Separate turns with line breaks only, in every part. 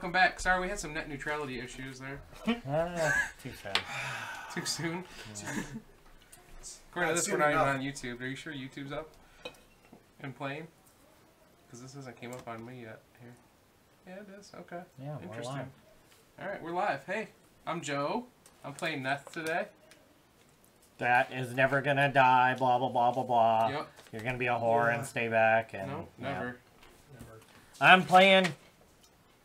welcome back. Sorry, we had some net neutrality issues there.
Too soon.
Too soon?
Yeah.
According to this, we're not even on YouTube. Are you sure YouTube's up and playing? Because this hasn't came up on me yet. Here. Yeah, it is. Okay.
Yeah,
interesting.
We're live.
Alright, we're live. Hey, I'm Joe. I'm playing Neth today.
That is never gonna die, blah, blah, blah, blah, blah.
Yep.
You're gonna be a whore and stay back. And,
no, never.
Never. I'm playing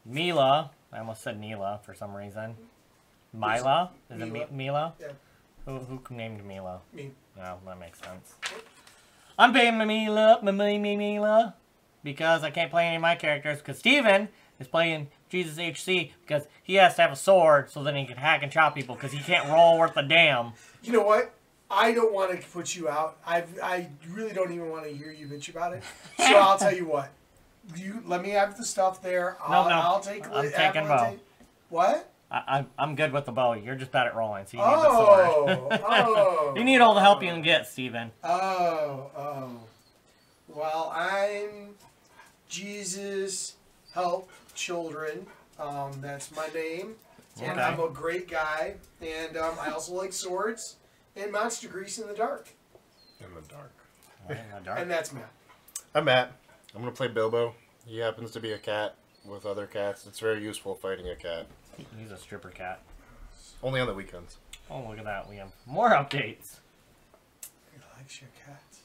Mila. I almost said Neela for some reason. Mila? Is it Mila?
Yeah.
Who named Mila?
Me.
Oh, that makes sense. I'm playing Mila because I can't play any of my characters because Steven is playing Jesus HC because he has to have a sword so then he can hack and chop people because he can't roll worth a damn.
You know what? I don't want to put you out. I really don't even want to hear you bitch about it. So I'll tell you what. You let me have the stuff there. I'll take.
I'm taking bow.
What?
I'm good with the bow. You're just bad at rolling, so you need the sword.
Oh.
You need all the help you can get, Steven.
Oh. Well, I'm Jesus Help Children. That's my name.
Okay.
And I'm a great guy. And I also like swords and monster grease in the dark.
In the dark.
In the dark.
And that's Matt.
I'm Matt. I'm going to play Bilbo. He happens to be a cat with other cats. It's very useful fighting a cat.
He's a stripper cat.
Only on the weekends.
Oh, look at that. We have more updates.
He likes your cats.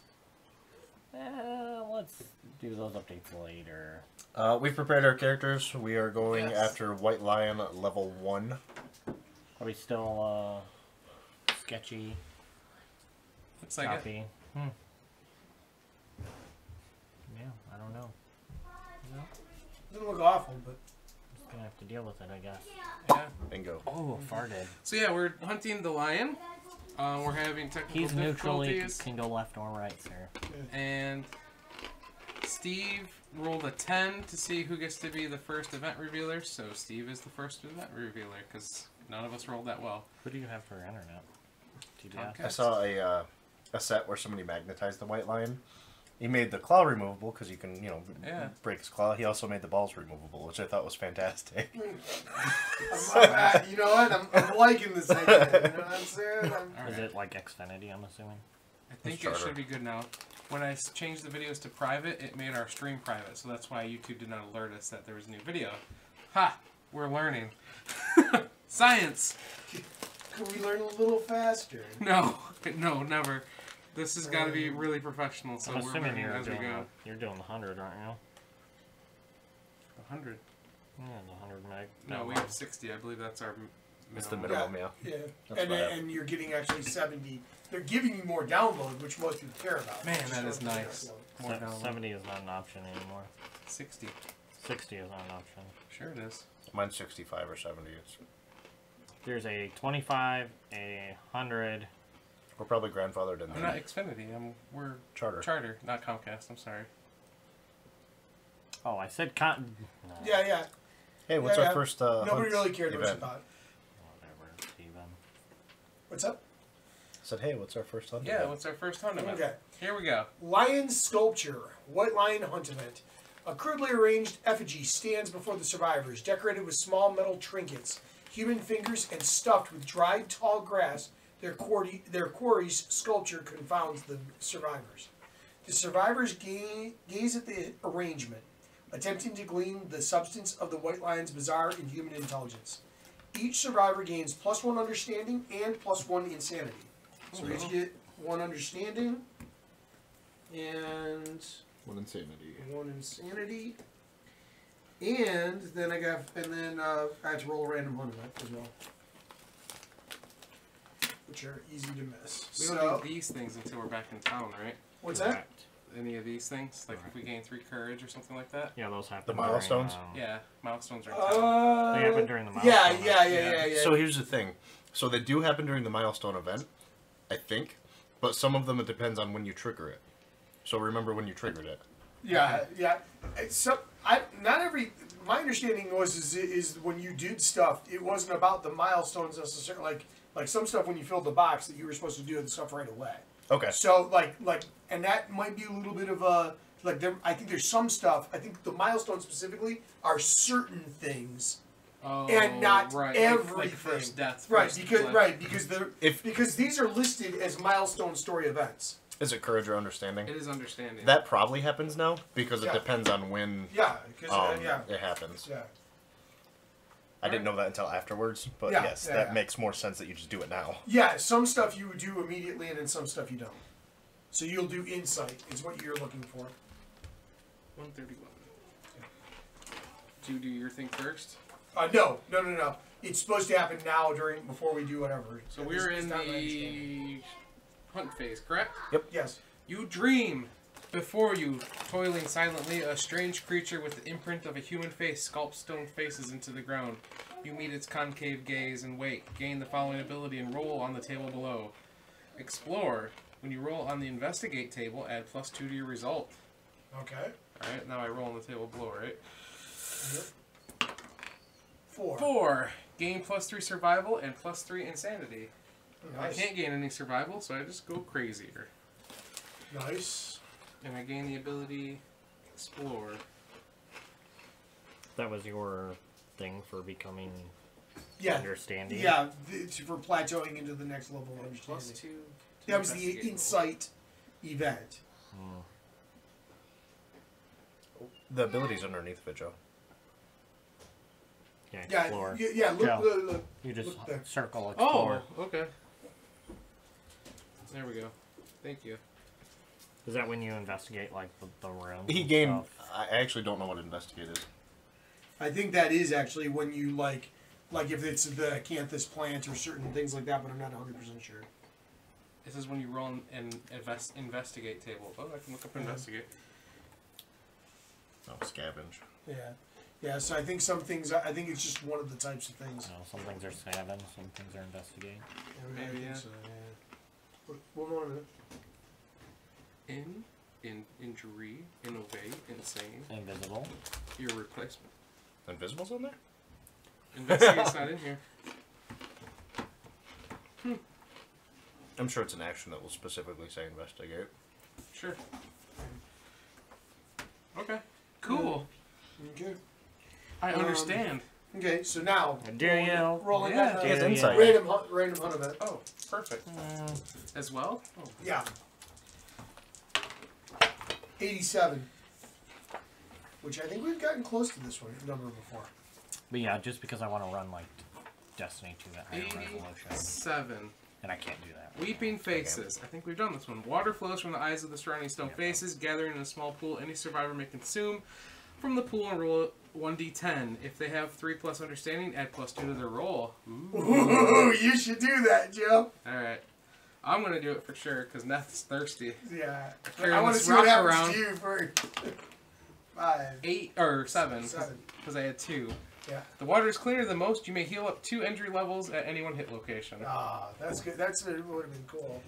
Let's do those updates later.
We've prepared our characters. We are going after White Lion level 1.
Are we still sketchy?
Looks like
choppy? Yeah, I don't know. No.
Doesn't look awful, but
Just gonna have to deal with it, I guess.
Yeah.
Bingo.
Oh, farted.
So yeah, we're hunting the lion. We're having technical
He's neutrally
difficulties.
can go left or right, sir.
And Steve rolled a 10 to see who gets to be the first event revealer. So Steve is the first event revealer because none of us rolled that well.
Who do you have for internet?
Okay.
I saw a set where somebody magnetized the White Lion. He made the claw removable because you can, break his claw. He also made the balls removable, which I thought was fantastic.
you know what? I'm liking this idea. You know what I'm saying?
Is it like Xfinity, I'm assuming?
I think it should be good now. When I changed the videos to private, it made our stream private, so that's why YouTube did not alert us that there was a new video. Ha! We're learning. Science!
Could we learn a little faster?
No, never. This has got to be really professional, so
I'm
we're
assuming
learning as we go.
you're doing the 100, aren't you?
100?
Yeah, the 100 meg.
No, we have 60. I believe that's our minimum.
It's the minimum, yeah.
Yeah. And you're getting actually 70. They're giving you more download, which most people care about.
Man, that is nice. More download.
70 is not an option anymore.
60.
60 is not an option.
Sure it is.
Mine's 65 or 70.
There's a 25, a 100.
We're probably grandfathered in
I'm
there.
not Xfinity. We're
Charter.
Charter, not Comcast. I'm sorry.
Oh, I said no.
Yeah.
Hey, what's our first
Nobody really cared what you
event?
thought.
Whatever, Steven.
What's up?
I said, hey, what's our first hunt
Yeah,
event?
what's our first hunt event?
Okay.
Here we go.
Lion Sculpture, White Lion Hunt Event. A crudely arranged effigy stands before the survivors, decorated with small metal trinkets, human fingers, and stuffed with dried tall grass. Their quarry's sculpture confounds the survivors. The survivors gaze at the arrangement, attempting to glean the substance of the White Lion's bizarre inhuman intelligence. Each survivor gains +1 understanding and +1 insanity. So we each get 1 understanding and
1 insanity.
1 insanity. And then I have to roll a random hunt event as well, which are easy to miss.
We don't do these things until we're back in town, right?
What's that?
Any of these things? Like if we gain 3 courage or something like that?
Yeah, those happen.
The milestones?
Yeah, milestones are in town.
They happen during the milestone.
Yeah.
So here's the thing. So they do happen during the milestone event, I think, but some of them it depends on when you trigger it. So remember when you triggered it.
Yeah. So my understanding is when you did stuff, it wasn't about the milestones necessarily. Like some stuff when you filled the box that you were supposed to do the stuff right away.
Okay.
So and that might be a little bit of a like I think there's some stuff. I think the milestones specifically are certain things.
Oh,
And not
right.
everything.
Like first death.
Right,
First
because these are listed as milestone story events.
Is it courage or understanding?
It is understanding.
That probably happens now because it
Yeah.
depends on when
Yeah, because
it happens.
yeah.
I didn't know that until afterwards, but
Yeah,
yes,
yeah,
that
yeah.
makes more sense that you just do it now.
Yeah, some stuff you do immediately, and then some stuff you don't. So you'll do insight is what you're looking for.
131. Do you do your thing first?
No. It's supposed to happen now before we do whatever.
So we're in the hunt phase, correct?
Yes.
You dream. Before you, toiling silently, a strange creature with the imprint of a human face sculpts stone faces into the ground. You meet its concave gaze and wait. Gain the following ability and roll on the table below. Explore. When you roll on the investigate table, add +2 to your result.
Okay.
Alright, now I roll on the table below, right?
Yep. 4.
4. Gain +3 survival and +3 insanity.
Nice.
I can't gain any survival, so I just go crazier.
Nice.
And I gain the ability explore.
That was your thing for becoming understanding?
Yeah, for plateauing into the next level of understanding.
+2.
That was the insight event.
The ability's underneath of it, Joe.
Yeah,
Yeah,
explore.
look.
You just
look there.
circle explore.
Oh, okay. There we go. Thank you.
Is that when you investigate, like, the room?
He gained... I actually don't know what investigate is.
I think that is actually when you, like if it's the acanthus plant or certain things like that, but I'm not 100% sure.
This is when you roll an investigate table. Oh, I can look up investigate.
Oh, scavenge.
Yeah. Yeah, so I think some things, I think it's just one of the types of things.
No, some things are scavenge, some things are investigate.
Maybe, yeah.
So, yeah. One more minute.
Injury, innovate, insane.
Invisible.
Your replacement.
Invisible's on there?
Investigate's not in here.
I'm sure it's an action that will specifically say investigate.
Sure. Okay. Cool.
Okay.
I understand.
Okay, so now
Do you?
rolling
Yeah.
that
He has insight.
random hunt event.
Oh, perfect. As well? Oh.
Yeah. 87. Which I think we've gotten close to this one number before.
But yeah, just because I want to run, like, Destiny 2 at higher resolution.
87.
And I can't do that.
Weeping faces. I think we've done this one. Water flows from the eyes of the surrounding stone faces, gathering in a small pool. Any survivor may consume from the pool and roll 1d10. If they have 3+ understanding, add +2 to their roll.
Ooh, you should do that, Joe.
Alright. I'm going to do it for sure, because Neth's thirsty.
Yeah.
Carrying
I want to
this
see what
rock
happens
around.
to you for 5.
8 or 7,
7.
because I had 2.
Yeah.
The water is cleaner than most. You may heal up 2 injury levels at any one hit location.
Ah, that's good. Would have been cool.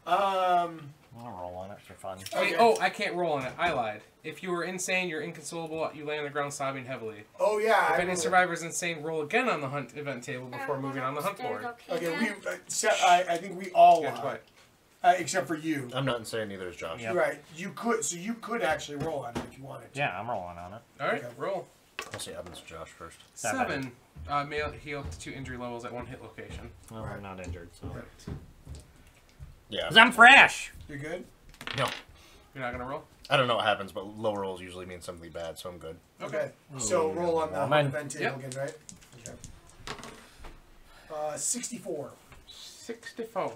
I'll roll on it for fun.
Wait,
Okay.
oh, I can't roll on it. I lied. If you were insane, you're inconsolable. You lay on the ground sobbing heavily.
Oh yeah.
If any survivor is insane, roll again on the hunt event table before moving on the hunt board.
Okay, I think we all
Guess
are.
what?
Except for you.
I'm not insane, neither is Josh.
Yep.
Right. You could actually roll on it if you wanted to.
Yeah, I'm rolling on it.
Alright,
Okay.
roll.
I'll say Evans to Josh first.
7. May heal up to 2 injury levels at one hit location.
Well, I'm not injured, so.
Yeah.
Because I'm fresh!
You're good?
No.
You're not going to roll?
I don't know what happens, but low rolls usually mean something bad, so I'm good.
Okay. So roll on the
Woman.
event table again, right? Okay. 64.
64.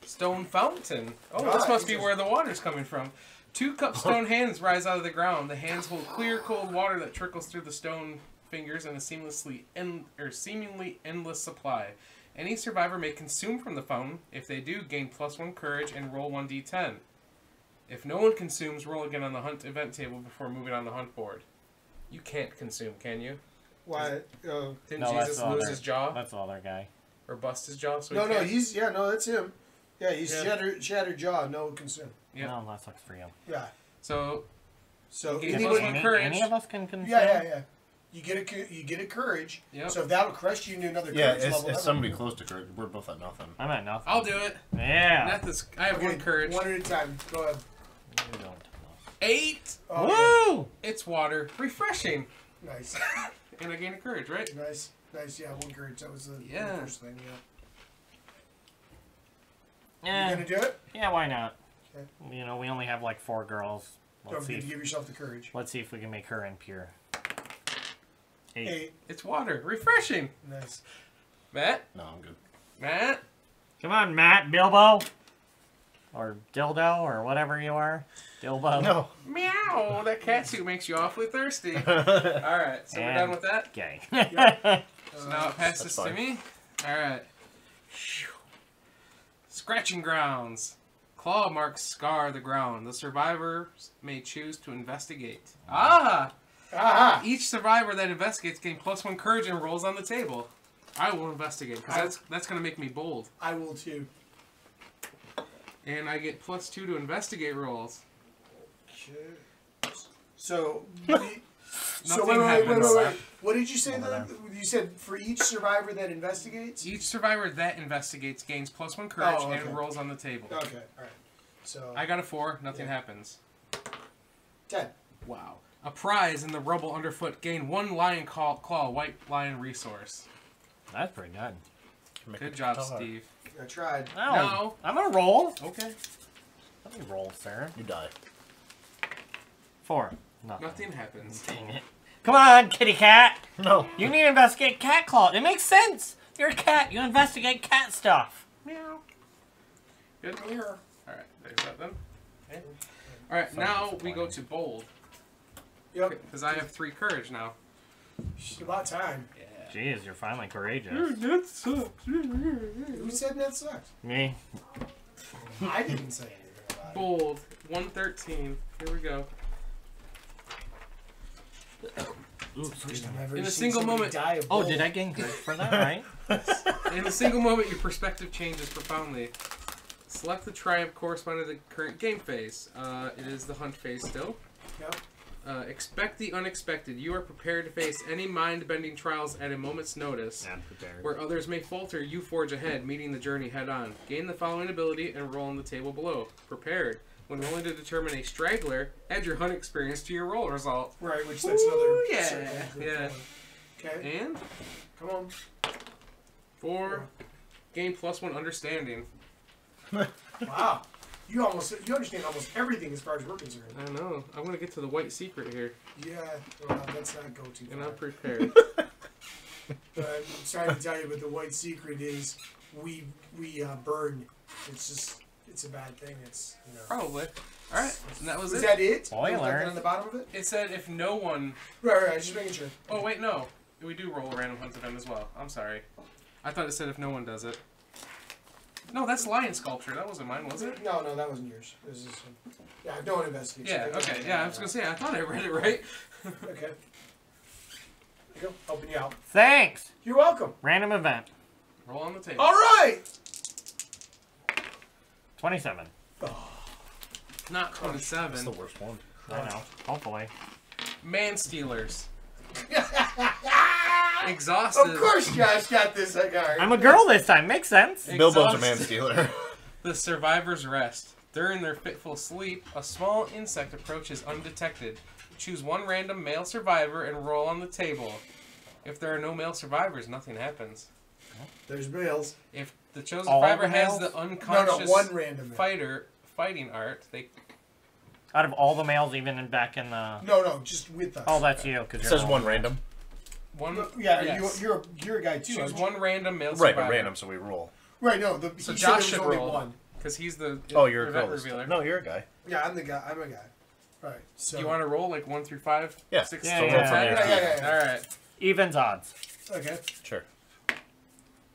Stone fountain. Oh,
Ah,
this must be
Jesus.
where the water's coming from. 2 cup stone hands rise out of the ground. The hands hold clear, cold water that trickles through the stone fingers in a seemingly endless supply. Any survivor may consume from the fountain. If they do, gain +1 courage and roll 1d10. If no one consumes, roll again on the hunt event table before moving on the hunt board. You can't consume, can you?
Why?
Didn't
No, that's
Jesus
the
lose
other-
his jaw?
That's the other guy.
Or bust his jaw? So
No,
he can't?
that's him. Yeah, he's
Yeah.
shattered jaw, no consume.
Yep.
No, that sucks for you.
Yeah.
So,
So
Gain
If
plus
anybody,
one courage.
any of us can consume?
yeah. You get a courage.
Yep.
So if that'll crush you into another
Yeah,
courage
it's
level.
somebody close to courage. We're both at nothing.
I'm at nothing.
I'll do it.
Yeah.
I have
Okay,
one courage.
One at a time. Go ahead.
You don't
8.
Oh,
Woo!
It's water. Refreshing.
yeah. Nice.
And I gain a courage, right?
Nice. Nice. Yeah, 1 courage. That was the first thing, yeah. You gonna do it?
Yeah, why not?
Okay.
You know, we only have like 4 girls.
Don't forget to give yourself the courage.
Let's see if we can make her impure.
8.
It's water. Refreshing.
Nice.
Matt?
No, I'm good.
Matt?
Come on, Matt, Bilbo. Or Dildo, or whatever you are. Dilbo.
No.
Meow. That cat suit makes you awfully thirsty. Alright, so we're done with that?
Okay.
So now it passes to me. Alright. Scratching grounds. Claw marks scar the ground. The survivors may choose to investigate. Ah!
Aha!
Each survivor that investigates gains +1 courage and rolls on the table. I will investigate, because that's going to make me bold.
I will too.
And I get +2 to investigate rolls.
Okay. So,
Nothing
wait.
happens.
What did you say? You said for each survivor that investigates?
Each survivor that investigates gains +1 courage
okay.
and rolls on the table.
Okay, alright. So
I got a 4, nothing happens.
10.
Wow. A prize in the rubble underfoot. Gain 1 lion claw, white lion resource.
That's pretty good.
Good job, Steve.
I tried.
No. I'm gonna roll.
Okay.
Let me roll, sir.
You die.
4. Nothing.
Nothing happens.
Dang it. Come on, kitty cat.
No.
You need to investigate cat claw. It makes sense. You're a cat. You investigate cat stuff.
Meow. Good.
Here.
Alright, there's that then. Okay. Alright, now we go to bold.
Yep.
Because I have 3 courage now.
It's about time.
Yeah.
Jeez, you're finally courageous.
That sucks.
Who said that sucks?
Me.
I didn't say anything about it.
Bold. 113. Here we go.
First time I've ever
In a
seen
single
somebody
moment-
die of
Oh,
bold.
did I gain courage for that, right?
In a single moment, your perspective changes profoundly. Select the triumph corresponding to the current game phase. It is the hunt phase still.
Yep.
Expect the unexpected. You are prepared to face any mind-bending trials at a moment's notice.
I'm prepared.
Where others may falter, you forge ahead, meeting the journey head-on. Gain the following ability and roll on the table below. Prepared. When rolling to determine a straggler, add your hunt experience to your roll result.
Right, which that's another.
Ooh, yeah,
circle.
yeah.
Okay.
And
Come on.
4. Gain +1 understanding.
Wow. You understand almost everything as far as we're concerned.
I know. I want to get to the white secret here,
Yeah. Well, let's not go too
and
far.
I'm prepared.
I'm sorry to tell you, but the white secret is we burn. It's just it's a bad thing. It's
Probably. All right, and that was
Is
it.
that it?
Spoiler.
Was that on the bottom of it?
It said if no one.
Right. Just making sure.
Oh wait, no. We do roll a random hunt event as well. I'm sorry. I thought it said if no one does it. No, that's lion sculpture. That wasn't mine, was it?
No, that wasn't yours. It was this one. Yeah, no one investigates.
Yeah. Okay. Yeah, I was gonna say I thought I read it right.
Okay. There you go. Helping you out.
Thanks.
You're welcome.
Random event.
Roll on the table.
All right.
27.
Not
That's
27.
the worst one.
I know. Hopefully.
Man stealers. Exhausted.
Of course, Josh got this card.
I'm a girl this time. Makes sense.
Bilbo's a man stealer.
The survivors rest. During their fitful sleep, a small insect approaches undetected. Choose 1 random male survivor and roll on the table. If there are no male survivors, nothing happens.
There's males.
If the chosen
All
survivor
the
has
males?
the unconscious
1 random male.
fighting art, they
Out of all the males, even back in the...
No, just with us.
Oh, that's you. Cause
It
you're
says
the
1 random.
one.
Yeah,
yes.
you're a guy too.
Choose
aren't you?
1 random male
Right,
survivor.
but random, so we roll.
Right, no.
So
He
Josh
said
should
there was
roll.
only 1.
Because he's the
Oh, you're a
event
girl.
revealer.
No, you're a guy.
Yeah, I'm the guy. I'm a guy. Right. So
Do you want to roll like 1 through 5?
Yeah.
6
Yeah,
to
yeah,
10?
yeah.
All right.
Evens odds.
Okay.
Sure.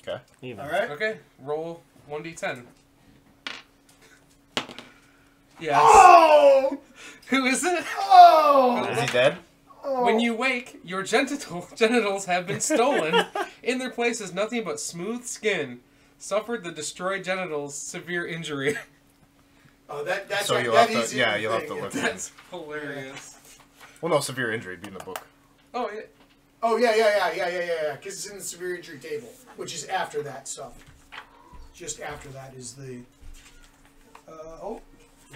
Okay.
Even.
All right.
Okay. Roll 1d10. Yes.
Oh!
Who is it?
Oh!
Is he dead?
Oh!
When you wake, your genitals have been stolen. In their place is nothing but smooth skin. Suffered the destroyed genitals severe injury.
Oh, that's
So
right.
you'll
That
have to-
is
yeah,
in the
you'll have
thing,
to look.
That's hilarious.
Well, no, severe injury would be in the book.
Oh, yeah.
Oh yeah. Because it's in the severe injury table, which is after that stuff. Just after that is the.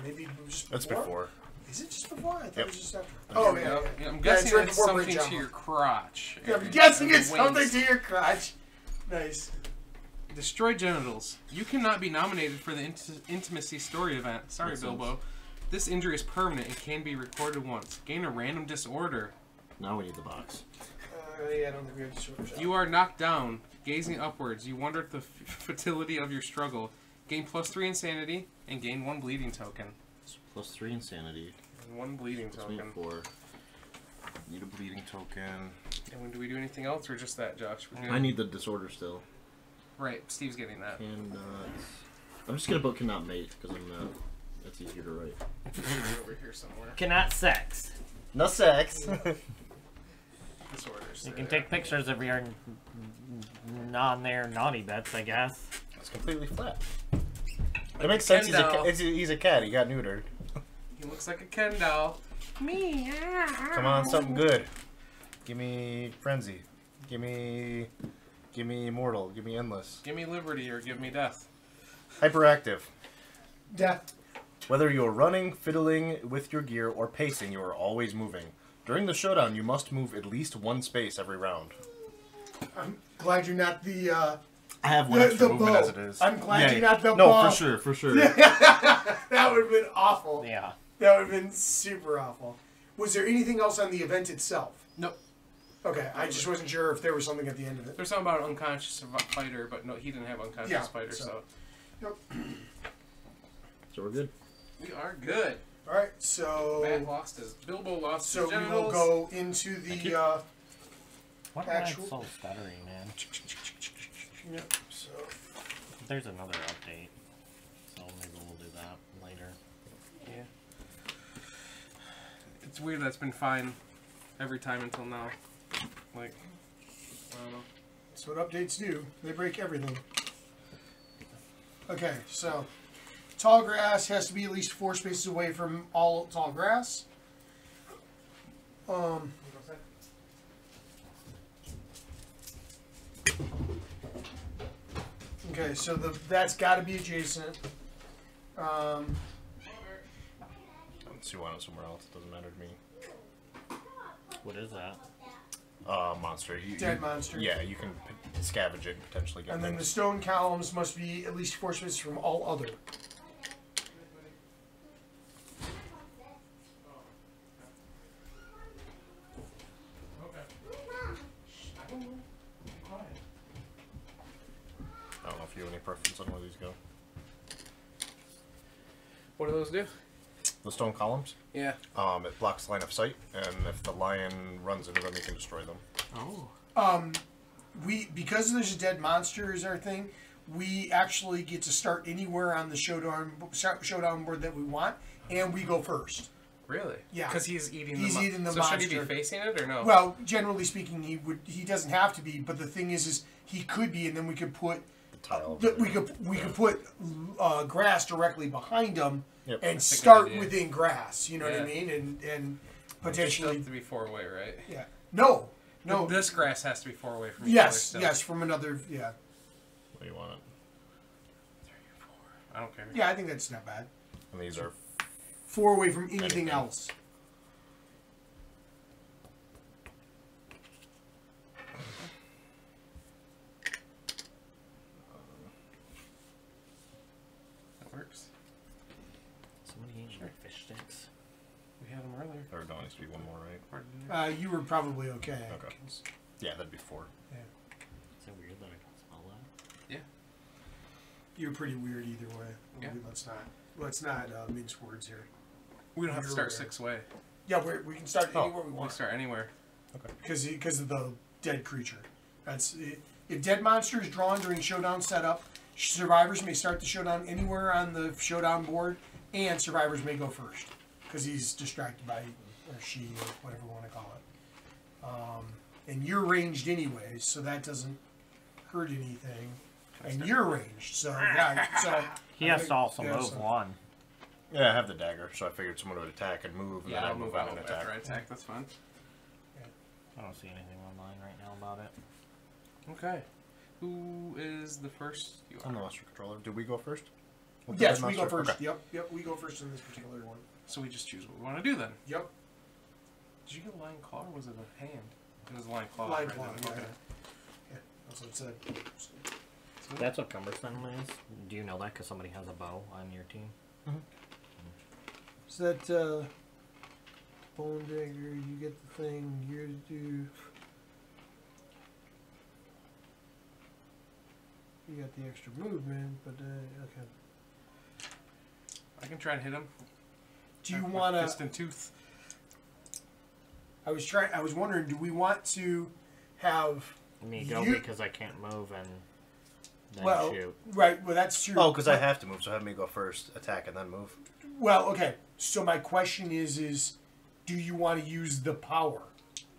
Maybe just
That's before.
Is it just before? I thought it was just after.
Oh,
yeah.
I'm guessing
right
it's
before
something
Bridge
to your crotch.
Yeah, I'm
area,
guessing
or
it's
the
something
wings.
to your crotch. Nice.
Destroy genitals. You cannot be nominated for the intimacy story event. Sorry, Bilbo. This injury is permanent and can be recorded once. Gain a random disorder.
Now we need the box.
Yeah, I don't think we have disorders.
You are knocked down. Gazing upwards, you wonder at the fertility of your struggle. Gain +3 insanity and gain 1 bleeding token.
+3 insanity.
And 1 bleeding
That's
token.
4. Need a bleeding token.
And when do we do anything else or just that, Josh?
I need the disorder still.
Right, Steve's getting that.
And I'm just gonna put cannot mate because I'm that's easier to write.
Over here somewhere.
Cannot sex.
No sex.
Disorders.
You can take pictures of your non-there naughty bits, I guess.
It's completely flat. It makes sense. He's a cat. He got neutered.
He looks like a Ken doll. Me.
Come on, something good. Give me frenzy. Give me immortal. Give me endless.
Give me liberty or give me death.
Hyperactive.
Death.
Whether you're running, fiddling with your gear, or pacing, you are always moving. During the showdown, you must move at least 1 space every round.
I'm glad you're not the.
I have one extra movement as it is.
I'm glad you're not the
No,
bow.
for sure.
That would have been awful.
Yeah.
That would have been super awful. Was there anything else on the event itself?
Nope.
Okay, I just wasn't sure if there was something at the end of it.
There's something about an unconscious fighter, but no, he didn't have unconscious fighter, so.
Nope.
So we're good.
We are good.
All right, so.
Matt lost his. Bilbo lost
So
his
we
genitals.
will go into the.
What
Actual-
am I so stuttering, man?
Yep. So.
There's another update, so maybe we'll do that later.
Yeah. It's weird that's been fine every time until now. Like, I don't know.
That's what updates do. They break everything. Okay, so tall grass has to be at least 4 spaces away from all tall grass. Okay, so that's got to be adjacent.
Unless you want it somewhere else, it doesn't matter to me.
What is that?
Monster.
Dead monster.
Yeah, you can scavenge it and potentially get
And then the
things.
stone columns must be at least 4 spaces from all other.
I don't know if you have any preference on where these go.
What do those do?
The stone columns,
Yeah.
it blocks line of sight, and if the lion runs into them, you can destroy them.
Oh.
Because there's a dead monster is our thing, we actually get to start anywhere on the showdown board that we want, and we go first.
Really?
Yeah.
Because he's eating
He's eating the
so
monster.
should he be facing it or no?
Well, generally speaking, he doesn't have to be, but the thing is he could be, and then we could put
The tile.
we could put grass directly behind him
Yep.
and
That's a good
start
idea.
within grass. You know what I
Yeah.
mean? And
It
potentially,
has to be 4 away, right?
yeah. No.
This grass has to be 4 away from each other
Yes.
still.
Yes. From another. Yeah.
What do you want it?
3 and 4. I don't care.
Yeah. I think that's not bad.
And these are
4 away from anything
Anything.
else.
That works.
Somebody eating their fish sticks.
We had them earlier.
there needs to be one more, right?
Pardon me.
You were probably okay.
Okay. Yeah, that'd be 4.
Is it weird that I can smell that?
You're pretty weird either way.
Yeah.
Let's not mince words here.
We don't have to
You're
start
aware.
6 way.
Yeah, we can start anywhere we
We
want
start anywhere.
because of the dead creature. That's it. If dead monster is drawn during showdown setup, survivors may start the showdown anywhere on the showdown board, and survivors may go first because he's distracted by or she or whatever you want to call it. And you're ranged anyways, so that doesn't hurt anything. And you're ranged, so yeah. So
He has to also move
so-
one.
Yeah, I have the dagger, so I figured someone would attack and move, and
Yeah,
then
I'll
I'd
move
move out
out
and
after
attack.
I attack. That's fine.
I don't see anything online right now about it.
Okay. Who is the first? You
I'm the
are.
master controller. Did we go first?
Yes, we go first. Okay. Yep, we go first in this particular one.
So we just choose what we want to do then.
Yep.
Did you get a lion claw or was it a hand? It was a lion claw.
Lion
right?
claw,
Okay.
Yeah, that's what it said.
That's what cumbersome is? Do you know that because somebody has a bow on your team?
Mm-hmm. So that, bone dagger, you get the thing, you do... You got the extra movement, but, okay.
I can try and hit him.
Do you want to...
Fist and tooth.
I was wondering, do we want to have...
Me go because I can't move and then
well,
shoot.
Right, well that's true.
Oh, because I have to move, so have me go first, attack, and then move.
Well, okay. So my question is, do you want to use the power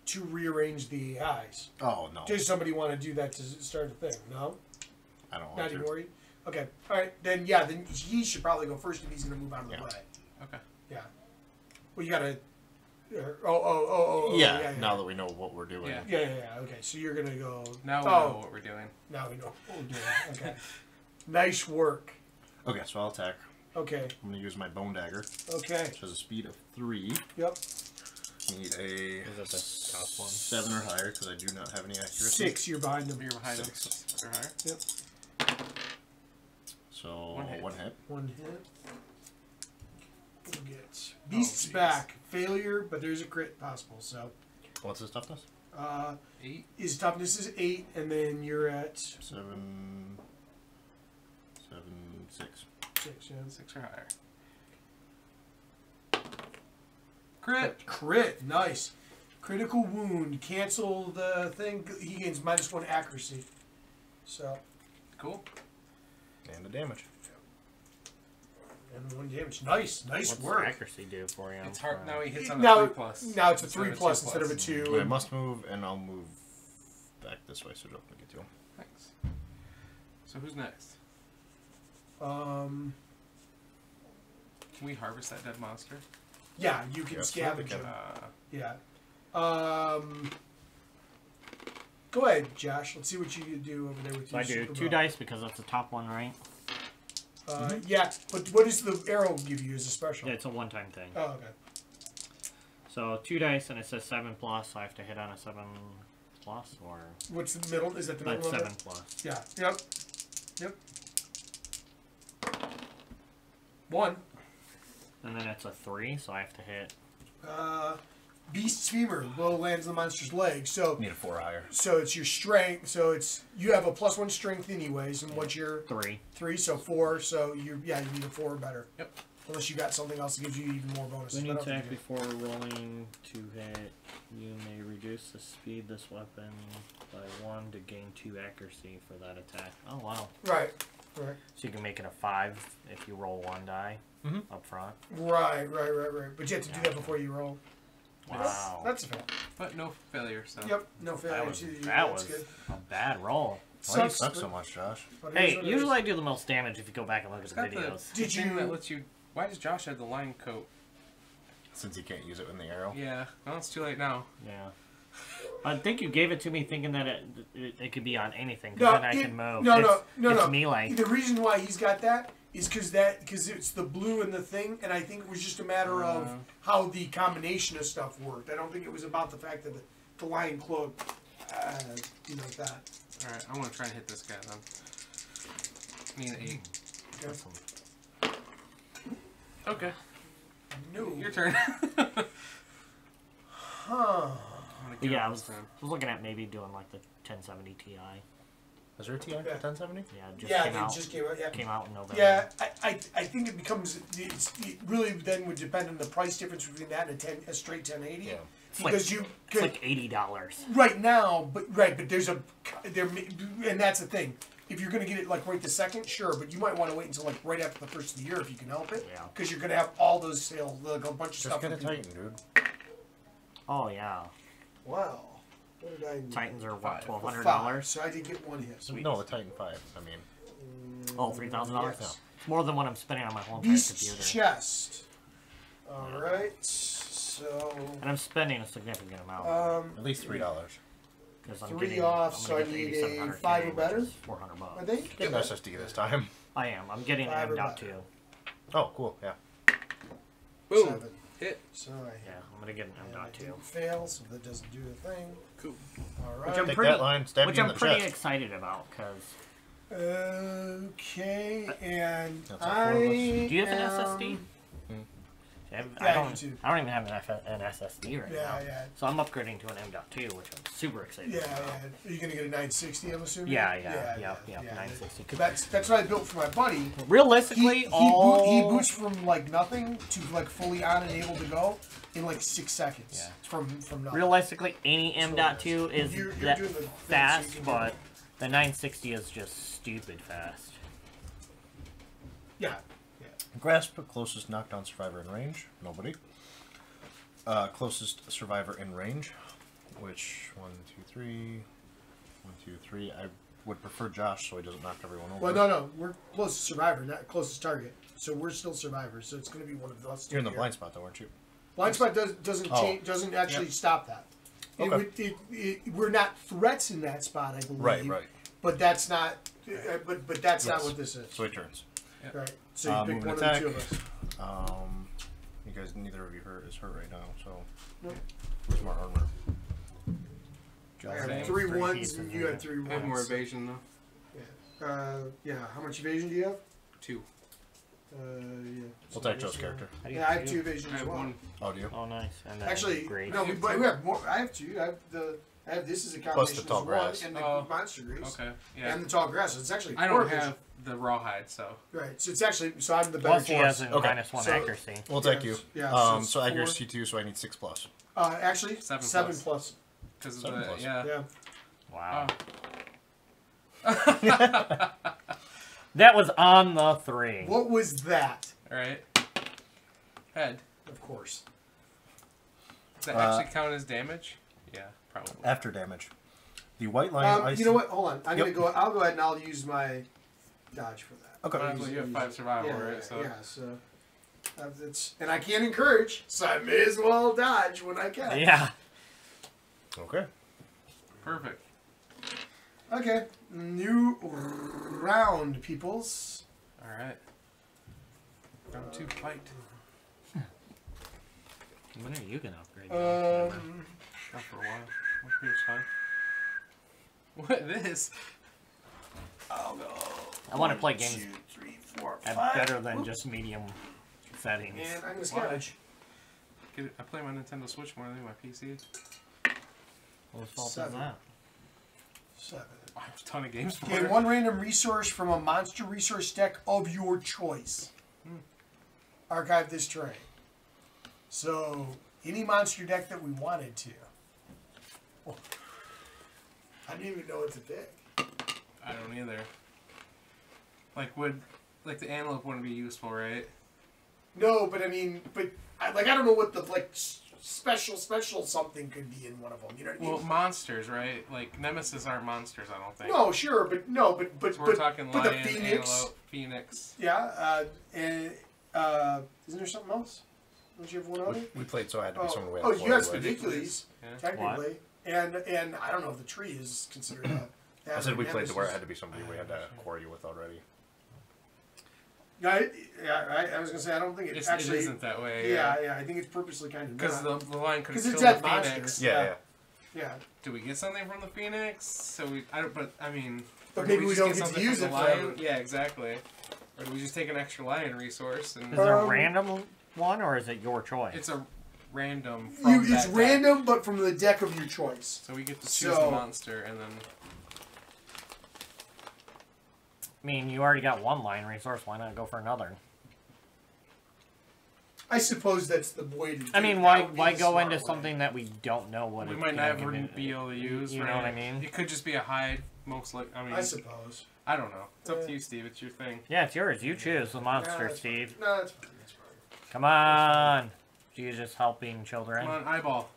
to rearrange the AIs?
Oh, no.
Does somebody want to do that to start the thing? No?
I don't want
Not
to.
anymore? Okay. All right. Then, yeah, then he should probably go first if he's going to move out of the way.
Okay.
Yeah. Well, you got to...
Yeah, now that we know what we're doing.
Yeah. Okay, so you're going to go...
Now we know what we're doing.
Now we know what we're doing. Okay. Nice work.
Okay, so I'll attack.
Okay.
I'm going to use my bone dagger.
Okay.
Which has a speed of 3.
Yep.
Need a
Is that the top one?
7 or higher, because I do not have any accuracy.
6, you're behind them.
You're behind him.
6
or higher.
Yep.
So,
One hit.
One hit. We'll get Beast's back. Failure, but there's a crit possible, so...
What's his toughness?
8.
His toughness is 8, and then you're at...
7, 6.
6, yeah.
6 or higher. Crit!
Crit, nice. Critical wound. Cancel the thing. He gains -1 accuracy. So...
Cool.
And the damage.
And 1 damage. Nice
What's
work.
the accuracy do for you?
It's hard. Now he hits on a
Now
3+.
Now it's a 3+ instead of a 2.
I must move, and I'll move back this way so don't get to him.
Thanks. So who's next?
Um...
Can we harvest that dead monster?
Yeah, you can
Yes,
scavenge him.
Yeah.
Go ahead, Josh. Let's see what you do over there with
So
your
I do
super
2
bow.
dice because that's the top one, right?
Yeah, but what does the arrow give you as a special?
Yeah, it's a one-time thing.
Oh, okay.
So 2 dice, and it says 7+, so I have to hit on a 7+, or...
What's the middle? Is that the middle
That's
number?
7+.
Yeah. Yep. 1.
And then it's a 3, so I have to hit...
Beast's femur. Blow lands on the monster's leg. So
Need a 4 or higher.
So it's your strength. So it's you have a +1 strength anyways, and what's your
3?
3, so 4. So you need a 4 or better.
Yep.
Unless you got something else that gives you even more bonuses.
When you
But I don't
attack
think you
before rolling to hit, you may reduce the speed of this weapon by 1 to gain 2 accuracy for that attack. Oh, wow.
do. Right.
So you can make it a 5 if you roll 1 die up front.
Right. But you have to do that before you roll.
Wow.
That's fair.
But no failure, so.
Yep, no failure.
That
That's
was
good.
a bad roll.
Why do you suck so much, Josh?
But it is
Hey,
what it
usually
is.
I do the most damage if you go back and look at
It's
the
got
videos.
the thing that lets you... Why does Josh have the lion coat?
Since you can't use it in the arrow.
Yeah. Well, it's too late now.
Yeah. I think you gave it to me thinking that it could be on anything, because then I can move.
No.
It's melee.
The reason why he's got that is because it's the blue and the thing, and I think it was just a matter of how the combination of stuff worked. I don't think it was about the fact that the lion cloak, like that.
All right, I want to try and hit this guy then. Need an 8.
Okay.
Okay.
No.
Your turn.
Huh.
Yeah, I was looking at maybe doing like the 1070 Ti.
Is there a TI for 1070?
Yeah,
It just came out. Yeah.
Came out in November.
Yeah, I think it becomes it really then would depend on the price difference between that and a straight 1080.
Yeah.
Because
it's like $80
right now, but there's and that's the thing. If you're gonna get it like right the second, sure, but you might want to wait until like right after the first of the year if you can help it.
Yeah.
Because you're gonna have all those sales, like a bunch of stuff.
Just get a
for people.
Titan, dude.
Oh yeah.
Wow. What did I need?
Titans are what,
$5.
$1,200?
So I did get 1 hit.
Sweet.
No, the Titan 5. I mean.
Oh, $3,000?
Yes.
No. It's more than what I'm spending on my whole entire
Beast's
computer.
chest. All right. So.
And I'm spending a significant amount.
At least $3.
Because I'm
3
getting,
off,
I'm
so I
gonna get
need
the
a
8700K,
5 or better.
which is $400.
I think.
Get an SSD this time.
I am. I'm getting
5 or
M.2.
better.
Oh, cool. Yeah.
Boom.
7.
Hit.
So
Yeah, I'm gonna get an
and
M.2.
it didn't fail, so that doesn't do a thing.
Cool.
All
Which
right.
I'm
Take
pretty,
that line, stab
which
you in
I'm
the
pretty
chest.
excited about because.
Okay, and
That's all 4 of us.
Do you have an SSD? I
Yeah,
don't.
I do too.
I don't even have an SSD right now.
Yeah.
So I'm upgrading to an M.2, which I'm super excited
Yeah,
about.
Are you gonna get a 960? I'm assuming.
Yeah, 960. 'Cause
That's what I built for my buddy.
realistically,
He boots from like nothing to like fully on and able to go in like 6 seconds.
Yeah.
From nothing.
realistically, any M.2 is
You're
that
doing the thing, so
fast,
you can
but
do
the 960 is just stupid fast.
Yeah.
Grasp, closest knockdown survivor in range. Nobody. Closest survivor in range. Which, 1, 2, 3. 1, 2, 3. I would prefer Josh so he doesn't knock everyone over.
Well, no. We're closest survivor, not closest target. So we're still survivors. So it's going to be one of us.
You're in the blind spot though, aren't you?
Blind spot doesn't
Oh.
change. Doesn't actually stop that.
Okay.
We're not threats in that spot, I believe.
Right.
But that's not. But that's not
Yes.
what this is.
So he turns.
Right. So you pick
moving
one of
attack.
the 2 of us.
You guys, neither of you is hurt right now, so.
Nope.
Where's more armor?
I have
Same.
3
Three
1s
pieces
and
in
you
there.
have 3 1s.
I have more evasion though.
Yeah. How much evasion do you have?
2.
Yeah.
We'll take Joe's character.
How do you
Yeah, I have
do?
2 evasion
I
as
have
well.
1.
Oh, do you?
Oh, nice. And then
Actually,
great.
no, we have more. I have 2. I have this as a
Plus
combination
the tall
of
grass.
1 and the
Oh.
monster grease
Okay. Yeah.
and the tall grass. So it's actually 4
I don't
evasion.
have the rawhide, so.
Right. So it's actually I'm the better
Plus, he has
choice.
a
Okay.
-1
So-
accuracy.
We'll take you.
Yeah, so it's
So
4.
accuracy 2, so I need 6 plus.
Actually,
7
7
plus.
plus.
Because of
7
the
plus.
yeah.
Yeah.
Wow.
Oh.
That was on the 3.
What was that?
All right. Head.
Of course.
Does that actually count as damage? Yeah, probably.
After damage. The white line ice.
You know what? Hold on. I'll
Yep.
go ahead and I'll use my dodge for that.
Okay.
Might as well, you have 5 survival, right? So.
Yeah. So that's and I can't encourage, so I may as well dodge when I can.
Yeah.
Okay.
Perfect.
Okay. New round, peoples.
All right. Round 2, fight.
When are you gonna upgrade?
Not for a while. Here's fine. What this?
I'll go.
I want to play games
2, 3, 4,
at
5.
better than just medium settings.
And I'm gonna
Why?
scavenge.
I play my Nintendo Switch more than my PC.
Whose fault is
7.
that?
7.
I have a ton of games for
Gain
it.
1 random resource from a monster resource deck of your choice. Archive this terrain. So, any monster deck that we wanted to. Oh, I didn't even know what to pick.
I don't either. Like the antelope wouldn't be useful, right?
No, but I mean, I don't know what the special something could be in one of them. You know what I mean?
Well, monsters, right? Like Nemesis aren't monsters, I don't think.
No, sure, but
So we're talking
but
lion,
the Phoenix.
antelope, Phoenix.
Yeah, and isn't there something else? Don't you have one other?
We played, so I had to be someone we had
Oh,
to
you have
play with.
Spedicules,
Yeah.
technically, and I don't know if the tree is considered a.
I said we played to
nemesis.
where it had to be somebody we had to quarry you with already.
I was gonna say I don't think it
It
actually
isn't that way.
Yeah, I think it's purposely kind of
Because
not.
the lion could have
'Cause
killed
it's
the
at monster.
Phoenix.
Yeah.
Yeah,
Do we get something from the Phoenix? So I mean.
But
or do
maybe we
just
don't
get
get to
something
use
from
it
the lion?
forever.
Yeah, exactly. Or do we just take an extra lion resource and
Is there a
Um,
random one or is it your choice?
it's a random from
it's
that deck.
random, but from the deck of your choice.
So we get to choose
So-
the monster and then.
I mean, you already got one line resource. Why not go for another?
I suppose that's the way to do
I mean,
it.
why
That would be
why
the
go
smart
into
way.
something that we don't know what
We
it's
might
gonna
never
give it-
be able to use.
You
right?
know what I mean?
It could just be a hide, most like. I mean,
I suppose.
I don't know. It's up to you, Steve. It's your thing.
Yeah, it's yours. You choose the monster,
that's
Steve.
No, that's fine. That's fine.
Come on. Jesus helping children.
Come on, eyeball.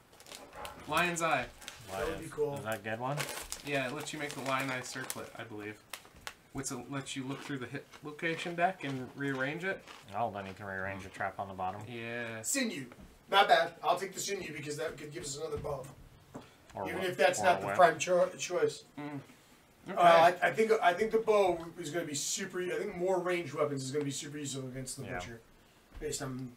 Lion's eye.
That would be cool.
Is that a good one?
Yeah, it lets you make the lion eye circlet, I believe. Which lets you look through the hit location deck and rearrange it.
Oh, then you can rearrange the trap on the bottom.
Yeah.
Sinew. Not bad. I'll take the sinew because that could give us another buff.
Or
Even
what-
if that's
or
not
a
the
whip.
prime choice.
Okay.
I think the bow is going to be super. I think more ranged weapons is going to be super useful against the butcher, based on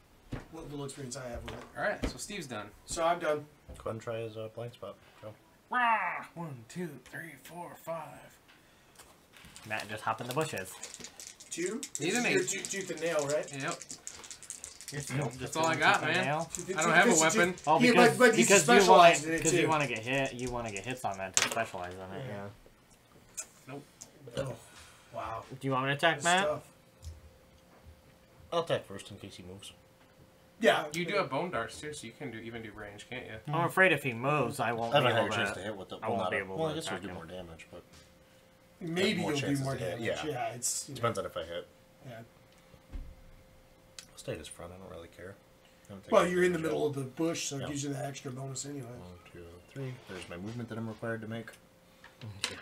what little experience I have with it.
All right, so Steve's done.
So I'm done.
Go ahead and try his blind spot. Go.
1, 2, 3, 4, 5.
Matt just hop in the bushes.
2.
Need an 8.
Tooth and nail, right?
Yep.
That's
all I got, man.
Nail.
I don't have a weapon.
Oh,
Yeah, but he's specialized in it too.
you want to get hit. You want to get hits on that to specialize on it.
Yeah.
Nope.
Oh, wow.
Do you want me to attack
That's
Matt?
tough.
I'll attack first in case he moves.
Yeah.
You do have bone darts too, so you can even do range, can't you?
I'm afraid if he moves, I won't
I
be
have a
able
higher chance to
to.
hit with the.
I won't be able
Well,
to
I guess we'll
attack
do
him.
more damage, but
Maybe
more
you'll do
chances
more
to hit,
damage.
yeah.
Yeah, it's
depends on if I hit.
Yeah.
I'll stay at his front. I don't really care.
Well, you're in the middle of the bush, so it gives you that extra bonus anyway.
1, 2, 3. There's my movement that I'm required to make.
Yeah.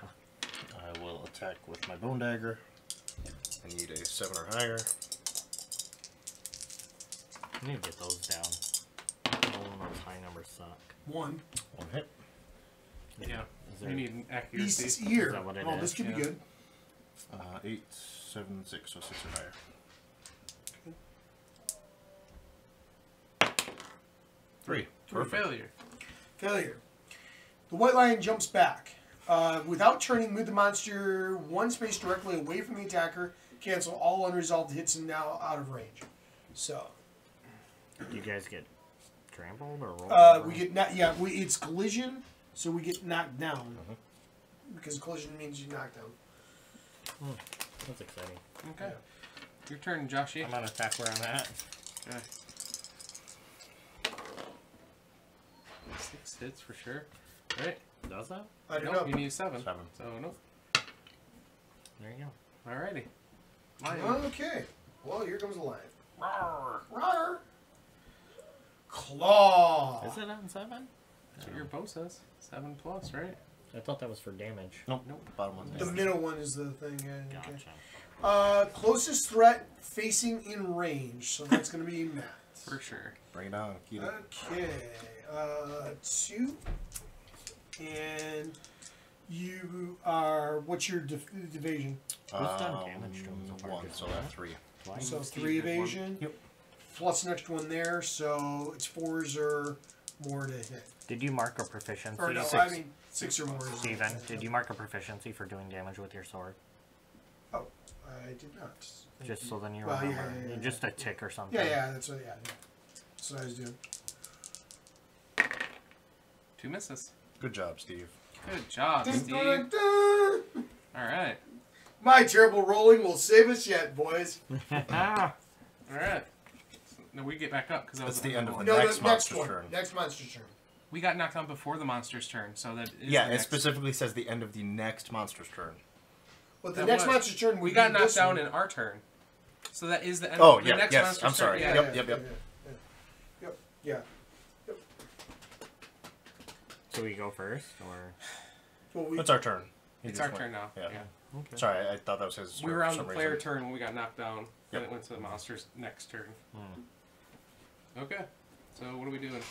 I will attack with my bone dagger. I need a 7 or higher.
I need to get those down. All of those high numbers suck.
1.
1 hit.
Yeah.
Is there,
You need an accuracy.
Beast's ear.
Is that what it
Oh,
is?
this could be
Yeah.
good.
8, 7, 6, so 6 or higher. 3.
For failure.
Failure. The white lion jumps back. Without turning, move the monster one space directly away from the attacker. Cancel all unresolved hits and now out of range. So,
do you guys get trampled or rolled?
we get it's collision, so we get knocked down. Because collision means you knock down.
That's exciting.
Okay.
Yeah.
Your turn, Joshy.
I'm gonna attack where I'm at.
Okay. 6 hits for sure. Right?
Does that?
I don't
Nope,
know.
you need 7.
7.
So, nope.
There you go.
Alrighty. Lion.
Okay. Well, here comes the lion. Rawr. Rawr. Claw.
Is it on 7?
That's what your bow says. 7 plus, right?
I thought that was for damage.
Nope.
Nope.
Bottom one's
The
damage.
middle one is the thing. Yeah, okay.
Gotcha.
Closest threat facing in range. So that's going to be Matt.
For sure.
Bring it on. Keep it.
Okay. 2. And you are. What's your evasion?
Who's done damage to him so far?
1,
Just
so
one?
that's 3.
Twice?
So
Steve
3
did one.
evasion.
Yep.
Plus the next one there. So it's 4s or more to hit.
Did you mark a proficiency?
Or no,
6.
I mean 6 or more. is-
Steven, did you mark a proficiency for doing damage with your sword?
Oh, I did not.
Just so then you
Well, yeah,
remember.
yeah.
Just a tick or something.
Yeah, that's what. Yeah, that's what I was doing.
2 misses.
Good job, Steve.
Good job,
Dun,
Steve.
dun, dun.
Alright.
My terrible rolling will save us yet, boys.
Ah,
Alright. No, we get back up because that was
That's the end of
one.
the
No,
next
the next
monster's
one.
turn.
Next monster's turn.
We got knocked down before the monster's turn, so that is
Yeah,
the
it
next.
specifically says the end of the next monster's turn.
But the
That
next
was.
monster's turn
We
would
got
be
knocked
this
down
one.
in our turn. So that is the end
Oh,
of the
yeah,
next
yes,
monster's
I'm sorry.
turn.
Yep, yep.
Yeah.
so we go first, or
Well,
It's our turn. He
It's
just
our
went-
turn now.
Yeah.
Yeah.
okay.
Sorry, I thought that was his.
We
for
were on the
some
player
reason.
turn when we got knocked down. Then
Yep.
it went to the monster's next turn.
Hmm.
Okay. So what are we doing?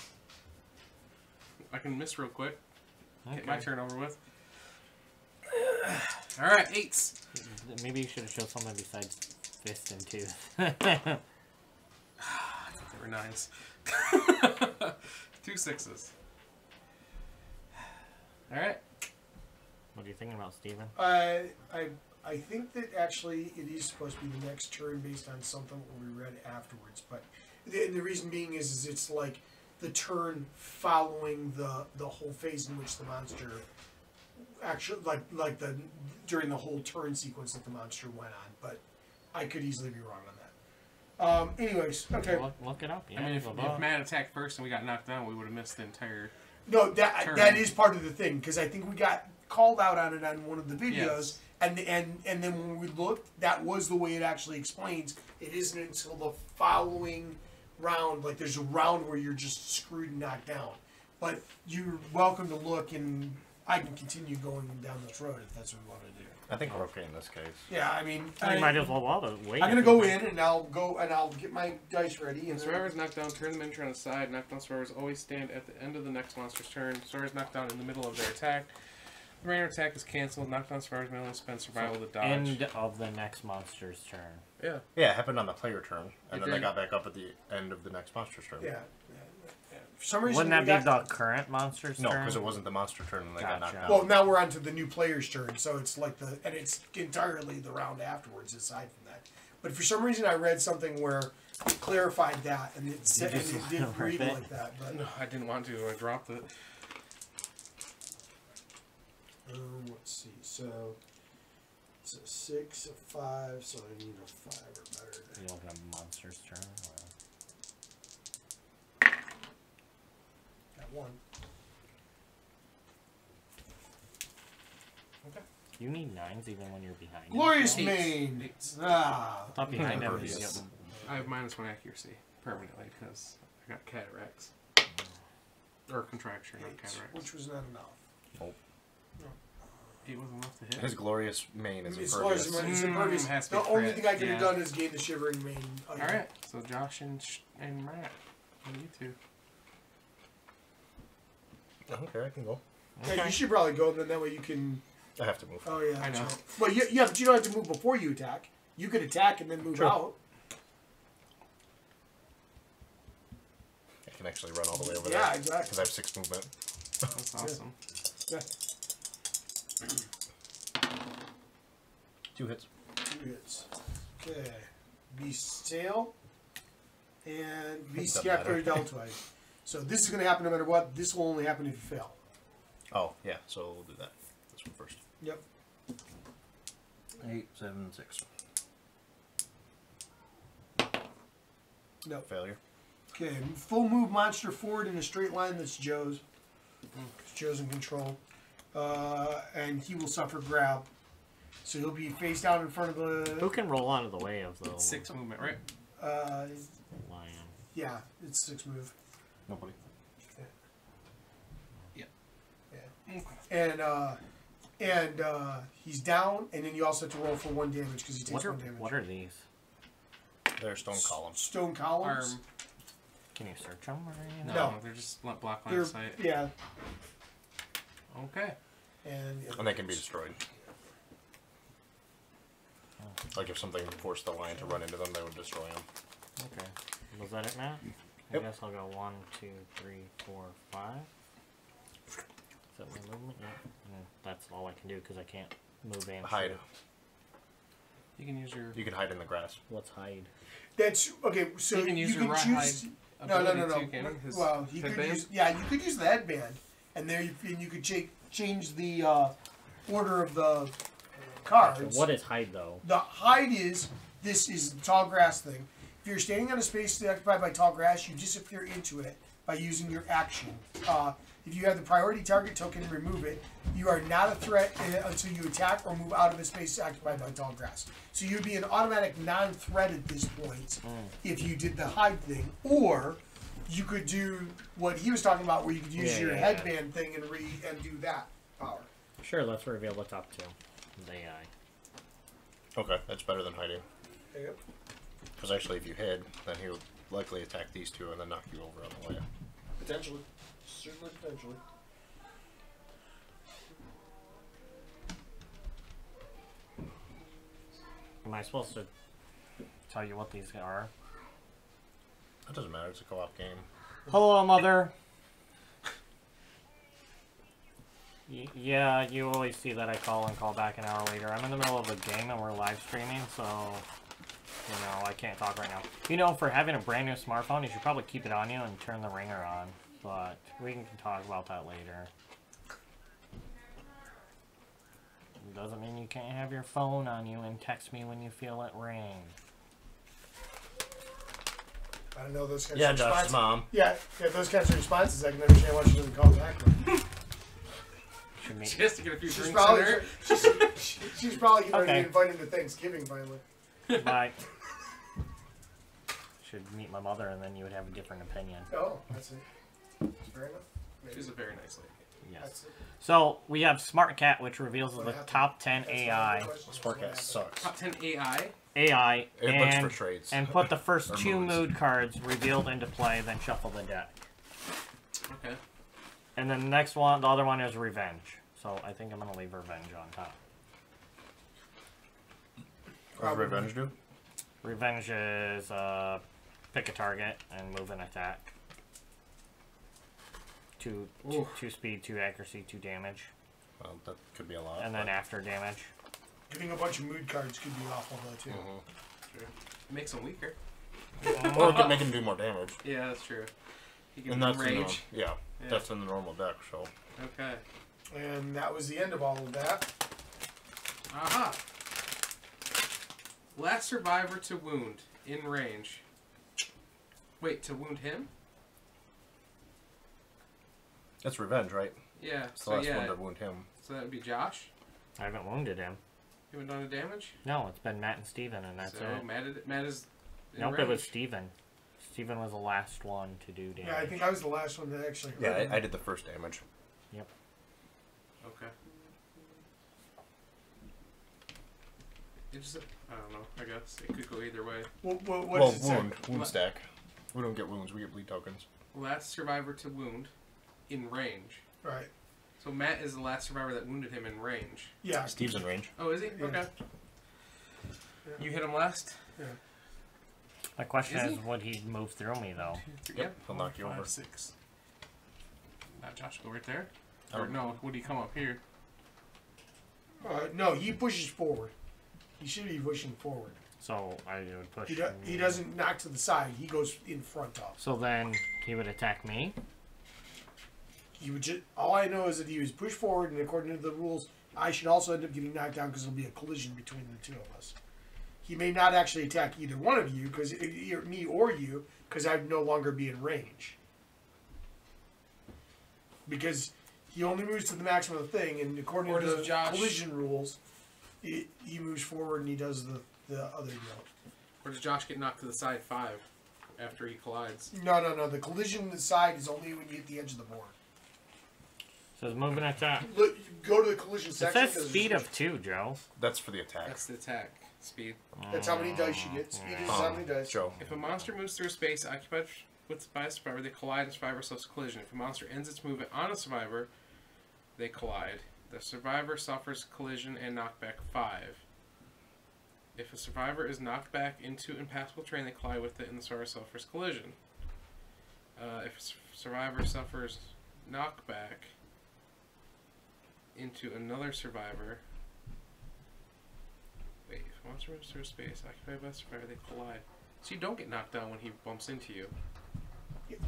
I can miss real quick. Get my
Okay.
turn over with. Alright, 8s.
Maybe you should have shown something besides fist and tooth.
They were 9s. 2 6s. Alright.
What are you thinking about, Steven?
I think that actually it is supposed to be the next turn based on something we read afterwards. But the reason being is it's like the turn following the whole phase in which the monster actually like the during the whole turn sequence that the monster went on. But I could easily be wrong on that. Anyways, okay.
Look it up. Yeah,
I mean, if
blah, blah.
Matt attacked first and we got knocked down, we would have missed the entire...
No, that
turn.
is part of the thing because I think we got called out on it on one of the videos,
Yes.
and then when we looked, that was the way it actually explains. It isn't until the following round, like there's a round where you're just screwed and knocked down. But you're welcome to look, and I can continue going down this road if that's what we want to do.
I think we're okay in this case.
Yeah, I mean,
You might as well wait.
I'm gonna go in and I'll get my dice ready.
When
And
survivor's knocked down, turn the miniature on the side. Knocked down survivors always stand at the end of the next monster's turn. Survivors knocked down in the middle of their attack. Rain attack is canceled. Knockdown survivors may only spend survival to dodge.
End of the next monster's turn.
Yeah.
Yeah, it happened on the player turn, and
It
then they
did.
got back up at the end of the next monster's turn.
Yeah. For some reason,
Wouldn't that
we
be
got-
the current monster's
No,
turn?
because it wasn't the monster turn, and they got knocked
Gotcha.
out.
Well, now we're on to the new player's turn, so it's like and it's entirely the round afterwards, aside from that. But for some reason, I read something where it clarified that, and it said
just
it didn't
wanna
read
rip it?
like that. But
No, I didn't want to. I dropped it.
let's see. So it's a 6, a 5, so I need a 5 or better.
You don't have a monster's turn?
Got 1.
Okay.
You need 9s even when you're behind.
Glorious
him,
main.
Eights.
Ah.
I thought behind him was
Impervious.
I have -1 accuracy permanently because I got cataracts. Or contraction, not
8,
cataracts.
which was not enough.
8 was enough to hit.
His glorious mane is
As
impervious.
far as it's impervious.
has to be
The only
crit.
thing I could have
Yeah.
done is gain the shivering main.
Alright, so Josh and Matt. And you two.
Okay, I can go.
Yeah, you should probably go, and then that way you can.
I have to move.
Oh yeah,
I know.
true. Well, yeah, but you don't have to move before you attack. You could attack and then move
True.
out.
I can actually run all the way over
Yeah,
there.
exactly.
Because I have 6 movement.
That's awesome.
Yeah.
2 hits.
2 hits. Okay. Beast's tail and Beast's
Doesn't
scapular
matter.
deltoid. So this is going to happen no matter what. This will only happen if you fail.
Oh, yeah, so we'll do that. This one first.
Yep.
8, 7, 6.
No.
Failure.
Okay. Full move monster forward in a straight line. That's Joe's. Joe's in control. And he will suffer grab. So he'll be face down in front of the.
Who can roll out of the way of the
6 movement, right?
lion?
Yeah, it's 6 move.
Nobody.
Yeah. And he's down, and then you also have to roll for 1 damage because he takes
What are
1 damage.
what are these?
They're stone columns.
Stone columns?
Arm.
Can you search them or anything?
No.
They're just block line
They're,
of sight.
yeah,
Okay.
And they can be destroyed. Like if something forced the lion to run into them, they would destroy them.
Okay. Was that it, Matt?
Yep.
I guess I'll go 1, 2, 3, 4, 5. Is that my movement? Yeah. And that's all I can do because I can't move and
Hide.
shoot.
You can use your
You can hide in the grass.
What's hide?
that's okay. So
You can use your right
choose.
hide
No,
ability too, can't you? His
Well, you could
headband?
use. Yeah, you could use the headband, and there you could change the order of the cards.
What is hide though?
The hide is this is the tall grass thing. If you're standing on a space occupied by tall grass, you disappear into it by using your action. If you have the priority target token, remove it. You are not a threat until you attack or move out of a space occupied by tall grass. So you'd be an automatic non-threat at this point if you did the hide thing, or you could do what he was talking about, where you could use your headband thing and do that power.
Sure, let's reveal the top 2. The AI.
Okay, that's better than hiding.
Yep.
Because actually, if you hid, then he would likely attack these 2 and then knock you over on the way.
Potentially. Certainly potentially.
Am I supposed to tell you what these are?
That doesn't matter. It's a co-op game.
Hello, Mother. Yeah, you always see that I call and call back an hour later. I'm in the middle of a game and we're live streaming, so, you know, I can't talk right now. You know, for having a brand new smartphone, you should probably keep it on you and turn the ringer on, but we can talk about that later. It doesn't mean you can't have your phone on you and text me when you feel it ring.
I don't know those kinds
Yeah,
of
Josh's
responses.
mom.
Yeah, those kinds of responses, I can understand why she doesn't call back.
Should make
She has to get a few
She's
drinks
probably
in her.
she's probably getting ready
Okay.
to invite him to Thanksgiving finally.
Bye. Should meet my mother and then you would have a different opinion.
Oh, that's it. Fair enough. Maybe.
She's a very nice lady.
Yes.
That's it.
So we have Smart Cat, which reveals
What
the
happened?
top 10
That's one of
AI.
the questions.
Spark
What
Cat
happened?
sucks.
Top 10 AI.
AI
It looks
and,
for trades.
and put the first
Or
2
moods.
mood cards revealed into play, then shuffle the deck.
Okay.
And then the next one, the other one is Revenge. so I think I'm gonna leave Revenge on top.
What does Revenge do?
Revenge is pick a target and move and attack. Two speed, 2 accuracy, 2 damage.
Well, that could be a lot.
And then after damage.
Getting a bunch of mood cards could be awful though too.
Sure. It makes him weaker.
Or it could make him do more damage.
Yeah, that's true. He can
And that's
rage.
yeah, that's in the normal deck, so.
Okay.
And that was the end of all of that.
Aha! Last survivor to wound in range. Wait, to wound him?
That's Revenge, right?
Yeah.
It's the
So
last
yeah.
one to wound him.
So that would be Josh.
I haven't wounded him.
You haven't done the damage.
No, it's been Matt and Steven, and that's
So
it.
Matt is. In
Nope,
range.
it was Steven. Steven was the last one to do damage.
Yeah, I think I was the last one that actually heard
Yeah,
him.
I did the first damage.
Yep.
Okay. It just, I don't know. I guess it could go either way.
What
Well,
does it say?
wound stack. We don't get wounds, we get bleed tokens.
Last survivor to wound in range.
Right.
So Matt is the last survivor that wounded him in range.
Yeah.
Steve's in range.
Oh, is he?
Yeah.
Okay.
Yeah.
You hit him last?
Yeah.
My question
Is
is,
he?
would he move through me, though?
2, 3,
Yep, he'll knock you
5,
over.
6. Now Josh, go right there.
Oh.
Or no, would he come up here?
No, he pushes forward. He should be pushing forward.
So I would push
He doesn't knock to the side. He goes in front of.
So then he would attack me?
He would just. All I know is that he was pushed forward, and according to the rules, I should also end up getting knocked down because there'll be a collision between the two of us. He may not actually attack either one of you, because me or you, because I'd no longer be in range. Because he only moves to the maximum of the thing, and according
Or
to
does
the
Josh-
collision rules, he moves forward and he does the other deal.
Or does Josh get knocked to the side 5 after he collides?
No. The collision to the side is only when you hit the edge of the board.
So it's move and attack.
Look, go to the collision
It
section.
says
'cause
speed
there's-
of 2, Joe.
That's for the attack.
That's the attack speed.
That's how many dice you get. Speed is how many dice.
Joe.
If a monster moves through a space occupied by a survivor, they collide and survivor suffers collision. If a monster ends its movement on a survivor, they collide. The survivor suffers collision and knockback 5. If a survivor is knocked back into impassable terrain, they collide with it and the survivor suffers collision. If a survivor suffers knockback into another survivor... Wait, if a monster moves through a space occupied by a survivor, they collide. So you don't get knocked down when he bumps into you.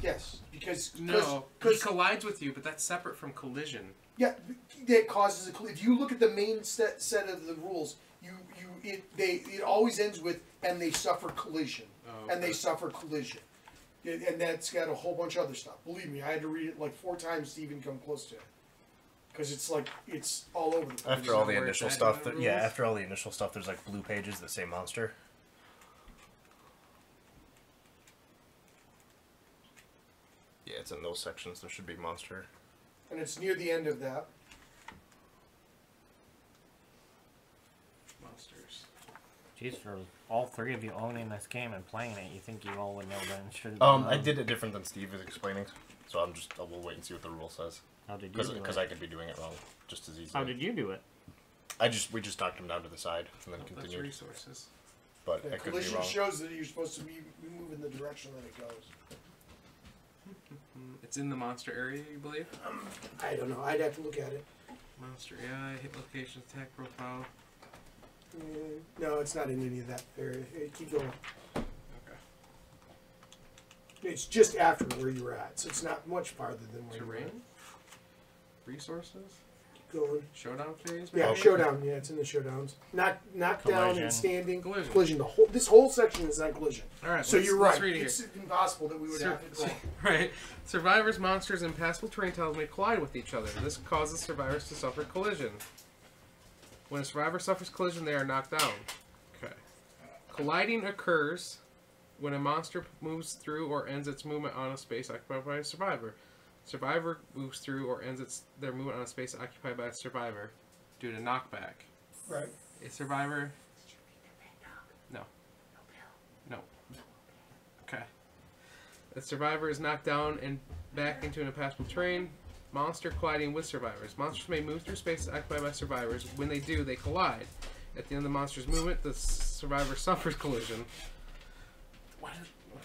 Yes, because
No, he collides with you, but that's separate from collision.
yeah, that causes a. If you look at the main set of the rules, it always ends with and they suffer collision, and they suffer collision, and that's got a whole bunch of other stuff. Believe me, I had to read it like 4 times to even come close to it, because it's all over the place.
After all the
where
initial
it's at
stuff,
in the
yeah,
rules?
after all the initial stuff, there's like blue pages that say monster. Yeah, it's in those sections. There should be monster.
And it's near the end of that.
Monsters.
Jeez, for all 3 of you owning this game and playing it, you think you all would know the instructions?
I did it different than Steve is explaining, so I will wait and see what the rule says.
How did you do
Because
it?
I could be doing it wrong, just as easily.
How did you do it?
We just knocked him down to the side and then
That's
continued.
resources.
But
The
I could be
collision
wrong.
shows that you're supposed to be moving the direction that it goes.
It's in the monster area, you believe?
I don't know. I'd have to look at it.
Monster AI, hit location, attack profile.
No, it's not in any of that area. Hey, keep going.
Okay.
It's just after where you were at, so it's not much farther than where you were at.
Terrain? Resources?
Keep going.
Showdown phase?
Yeah,
maybe?
showdown. Yeah, it's in the showdowns. Knock down
Collision.
and standing.
Collision.
This whole section is on collision.
Alright,
So you're right.
Let's read it
It's
here.
impossible that we would have it wrong.
Right. Survivors, monsters, and impassable terrain tiles may collide with each other. This causes survivors to suffer collision. When a survivor suffers collision, they are knocked down. Okay. Colliding occurs when a monster moves through or ends its movement on a space occupied by a survivor. Survivor moves through or ends their movement on a space occupied by a survivor due to knockback.
Right.
A survivor... No. No. Okay. A survivor is knocked down and back into an impassable terrain. Monster colliding with survivors. Monsters may move through space occupied by survivors. When they do, they collide. At the end of the monster's movement, the survivor suffers collision. What?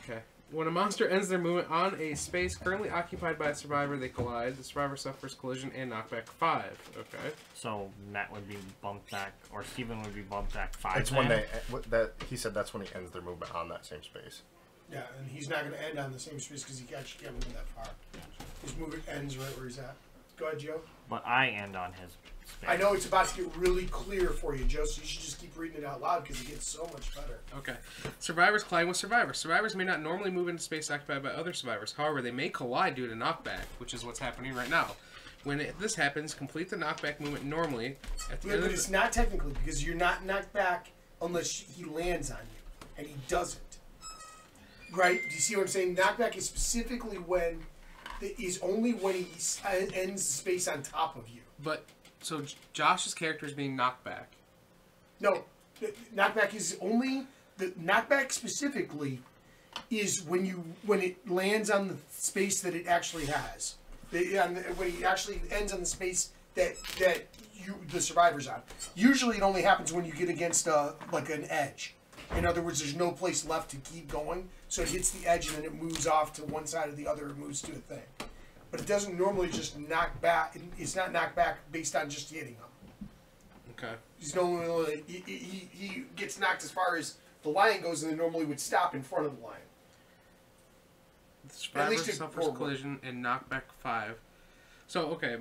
Okay. When a monster ends their movement on a space currently occupied by a survivor, they collide. The survivor suffers collision and knockback 5. Okay.
So Matt would be bumped back, or Steven would be bumped back 5.
It's when that he said that's when he ends their movement on that same space.
Yeah, and he's not going to end on the same space because he actually can't move that far. His movement ends right where he's at. Go ahead, Joe.
But I end on his space.
I know it's about to get really clear for you, Joe, so you should just keep reading it out loud because it gets so much better.
Okay. Survivors collide with survivors. Survivors may not normally move into space occupied by other survivors. However, they may collide due to knockback, which is what's happening right now. When this happens, complete the knockback movement normally. At the end
But
of
it's not technically because you're not knocked back unless he lands on you, and he doesn't. Right? Do you see what I'm saying? Knockback is specifically when is only when he ends space on top of you.
But so Josh's character is being knocked back.
No, knockback is only the knockback specifically is when it lands on the space that it actually has. When he actually ends on the space that the survivor's on. Usually, it only happens when you get against like an edge. In other words, there's no place left to keep going, so it hits the edge and then it moves off to one side or the other. It moves to a thing, but it doesn't normally just knock back. It's not knocked back based on just hitting him.
Okay.
He's normally he gets knocked as far as the lion goes, and then normally would stop in front of the lion.
The survivor suffers collision and knockback 5. So okay,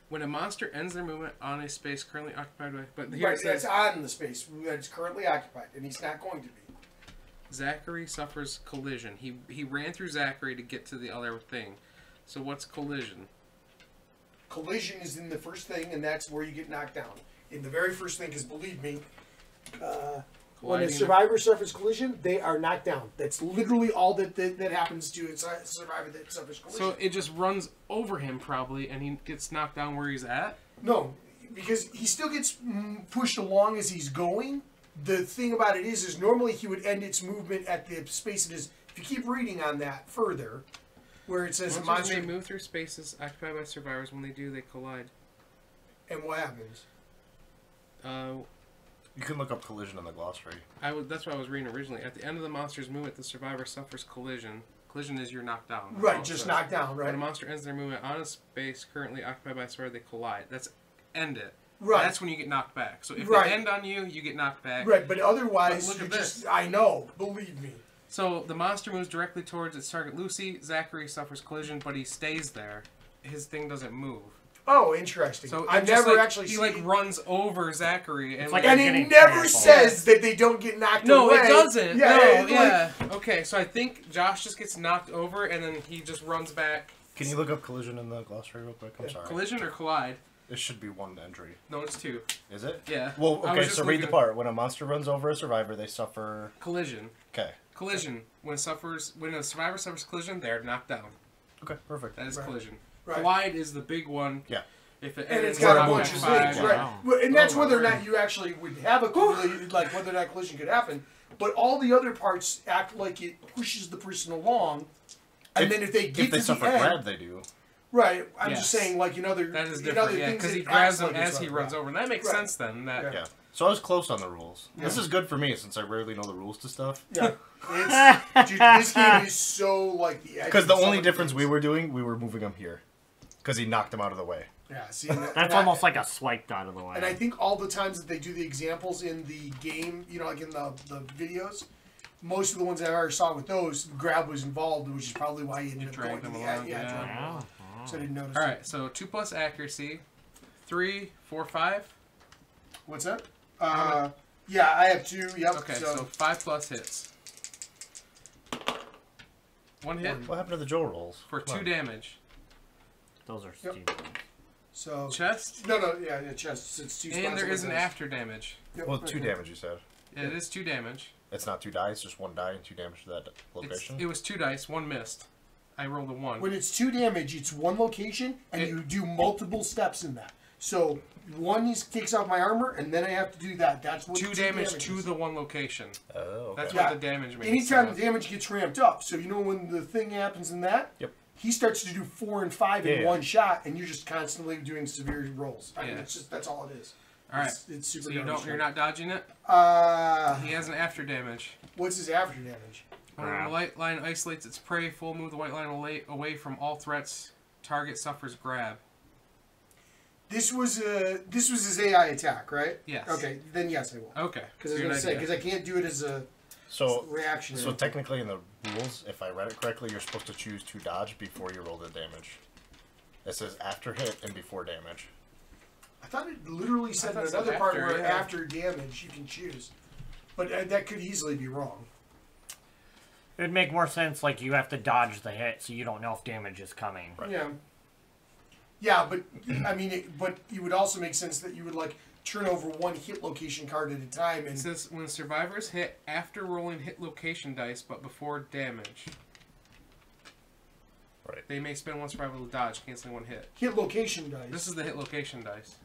when a monster ends their movement on a space currently occupied by, but here
Right,
it says,
that's on the space that's currently occupied, and he's not going to be.
Zachary suffers collision. He ran through Zachary to get to the other thing. So what's collision?
Collision is in the first thing, and that's where you get knocked down. In the very first thing, because believe me, when a survivor suffers collision, they are knocked down. That's literally all that happens to a survivor that suffers collision.
So it just runs over him probably, and he gets knocked down where he's at?
No, because he still gets pushed along as he's going. The thing about it is normally he would end its movement at the space it is. If you keep reading on that further, where it says
monsters may move through spaces occupied by survivors. When they do, they collide.
And what happens?
You can look up collision in the glossary.
That's what I was reading originally. At the end of the monster's movement, the survivor suffers collision. Collision is you're knocked down.
Right, just knocked down, right?
When a monster ends their movement on a space currently occupied by a survivor, they collide. That's end it.
Right.
That's when you get knocked back. So if they end on you, you get knocked back.
Right, but otherwise,
look at this.
I know, believe me.
So the monster moves directly towards its target, Lucy. Zachary suffers collision, but he stays there. His thing doesn't move.
Oh, interesting.
So
I've never actually
seen... He, runs over Zachary. And,
and it never says that they don't get knocked away.
No, it doesn't.
Yeah,
yeah. Okay, so I think Josh just gets knocked over, and then he just runs back.
Can you look up collision in the glossary real quick? I'm sorry.
Collision or collide?
It should be one entry.
No, it's 2.
Is it?
Yeah.
Well, okay, so read the part. When a monster runs over a survivor, they suffer...
Collision.
Okay.
Collision. When a survivor suffers collision, they're knocked down.
Okay, perfect.
That is collision.
Right.
Collide is the big one.
Yeah.
If it
and it's got a bunch of things, right?
Wow.
And that's whether or not you actually would have a collision, like whether that collision could happen. But all the other parts act like it pushes the person along, and then if they get to the
suffer
end,
grab, they do.
Right. I'm just saying, like that
is different. Yeah, because he grabs them as he runs over, and that makes sense then.
Yeah. So I was close on the rules. Yeah. This is good for me since I rarely know the rules to stuff.
Yeah. Dude, this game is so like the edge.
Because the only difference we were doing, we were moving him here, because he knocked him out of the way.
Yeah, see,
that's almost like a swiped out of the way.
And I think all the times that they do the examples in the game, like in the videos, most of the ones I ever saw with those, grab was involved, which is probably why you ended up going to the
along.
Yeah. So I didn't notice.
All right, so 2+ accuracy, 3, 4, 5.
What's that? Yeah, I have 2. Yep.
Okay, so 5+ hits. 1 hit.
What happened to the Joe rolls?
For 2 damage.
Those are
Yep.
Steve.
So
chest?
No, yeah, chest. It's 2
and there is an after damage.
Yep,
well, 2 damage, you said.
Yeah, it is 2 damage.
It's not 2 dice, just 1 die and 2 damage to that location?
It was 2 dice, 1 missed. I rolled a 1.
When it's 2 damage, it's 1 location, and you do multiple steps in that. So 1 takes off my armor, and then I have to do that. That's what
2 damage to the 1 location.
Oh, okay.
That's what the damage means.
Anytime the damage gets ramped up. So when the thing happens in that,
yep.
he starts to do 4 and 5 in one shot, and you're just constantly doing severe rolls. I mean, it's just that's all it is.
All right.
It's super.
So you're not dodging it. He has an after damage.
What's his after damage?
When the white line isolates its prey, full move the white line away from all threats. Target suffers grab.
This was his AI attack, right?
Yes.
Okay, then yes, I will.
Okay.
Because I was going to say, because I can't do it as a reaction.
So technically in the rules, if I read it correctly, you're supposed to choose to dodge before you roll the damage. It says after hit and before damage.
I thought it literally said in another part where after damage you can choose. But that could easily be wrong.
It would make more sense like you have to dodge the hit so you don't know if damage is coming.
Right.
Yeah. Yeah, but I mean, but it would also make sense that you would like turn over one hit location card at a time. And
it says when survivors hit after rolling hit location dice, but before damage.
Right.
They may spend one survival to dodge, canceling one hit.
Hit location dice.
This is the hit location dice.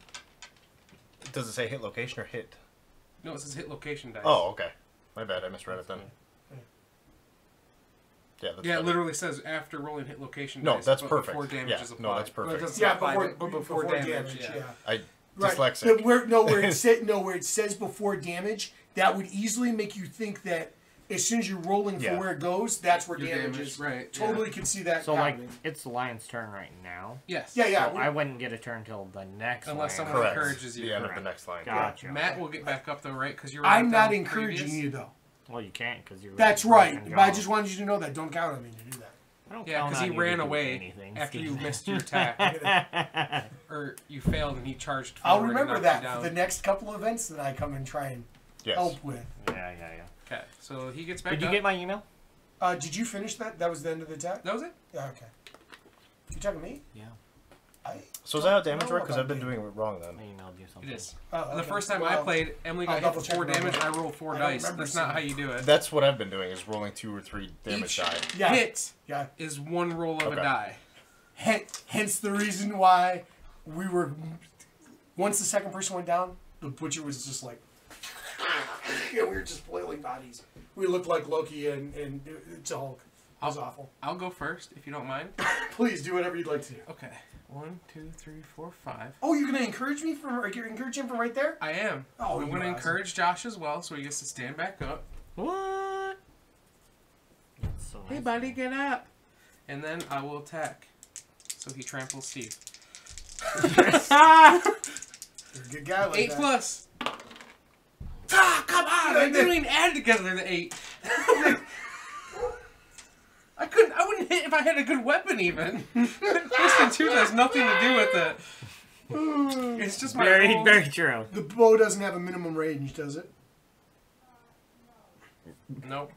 Does it say hit location or hit?
No, it says hit location dice.
Oh, okay. My bad. I misread it then. Yeah,
it literally says after rolling hit location
dice. No, that's
perfect.
Before
damage is applied.
No, that's perfect.
But before damage. Yeah.
Dyslexic.
Where it says before damage, that would easily make you think that as soon as you're rolling for where it goes, that's where damage is.
Right.
Totally can see that happening.
Like, it's the lion's turn right now.
Yes.
Yeah.
So I wouldn't get a turn until the next
unless
line.
someone encourages you.
The end of the next line.
Gotcha.
Matt will get back up though, right? Because you're.
I'm not encouraging you though.
Well, you can't because you're.
That's right. But I just wanted you to know that. Don't count on me to do that.
Yeah, because he ran away after you missed your attack. Or you failed and he charged forward.
I'll remember that for the next couple of events that I come and try and help with.
Yeah.
Okay, so he gets back up.
Did you get my email?
Did you finish that? That was the end of the attack?
That was it?
Yeah, okay. You talking to me?
Yeah.
So is that how damage works? Because I've been doing it wrong then.
I emailed you something.
It is.
Oh,
the first time I played, Emily got hit for 4 damage, I rolled 4 dice. That's not how you do it.
That's what I've been doing, is rolling 2 or 3 damage die.
Hit is 1 roll of a die.
Hence the reason why we were... Once the second person went down, the butcher was just like... we were just flailing bodies. We looked like Loki and Hulk. It was awful.
I'll go first, if you don't mind.
Please, do whatever you'd like to do.
Okay. 1, 2, 3, 4, 5.
Oh, you're going to encourage me encourage him from right there?
I am.
Oh,
I'm going to encourage Josh as well, so he gets to stand back up.
What? So
hey, buddy, get up. And then I will attack. So he tramples Steve.
You're a good guy like
8
that.
plus. Ah, come on! I didn't even add together the 8. I wouldn't hit if I had a good weapon even. Twisted 2 has nothing to do with it. It's just my
very true.
The bow doesn't have a minimum range, does it?
Nope.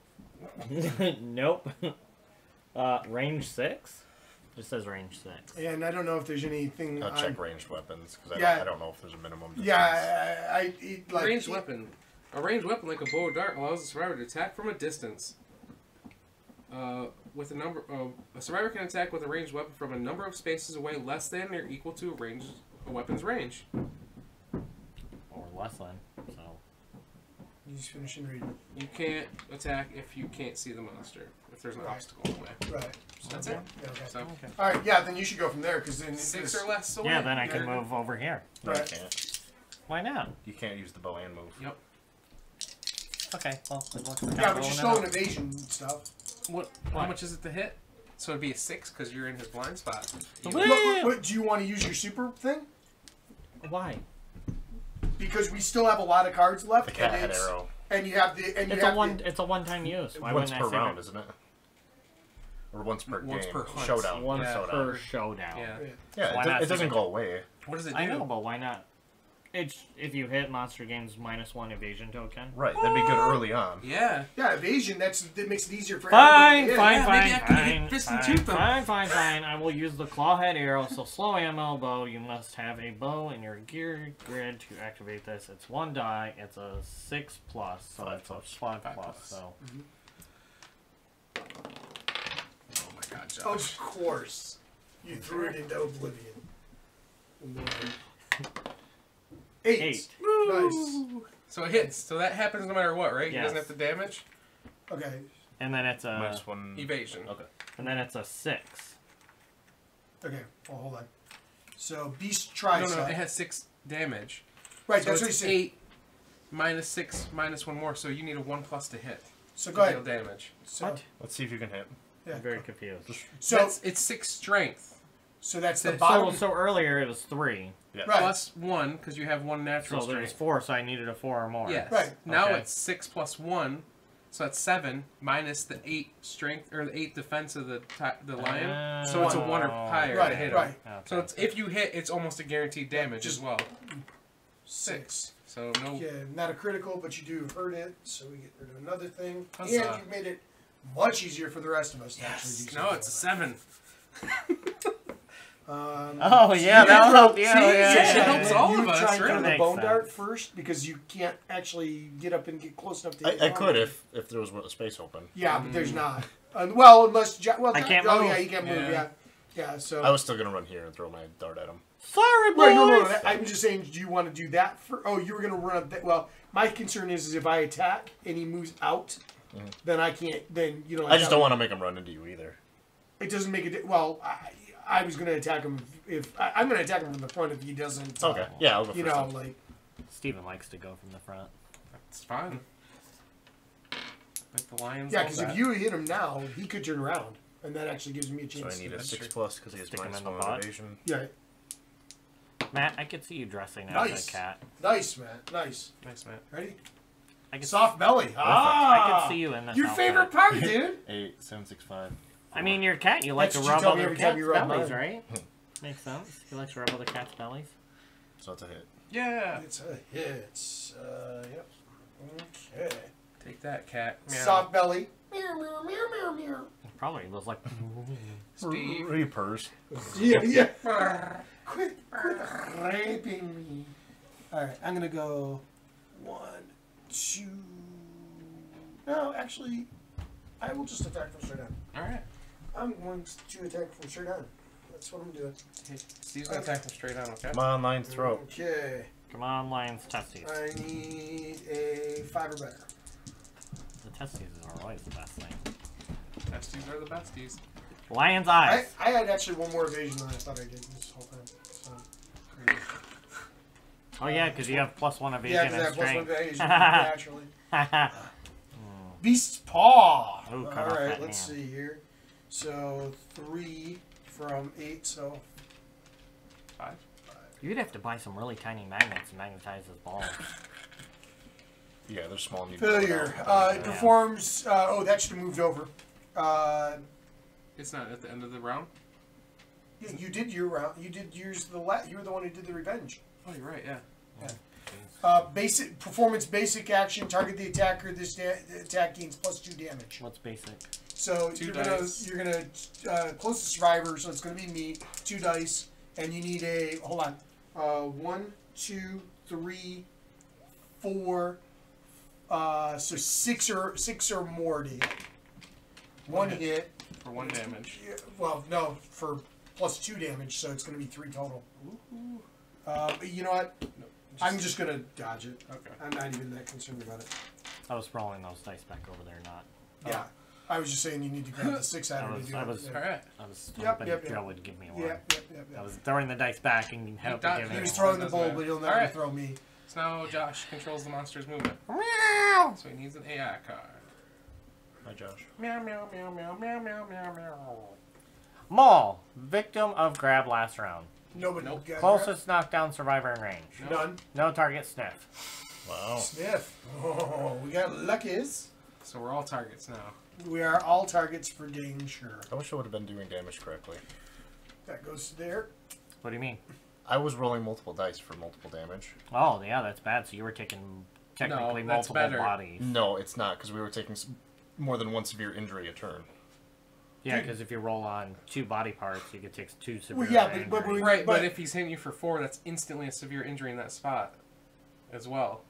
Nope. Range 6? It says range 6.
Yeah, and I don't know if there's anything.
I'll check ranged weapons because I don't know if there's a minimum distance.
Yeah,
ranged weapon. A ranged weapon like a bow or dart allows the survivor to attack from a distance. With a survivor can attack with a ranged weapon from a number of spaces away less than or equal to a weapon's range.
Or less than. So.
You just finishing reading.
You can't attack if you can't see the monster. If there's an obstacle in the way.
Right.
So that's it.
Yeah, okay.
So,
all right. Yeah. Then you should go from there because then
6 or less away.
Yeah. Then I can move over here.
No, you can't.
Why not?
You can't use the bow and move.
Yep.
Okay. Well,
yeah, but you're still in evasion stuff.
How much is it to hit? So it'd be a 6 because you're in his blind spot.
What, do you want to use your super thing?
Why?
Because we still have a lot of cards left.
The cat head arrow.
And you have the.
It's a one-time use. Why
once per round, isn't it? Or once per game.
Per hunt.
Showdown.
Once per showdown.
Yeah, it doesn't go away.
What does it do?
I know, but why not? It's if you hit monster games -1 evasion token.
Right, that'd be good early on.
Yeah.
Yeah, evasion. That makes it easier for
Fine.
Maybe I could hit fist and tooth them.
Fine. I will use the clawhead arrow. So slow ammo bow. You must have a bow in your gear grid to activate this. It's 1 die. It's a 6 plus. So
5
it's a
plus.
5 plus. So.
Oh my God, Josh.
Of course, you threw it into oblivion. 8. Nice.
So it hits. So that happens no matter what, right?
Yes.
He doesn't have to damage.
Okay.
And then it's a
-1
evasion.
Okay.
And then it's a 6.
Okay, well, hold on. So Beast Tricep.
No, it has 6 damage.
Right,
So
that's what
it's
he said.
8 minus 6 minus 1 more, so you need a 1+ to hit.
So
to
go ahead.
deal damage.
So,
What?
Let's see if you can hit.
Yeah.
I'm very confused.
So
It's 6 strength.
so that's the
So-
bottom.
So earlier it was 3.
Yeah.
Right.
Plus 1, because you have 1 natural
So there was
strength.
4, so I needed a 4 or more.
Yes.
Right.
Now
Okay.
it's 6 plus 1, so that's 7 minus the 8 strength or the 8 defense of the lion. So it's a 1 or higher to
Right,
hit him.
right.
Okay.
So it's, if you hit, it's almost a guaranteed damage
Just-
as well.
6.
So no.
Yeah, not a critical, but you do hurt it, so we get rid of another thing.
Huzzah.
And you made it much easier for the rest of us to actually do something.
No, it's a 7.
Oh yeah, that'll help. Yeah,
See?
yeah,
It helps all
you
of us,
trying to
really.
do the
Makes
bone
sense.
dart first because you can't actually get up and get close enough to hit
I
the
could
armor.
if there was a space open.
Yeah, but there's not. Well, unless well,
I can't
oh
move.
yeah, you can't move.
Yeah.
Yeah. So
I was still gonna run here and throw my dart at him.
Sorry, boys.
right, no. I'm just saying. Do you want to do that for? Oh, you were gonna run up that. Well, my concern is if I attack and he moves out, then I can't. Then you know.
I just don't want to make him run into you either.
It doesn't make it. Well, I was gonna attack him if I'm gonna attack him from the front if he doesn't.
Okay. Yeah, I'll go
You
first.
know,
then.
like
Steven likes to go from the front.
It's fine. Like the lions.
yeah,
love
because if
that.
you hit him now, he could turn around, and that actually gives me a
So
chance.
I need a
That's
6+
true.
because he has
Stick him
minus
in the
1
butt.
evasion.
Yeah,
Matt, I could see you dressing as
Nice.
a cat.
nice, man, nice.
Nice, man.
Ready?
I could,
Soft belly.
I could see you in this
Your
outfit.
favorite part, dude.
8, 7, 6, 5.
I mean, you're a cat. You like
That's
to
what you
rub
tell me
other
every time
cats'
you rub
bellies,
mine.
right? Makes sense. You like to rub other cats' bellies.
So it's a hit.
Yeah.
It's a hit. Yep. Okay.
Take that, cat. Meow.
Soft belly. Meow, meow, meow, meow, meow.
Probably was like.
Steve.
He purrs.
Yeah. Quit raping me. All right, I'm gonna go 1, 2. No, actually, I will just attack from straight on.
All right.
I'm going to attack from straight on. That's what I'm doing.
Hey, Steve's gonna attack him straight on. Okay.
Come on, lion's throat.
Okay.
Come on, lions, testes.
I need a 5 or better.
The testes are always the best thing.
Testes are the besties.
Lion's
I
eyes.
had actually one more evasion than I thought I did this whole time. So,
Crazy.
Oh yeah, because you have +1 evasion
yeah, because I
and
have plus 1
strength.
evasion naturally.
Haha.
Beast's Paw.
Ooh, cut
All
off
right,
that
let's
hand.
see here. So 3 from 8. So
5.
You'd have to buy some really tiny magnets and magnetize his balls.
Yeah, they're small. And you
failure.
blow it out.
It performs. Oh, that should have moved over.
It's not at the end of the round.
Yeah, you did your round. You did yours. You were the one who did the revenge.
Oh, you're right. Yeah.
Basic performance. Basic action. Target the attacker. This attack gains +2 damage.
What's basic?
So
2
you're
dice.
gonna close the survivor. So it's gonna be me. 2 dice, and you need a hold on. 1, 2, 3, 4. So 6 or more to hit. One hit.
For 1 damage.
Yeah, well, no, for +2 damage, so it's going to be 3 total. But you know what?
No,
I'm just going to dodge it.
Okay.
I'm not even that concerned about it.
I was rolling those dice back over there, not.
Yeah. I was just saying you need to grab the 6-sided to do
I
it.
was-
All right.
I was
Yep,
hoping
yep,
Joe
yep.
would give me one.
Yep.
I was throwing the dice back and hoping to
dodged
give
it.
me
He was
one.
throwing the
Doesn't
bowl,
matter.
but he'll never
Alright.
throw me.
So now Josh controls the monster's movement.
Meow!
So he needs an AI card.
Hi, Josh.
Meow, meow, meow, meow, meow, meow, meow, meow.
Maul, victim of grab last round.
Nobody.
Nope.
got
Closest knockdown survivor in range.
that? None.
No target sniff.
Wow.
Sniff. Oh, we got luckies.
So we're all targets now.
We are all targets for danger.
I wish I would have been doing damage correctly.
That goes to there.
What do you mean?
I was rolling multiple dice for multiple damage.
Oh, yeah, that's bad. So you were taking technically
No, that's
multiple
better.
bodies.
No, it's not, because we were taking more than 1 severe injury a turn.
Yeah, because if you roll on 2 body parts, you could take 2 severe
Well, yeah, but
injuries.
Right, but
But-
if he's hitting you for 4, that's instantly a severe injury in that spot as well.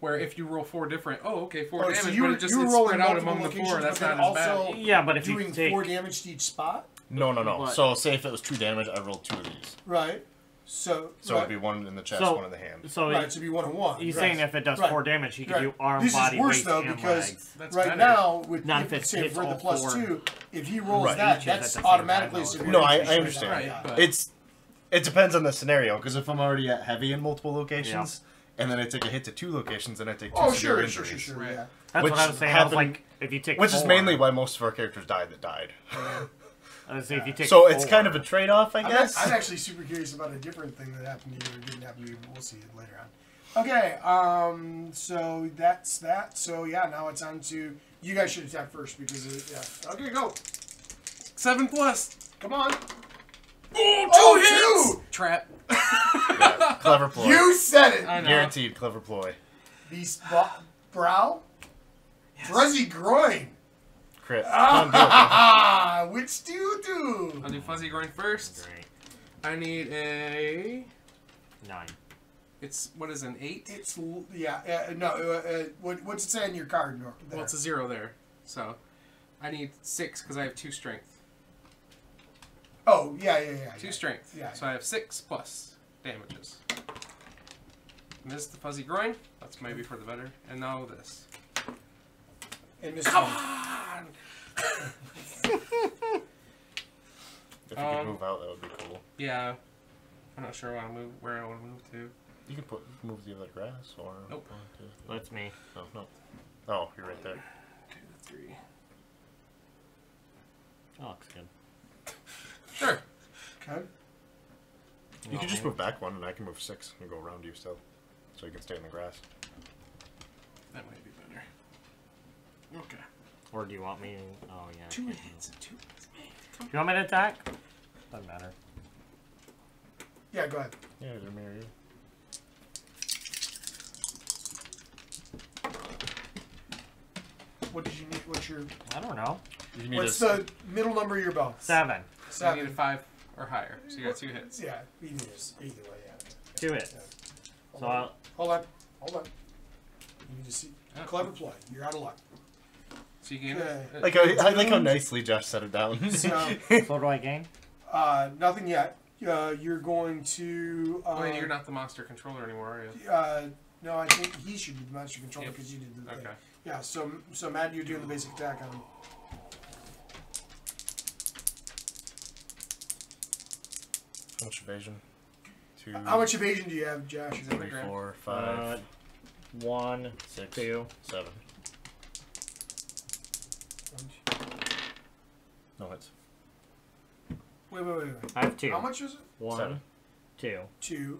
Where if you roll 4 different, okay, 4
Oh,
damage,
so you
but
were,
it just
you were
it's
rolling
spread out
multiple
among the 4.
locations,
That's
but
not
then
as bad.
also
Yeah, but if
doing
you take
4 damage to each spot.
No.
What?
So say if it was 2 damage, I rolled 2 of these.
Right. So
it'd be one in the chest, one in the hand.
So
right, to be 1 and 1.
He's saying if it does 4 damage, he can do arm,
this
body,
is worse
waist,
though
and
because
legs.
That's
right
better.
now with
Not
if
if
say
it's
for the
all
plus
4.
2, if he rolls
Right.
that,
Each is
that's
at the same
automatically
time,
severe.
No, I
increase
understand.
right now,
Right,
yeah.
but-
It depends on the scenario, because if I'm already at heavy in multiple locations, and then I take a hit to 2 locations, then I take 2
Oh,
severe
sure,
injuries.
Right.
yeah.
That's
Which
what I was saying. I was
happened-
like, if you take
Which
4,
is mainly why most of our characters died that died.
I was saying, if you take
So
4,
it's kind of a trade-off, I guess.
I'm actually super curious about a different thing that happened to you or didn't happen to you, but we'll see it later on. Okay, so that's that. So yeah, now it's on to you guys should attack first because yeah. Okay, go.
7+.
Come on.
Oh, 2 hits. Trap.
Yeah, clever ploy.
You said it.
I know.
Guaranteed clever ploy.
Beast brow. Fuzzy groin.
Crit.
Ah, which do you do?
I'll do fuzzy groin first.
Great.
I need a.
9.
It's what is an 8?
It's what's it say on your card? There?
Well, it's a 0 there. So I need 6 because I have 2 strength.
Oh yeah.
2 strength.
Yeah.
So I have 6 plus damages. Missed the fuzzy groin. That's maybe for the better. And now this.
And this
Come
one.
on!
If you could move out, that would be cool.
Yeah. I'm not sure where I want to move to.
You could move the other grass, or...
Nope.
1, 2, 3.
That's me.
Oh, no. Oh, you're right there.
2, 3.
Oh, looks good.
Sure.
Okay.
You could just move back 1, and I can move 6 and go around you still. So you can stay in the grass.
That might be better. Okay.
Or do you want me? Oh yeah.
2 hits. 2 hits.
Do you want me to attack? Doesn't matter.
Yeah, go ahead.
Yeah, they're married.
What did you need? What's your?
I don't know.
You need
What's the middle number of your bow?
7.
So you need a
7.
5 or higher. So you got 2 hits.
Yeah, either way, yeah.
2 hits.
Yeah.
So I'll,
Hold on. You need to see.
Oh.
Clever play. You're out of luck.
So you gain
Okay.
it.
I like how nicely Josh set it down.
So,
what do I gain?
nothing yet. You're going to.
Wait, you're not the monster controller anymore, are you?
No, I think he should be the monster controller
Yep.
because you did the thing.
Okay.
Yeah. So Matt, you're doing the basic attack on him.
How much evasion? 2,
How much evasion do you have, Josh?
3, 4, 5,
1,
6,
2.
7. No hits.
Wait.
I have 2.
How much is it?
1,
7.
2.
2,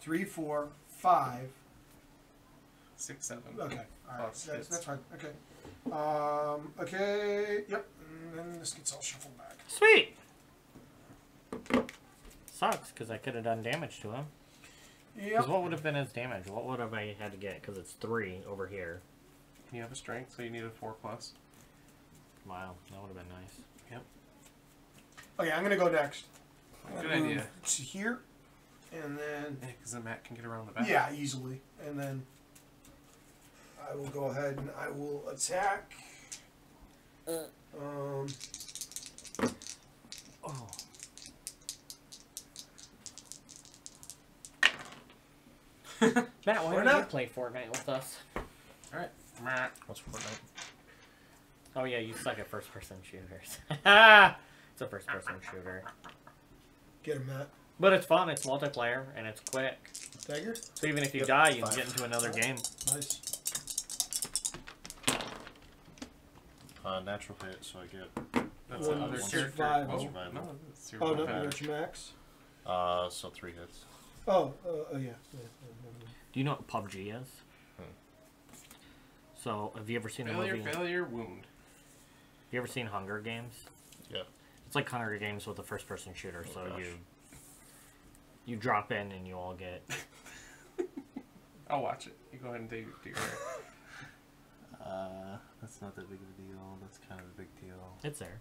3, 4, 5.
6, 7.
Okay. All right.
Plus hits.
That's fine. Okay. Okay. Yep. And then this gets all shuffled back.
Sweet. Sucks because I could have done damage to him.
Yep.
Because what would have been his damage? What would have I had to get? Because it's 3 over here.
You have a strength, so you need a 4 plus.
Wow, that would have been nice.
Yep.
Okay, I'm gonna go next.
Good
I'm gonna
idea.
move to here, and then
Yeah, because then Matt can get around the back.
yeah, easily, and then I will go ahead and I will attack.
Oh. Matt, why
Or
don't
not.
you play Fortnite with us?
Alright. Matt.
What's Fortnite?
Oh yeah, you suck at first-person shooters. It's a first-person shooter.
Get him, Matt.
But it's fun, it's multiplayer, and it's quick.
Dagger.
So even if you
Yep,
die, you can
5.
get into another game.
Nice.
Natural hit, so I get...
That's
One,
another
1
character.
survival.
Oh,
Survival.
no, it's your
Oh no,
better.
that's your max.
So 3 hits.
Oh, yeah.
Do you know what PUBG is? So, have you ever seen the movie?
Failure, wound.
You ever seen Hunger Games?
Yeah.
It's like Hunger Games with a first-person shooter. So
gosh.
you drop in and you all get.
I'll watch it. You go ahead and do your hair.
That's not that big of a deal. That's kind of a big deal.
It's there.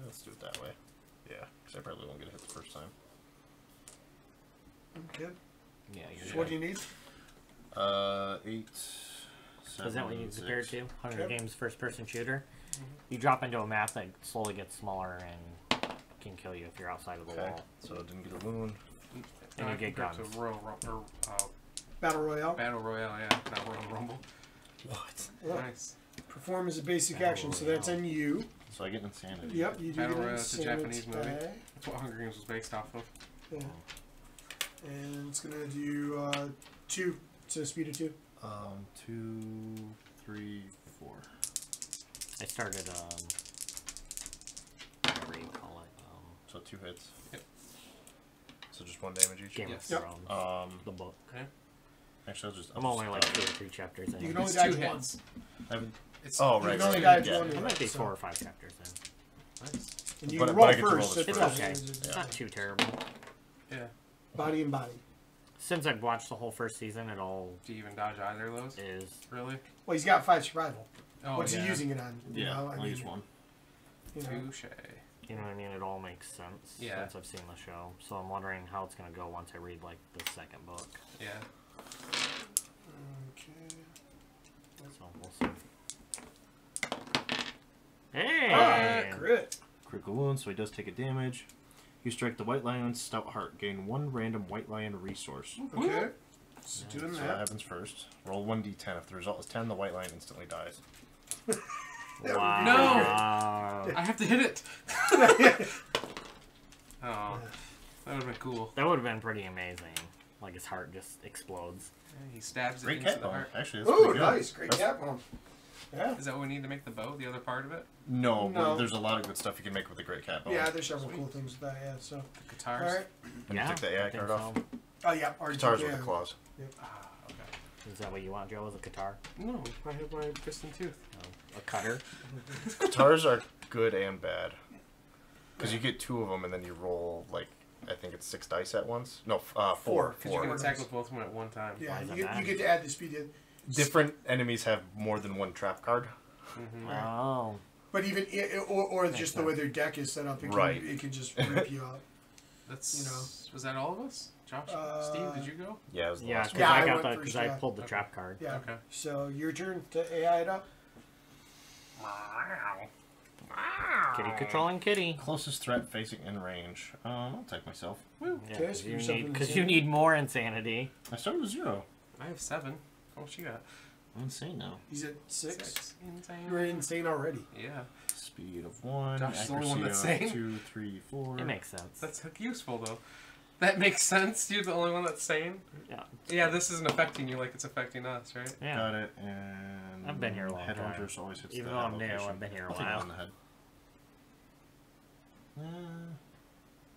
Let's do it that way. Yeah, because I probably won't get hit the first time.
Okay.
Yeah.
So what do you need?
8, 7,
Is that what you
6.
compared to? Hunger
Okay.
Games first-person shooter. You drop into a map that slowly gets smaller and can kill you if you're outside of the
Okay.
wall.
So it didn't get a wound.
And you get guns.
Battle Royale.
Battle Royale, yeah, not Royal Rumble.
What?
Nice.
Perform as a basic
Battle
action, so that's on you.
So I get insanity.
Yep, you do
Battle
get
Royale, it's a
insanity
Japanese movie.
back.
That's what Hunger Games was based off of.
Yeah. And it's gonna do 2 to speed of 2.
2, 3, 4.
I started, whatever you call it,
So 2 hits.
Yep.
So just 1 damage each.
Game
Yes.
of Thrones, the book.
Okay.
Actually, I'll just.
I'm only like 2 or 3 chapters in.
You can only
It's
dodge
2
once.
hits.
I haven't.
It's,
Oh,
You
right.
can only
right,
dodge
yeah.
one.
I might be
So-
4 or 5 chapters in.
Nice.
And you
But-
can
but
roll
I get to roll
first.
this
That's
It's
fine.
okay. It's
Yeah.
not too terrible.
Yeah.
Body and body.
Since I've watched the whole first season, it all
Do you even dodge either of those?
is.
Really?
Well, he's got 5 survival.
Oh,
What's
yeah.
he using it on? You
Yeah,
know, I
I'll
mean,
use 1.
You know.
Touche.
You know what I mean? It all makes sense
Yeah.
since I've seen the show. So I'm wondering how it's going to go once I read, like, the second book.
Yeah.
Okay.
So we'll see. Hey!
Crit.
Critical wound, so he does take a damage. You strike the White Lion's stout heart. Gain 1 random White Lion resource.
Okay. So doing
So that
that.
happens first. Roll 1d10. If the result is 10, the White Lion instantly dies.
Wow.
No! I have to hit it! Oh. That would have been cool.
That would have been pretty amazing. Like his heart just explodes.
Yeah, he stabs it
Great
into
cat
the
bone.
heart.
Actually, that's
Ooh,
pretty good.
nice. Great cat bone. Yeah.
Is that what we need to make the bow, the other part of it?
No,
No.
but there's a lot of good stuff you can make with a great cat bone.
Yeah, there's several cool things with that, yeah, so.
The guitars?
Alright.
When you take the AI
I think
card off.
so.
Oh, yeah. Already
Guitars
took
with the
it.
claws.
Ah, okay.
Is that what you want, Joe? As a guitar?
No, I have my piston tooth.
A cutter?
Guitars are good and bad. Because you get 2 of them and then you roll, like, I think it's 6 dice at once. No, 4.
Because you can
4.
attack with both of them at one time.
Yeah,
Why is that
you
bad?
get to add the speed in.
Different enemies have more than 1 trap card.
Mm-hmm.
Oh.
But even, or
Makes
just the way their deck is set up,
Right.
it can just rip you out.
That's,
You know.
Was that all of us? Josh? Steve, did you go?
Yeah, it was the
Yeah,
last
because
one.
Yeah,
I
I
got
went
the
first,
because I
yeah.
pulled the
Okay.
trap card.
Yeah.
Okay.
So your turn to AI it up.
Kitty controlling kitty.
Closest threat facing in range. I'll take myself.
Yeah,
Okay, so you're something
because
insane.
you need more insanity.
I started with 0.
I have 7. Oh, what you got?
I'm insane now.
He's at 6.
Insane.
You're insane already.
Yeah.
Speed of 1.
Josh is the only one
accuracy
that's
of
sane.
2, 3, 4.
It makes sense.
That's useful, though. That makes sense. You're the only one that's sane.
Yeah.
Yeah, this isn't affecting you like it's affecting us, right?
Yeah.
Got it, and
I've been here a long
Headhunters
time.
always hits
Even
the
though
head
I'm new,
location.
I've been here a
I'll take
while.
one on the head.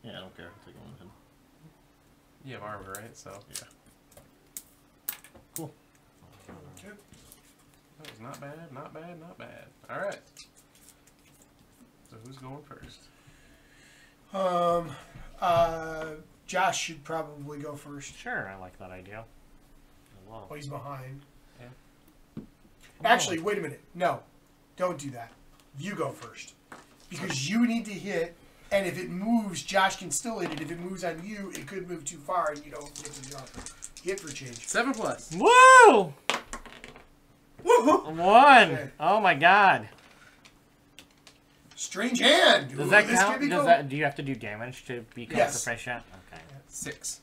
Yeah, I don't care. I'll take one on the head.
You have armor, right? So
Yeah.
Okay.
that was not bad, not bad, not bad. All right. So who's going first?
Josh should probably go first.
Sure, I like that idea. Wow.
Oh, he's behind.
Yeah.
Actually, wait a minute. No, don't do that. You go first. Because you need to hit, and if it moves, Josh can still hit it. If it moves on you, it could move too far, and you don't get to jump. Hit for change.
Woo!7+.
Woo-hoo!
1!
Okay.
Oh my god.
Strange hand.
Does
Ooh,
that
this
count?
could be
Does
cool.
that, do you have to do damage to become
Yes.
proficient? Okay.
6.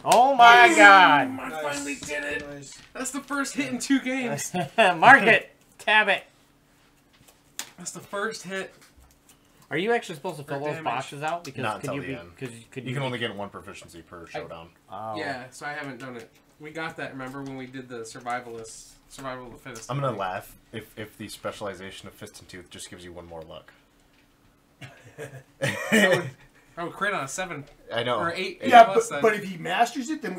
Oh my god!
I
Nice.
finally did it.
Nice.
That's the first hit in 2 games.
Mark it! Tab it!
That's the first hit.
Are you actually supposed to fill
For
those
damage.
boxes out? Because
Not
could
until
you
the
be?
end.
Could
You can only get 1 proficiency per showdown.
Oh.
Yeah, so I haven't done it. We got that, remember, when we did the survival of the fittest.
I'm gonna laugh if the specialization of Fist and Tooth just gives you 1 more luck.
I would crit on a 7
I know.
or 8.
Yeah,
plus then.
but if he masters it, then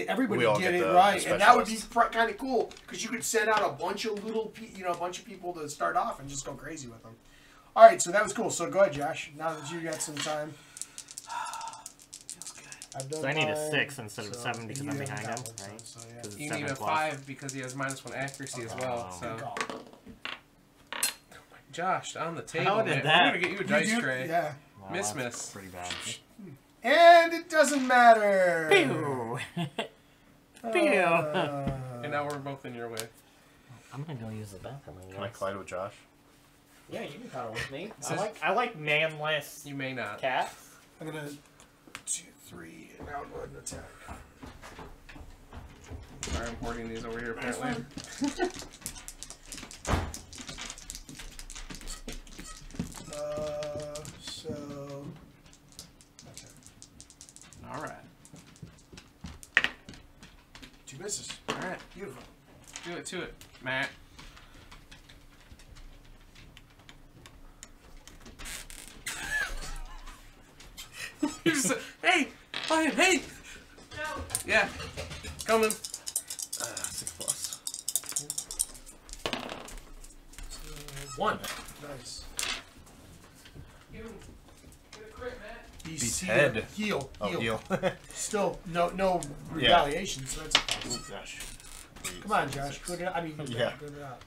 everybody
We all
get
get
it
the
right, and that would be
specialist.
kind of cool because you could send out a bunch of a bunch of people to start off and just go crazy with them. All right, so that was cool. So go ahead, Josh. Now that you got some time,
Feels good.
I've done.
So I need a
mine,
6 instead of
so-
7 because
and
I'm
you
behind
haven't
him,
got one,
right?
so, yeah.
'Cause it's
You need
7
a
plus.
5 because he has -1 accuracy as well.
Oh.
So
Good call.
Josh, on the table.
How did
man.
that-
I'm gonna get you a dice
You do-
tray.
Yeah,
Wow,
Miss,
that's
miss.
Pretty bad.
and it doesn't matter.
Pew! Pew!
Uh,
And now we're both in your way.
I'm gonna go use the bathroom.
Can I collide with Josh?
Yeah, you can cuddle with me.
Says-
I like manless
You may not.
cats.
I'm gonna 2, 3, and now go ahead and attack.
Sorry, I'm hoarding these over here apparently.
So.
All right.
2 misses.
All right.
Beautiful.
Do it to it, Matt. Hey! Fine, hey! No! Yeah. Coming.
6+.
1. Nice.
You get a crit, Matt.
He's
head.
Heal.
Oh, heal.
Still, no retaliation, so that's a
Oh, gosh.
Come on, Josh. Put it out. I mean,
Yeah.
put it out.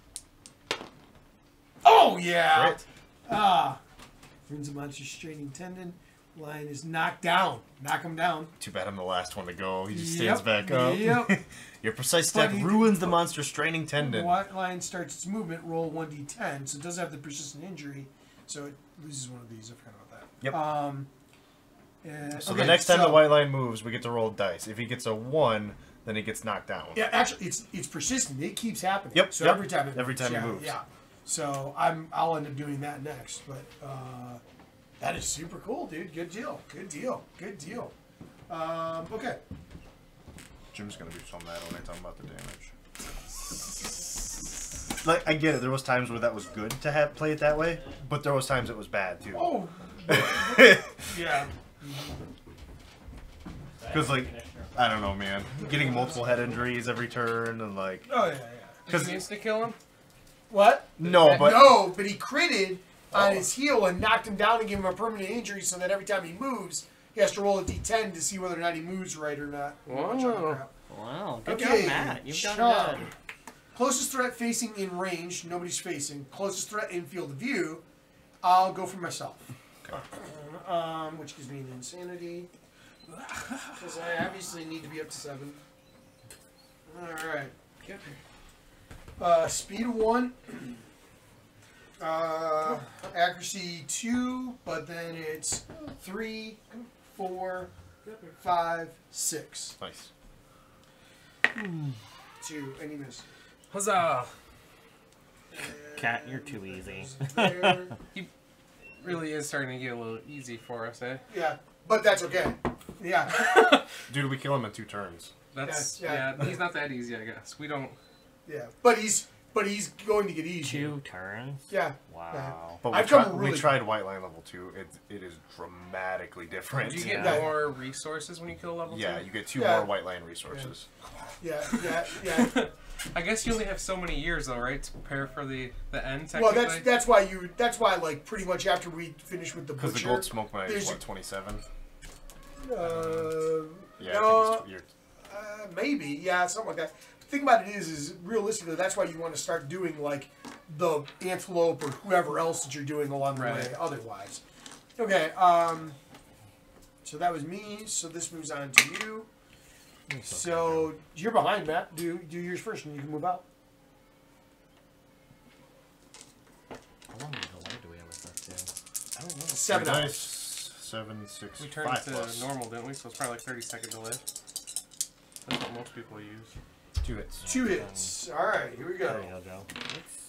Oh, yeah!
Crit.
Ah. Ruins a monster's straining tendon. Lion is knocked down. Knock him down.
Too bad I'm the last one to go. He just
Yep,
stands back up.
yep.
Your precise attack
But he-
ruins the monster's straining tendon.
White lion starts its movement, roll 1d10, so it does have the persistent injury, so it loses one of these. I forgot about that.
Yep. So
okay,
the next time the white line moves, we get to roll dice. If he gets a 1, then he gets knocked down.
Yeah, actually, it's persistent. It keeps happening.
Yep,
So
yep.
every time
Every time
yeah,
he moves.
Yeah. So I'll end up doing that next, but that is super cool, dude. Good deal. Good deal. Good deal. Okay.
Jim's gonna be so mad when I talk about the damage. Like, I get it. There was times where that was good to play it that way, but there was times it was bad too.
Oh. Yeah.
Because like, I don't know, man. Getting multiple head injuries every turn and like.
Oh yeah.
Did you insta kill him?
What?
No, but
No, but he critted on his heel and knocked him down and gave him a permanent injury, so that every time he moves, he has to roll a d10 to see whether or not he moves right or not.
Wow.
Wow, good
Okay,
job, Matt. You've done
Sean.
good.
Closest threat facing in range, nobody's facing. Closest threat in field of view, I'll go for myself.
Okay.
Which gives me an insanity. Because I obviously need to be up to 7. Alright. Speed of 1. Accuracy 2, but then it's 3, 4, 5, 6.
nice.
2, and you miss.
Huzzah!
Cat, you're too easy.
There.
Really is starting to get a little easy for us, eh?
Yeah, but that's okay. Yeah.
Dude, we kill him in 2 turns.
That's
Yeah.
yeah. He's not that easy, I guess. We don't.
Yeah, but he's going to get easier.
2 turns?
Yeah.
Wow.
But
I've
we,
come really-
we tried white line level 2. It is dramatically different.
Do you get
Yeah.
more resources when you kill level 2?
Yeah, you get 2
Yeah.
more white line resources.
Yeah.
I guess you only have so many years though, right, to prepare for the end.
Well,
Technically.
that's why like pretty much after we finish with the
Because the
butcher.
gold smoke mine is
there's
what, 27?
no,
Yeah, I think
maybe, yeah, something like that. The thing about it is realistically, that's why you want to start doing like the antelope or whoever else that you're doing along the
Right.
way. Otherwise, okay. So that was me. So this moves on to you. So you're behind, Matt. Do yours first, and you can move out.
How long of a delay do we have with this,
I don't know.
you're
7 hours.
nice. 7, 6,
We turned
5
to
plus.
normal, didn't we? So it's probably like 30-second delay. That's what most people use.
2 hits.
2 hits. All right, here we
There
go.
you go.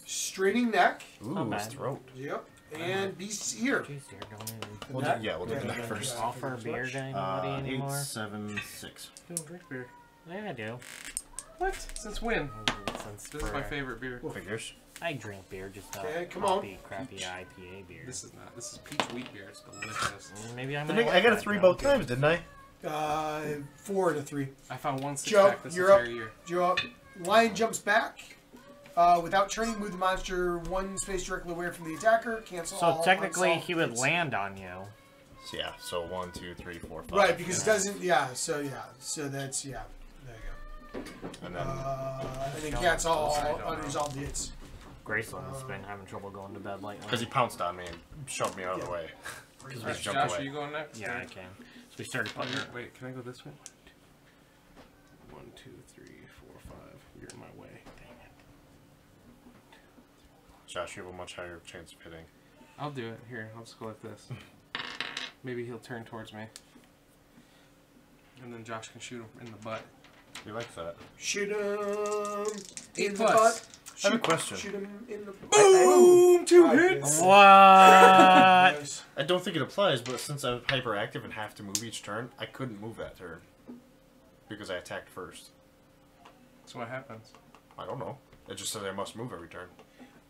Straining neck.
Ooh,
Not
his
bad.
throat.
Yep. And beasts here.
Jeez, dear, don't even...
We'll
Neck?
do, yeah, we'll do the
Yeah,
neck
yeah,
first.
yeah.
Offer beer to anybody
8,
anymore?
7, 6.
You don't drink beer.
Yeah, I do.
What? Since when?
Since
This is my
for-
favorite beer.
Figures.
I drink beer, just not
Okay, come on.
crappy IPA beer.
This is not. This is peach wheat beer. It's delicious.
Maybe I'm.
I got a 3 both times, didn't I?
4 to 3.
I found one
Joe,
six-pack this
you're up.
entire year.
You're up. Lion jumps back. Without turning, move the monster 1 space directly away from the attacker. Cancel all
So technically,
unsolved
he would
hits.
land on you.
So, yeah, so 1, 2, 3, 4, 5.
Right, because it doesn't. Yeah. So that's yeah. There you
And
go.
then
And then cancel all unresolved hits.
Graceland's been having trouble going to bed lately.
because he pounced on me and shoved me out of the way. Because we
Alright,
just jumped
Josh,
away.
are you going next?
Yeah, I can. So we started
Oh,
putting.
you're, wait, can I go this way? 1, 2, 3, 4, 5. You're in my way. Dang it.
Josh, you have a much higher chance of hitting.
I'll do it. Here, I'll just go like this. Maybe he'll turn towards me. And then Josh can shoot him in the butt.
He likes that.
Shoot him in
8+.
the butt.
I have a question.
Shoot him in the
Boom! 2 hits!
What?
I don't think it applies, but since I'm hyperactive and have to move each turn, I couldn't move that turn. Because I attacked first.
So what happens?
I don't know. It just says I must move every turn.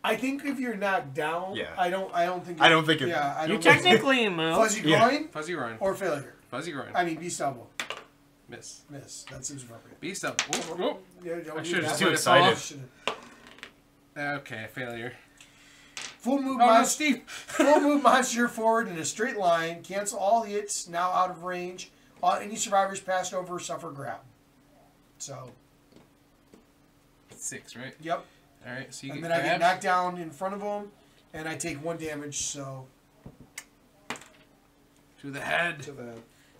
I think if you're knocked down,
Yeah.
I don't think.
I don't think it.
Yeah, I
You
don't think
technically move.
fuzzy groin
Yeah.
Fuzzy groin.
or failure.
Fuzzy groin.
I mean, beast double.
Miss.
Miss. That seems appropriate.
Beast up. Whoop.
Yeah, don't
I
do
should've
that.
just
too excited.
Should've.
Okay, failure.
Full move
Oh, no,
monster.
Steve!
Full move monster forward in a straight line. Cancel all hits now out of range. Any survivors passed over suffer grab. So.
6, right?
Yep.
Alright, so you
And
get
then I get
grabbed.
knocked down in front of him, and I take 1 damage. So.
To the head.
To the.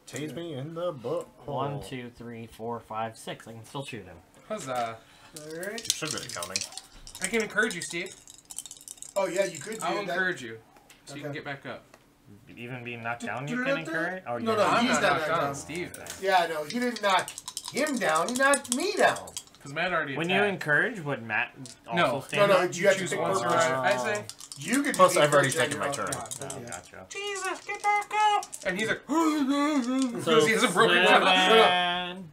Tase me in the butt.
1, 2, 3, 4, 5, 6. I can still shoot him.
Huzzah.
All right.
You're so good at counting.
I can encourage you, Steve.
Oh yeah, you could do
I'll
that.
encourage you. So you can
Okay.
get back up.
Even being knocked down, you can encourage? Oh,
No,
you're
no,
not.
I'm
he's
not
not
knocked
knocked
down.
down.
Steve.
Yeah, no, he didn't knock him down. He knocked me down.
Because Matt already
When
attacked.
you encourage, would Matt also
No.
stand
No,
up?
you have to
choose
pick
one
one
survivor.
person.
I say,
You could.
Plus,
do
I've already
encourage
taken
on
my
your own.
turn.
Yeah,
Oh,
yeah.
gotcha.
Jesus, get back up! And he's like, because he has a broken
Seven.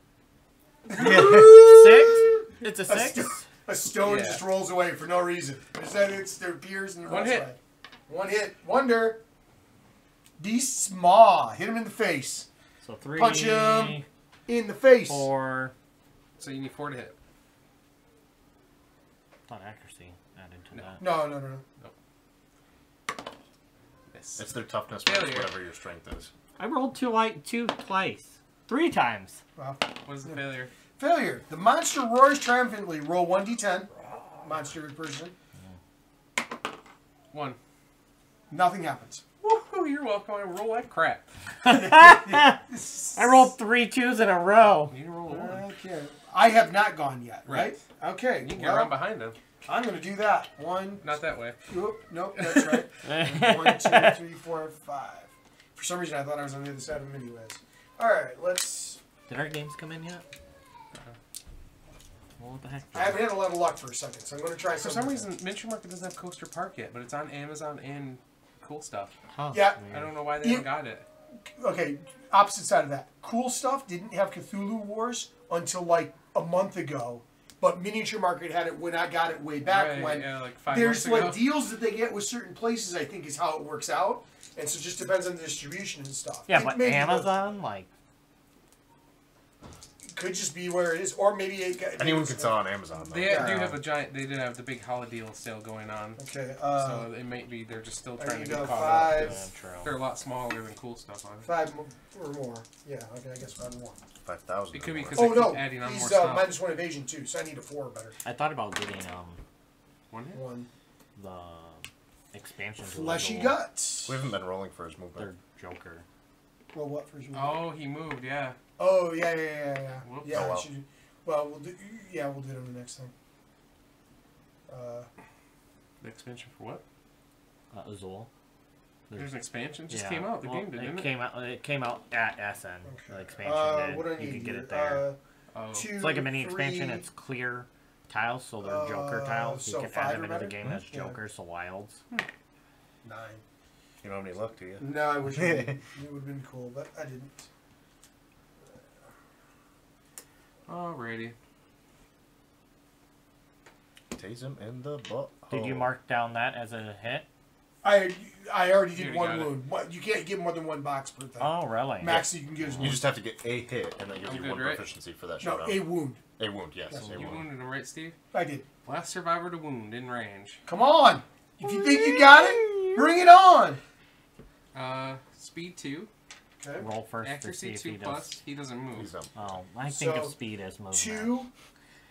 Woo!
6? It's a
A
6?
A stone
Yeah.
just rolls away for no reason. There appears and it
One
rolls
hit.
away. 1 hit. Wonder. Beast's maw. Hit him in the face.
So 3.
Punch him. In the face.
4.
So you need 4 to hit.
Thought accuracy added to
No.
that.
No.
Miss.
It's their toughness plus
Failure.
whatever your strength is.
I rolled 2 twice. 3 times.
Wow.
What is the failure?
Failure. The monster roars triumphantly. Roll 1d10. Monster person.
1.
Nothing happens.
Woohoo, you're welcome. I roll like crap.
I rolled 3 2s in a row.
You can roll a 1.
Okay. I have not gone yet, right?
Right.
Okay.
You can get
well,
around behind him.
I'm going to do that. 1,
Not that way.
Nope, that's right. 1, 2, 3, 4, 5. For some reason, I thought I was on the other side of him anyways. All right, let's.
Did our games come in yet? Well, what the heck?
I haven't had a lot of luck for a second, so I'm going to try
For
something.
some reason, Miniature Market doesn't have Coaster Park yet, but it's on Amazon and Cool Stuff.
Huh.
Yeah.
I don't know why they haven't got it.
Okay, opposite side of that. Cool Stuff didn't have Cthulhu Wars until like a month ago, but Miniature Market had it when I got it way back
Right,
when.
yeah, like 5
There's
months
like
ago.
deals that they get with certain places, I think, is how it works out. And so it just depends on the distribution and stuff.
Yeah,
It
but
maybe
Amazon, like,
could just be where it is, or maybe it got,
Anyone can sell on Amazon, though.
They
Yeah.
do have a giant. They did have the big holiday deal sale going on.
Okay,
So it may be they're just still
I
trying
need
to get
a
caught
5.
up. They're a lot smaller than Cool Stuff on it.
5 or more. Yeah, okay, I guess 5 more.
5,000.
It could be
or more.
because
Oh
they keep
no,
adding on more
he's
stuff.
-1 evasion too, so I need a 4 or better.
I thought about getting
1 hit?
1.
the expansion to
Fleshy
level
guts.
We haven't been rolling for his
their
movement.
Joker.
Well, what for sure?
Oh, he moved. Yeah.
Oh yeah.
Whoops.
Yeah,
Oh,
I
well.
should. Well, we'll do. Yeah, we'll do it on the next thing.
The expansion for what?
Azul.
There's an expansion. Just
Yeah.
came out. The
Well,
game did, didn't it?
It came out at SN. The
Okay.
expansion did.
What do I need
You could get
here?
it there.
Oh.
2,
It's like a mini
3,
expansion. It's clear tiles, so they're Joker tiles.
so
You can
5
add
or
them into the
better?
game as
Yeah.
Jokers, so wilds.
9.
You don't have any luck, do you?
No, I wish it would have been cool, but I didn't.
Alrighty.
Tase him in the butt.
Did you mark down that as a hit?
I already
You
did
already
1
got it.
wound. What, you can't give more than 1 box per thing.
Oh, really?
Max you can get is
You
1.
just have to get a hit, and that gives
I'm
you
good,
1
right?
proficiency for that
No,
showdown.
a wound.
A wound, yes.
Yes.
A
You
wound.
wounded him, right, Steve?
I did.
Last survivor to wound in range.
Come on! If you think you got it, bring it on!
Speed 2.
Okay.
Roll first to see
Accuracy
if
2
he
plus.
does.
He doesn't move.
He's up.
Oh, I think
So,
of speed as movement.
2.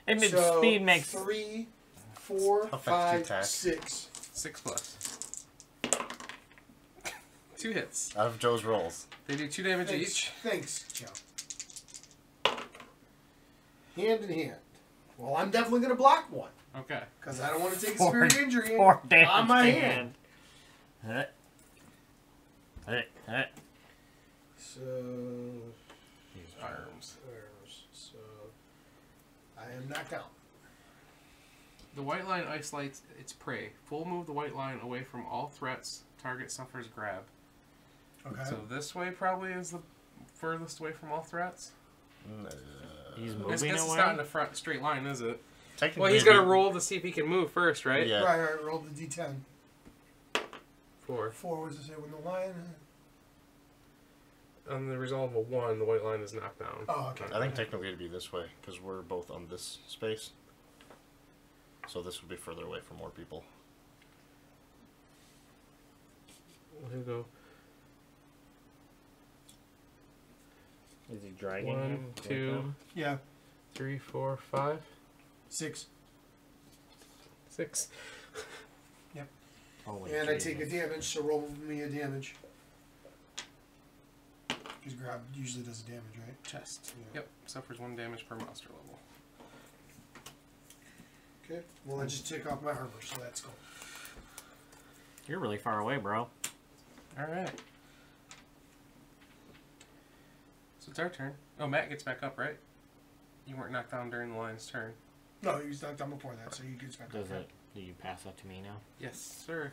It makes
So
speed makes
3, 4,
Affects
5,
attack.
6.
6 plus. 2 hits.
Out of Joe's rolls.
They do 2 damage
Thanks.
each.
Thanks, Joe. Hand in hand. Well, I'm definitely going to block 1.
Okay.
Because I don't want to take a spirit injury
4 damage
on my
taken.
hand. So...
Use arms.
So... I am knocked out.
The white line isolates its prey. Full move the white line away from all threats. Target suffers grab.
Okay.
So this way probably is the furthest away from all threats.
He's
I
moving
guess
away.
it's not in the front straight line, is it?
Technically,
Well, he's got to roll to see if he can move first, right?
Yeah.
Right, roll the d10.
4.
4 was to say when the line...
On the result of a 1, the white line is knocked down.
Oh, okay.
I think technically it'd be this way because we're both on this space. So this would be further away from more people.
He'll go
Is he dragging
1,
him?
2,
Yeah.
3, 4, 5,
6.
6.
Holy
And I
Jesus.
take a damage, so roll me a damage. Because grab usually does damage, right?
Chest.
Yeah.
Yep. Suffers 1 damage per monster level.
Okay. Well, I just take off my armor, so that's cool.
You're really far away, bro.
Alright. So it's our turn. Oh, Matt gets back up, right? You weren't knocked down during the lion's turn.
No, he was knocked down before that, so he gets back
Does
up.
it? Do you pass that to me now?
Yes, sir.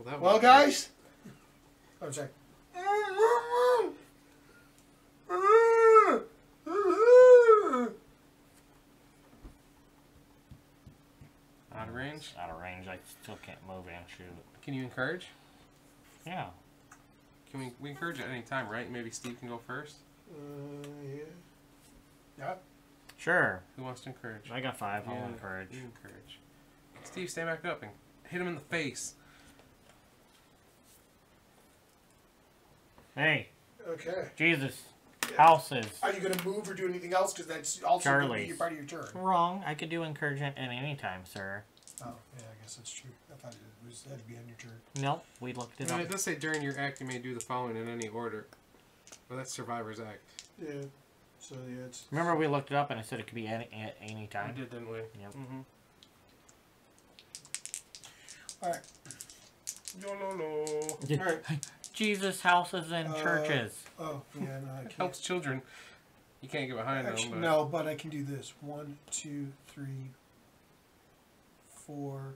That
Well,
was
guys. I'm sorry.
out of range.
Out of range. I still can't move and shoot.
Can you encourage?
Yeah.
Can we encourage at any time, right? Maybe Steve can go first.
Yeah. Yeah.
Sure.
Who wants to encourage?
I got 5.
Yeah,
I'll encourage.
you encourage. Steve, stand back up and hit him in the face.
Hey.
Okay.
Jesus. Houses.
Are you going to move or do anything else? Because that's also going to
Charlie's.
be part of your turn.
Wrong. I could do encouragement at any time, sir.
Oh, yeah, I guess that's true. I thought it was had to be on your turn.
Nope. We looked it
No,
up.
it does say during your act you may do the following in any order. Well, that's Survivor's Act.
Yeah. So, yeah, it's...
Remember we looked it up and I said it could be at any time?
We did, didn't we?
Yep.
Mm-hmm.
Alright.
No.
Alright.
Jesus, houses, and churches.
Oh, yeah, no, I can't.
Helps children. You can't get behind
Actually,
them. But...
no, but I can do this. 1, 2, 3, 4,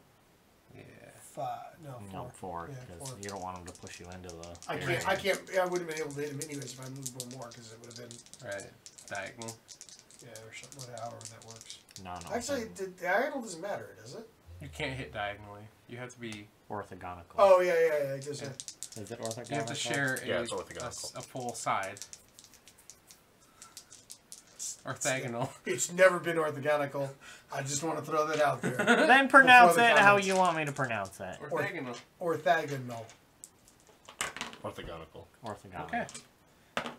Yeah.
5. No, 4.
No, 4,
Yeah,
because
4.
you don't want them to push you into the...
I can't. I wouldn't have been able to hit him anyways if I moved one more because it would have been.
Right. Diagonal.
Yeah, or something. However that works.
No.
Actually, the diagonal doesn't matter, does it?
You can't hit diagonally. You have to be.
Orthogonal.
Oh yeah. It does.
Yeah.
Is it orthogonal?
You have to share
Yeah, it's orthogonal.
a full side. Orthogonal.
It's never been orthogonal. I just want to throw that out there.
Then pronounce
Before
it
the
how
comments.
you want me to pronounce it.
Orthogonal.
Orthogonal.
Orthogonal.
Orthogonal.
Okay.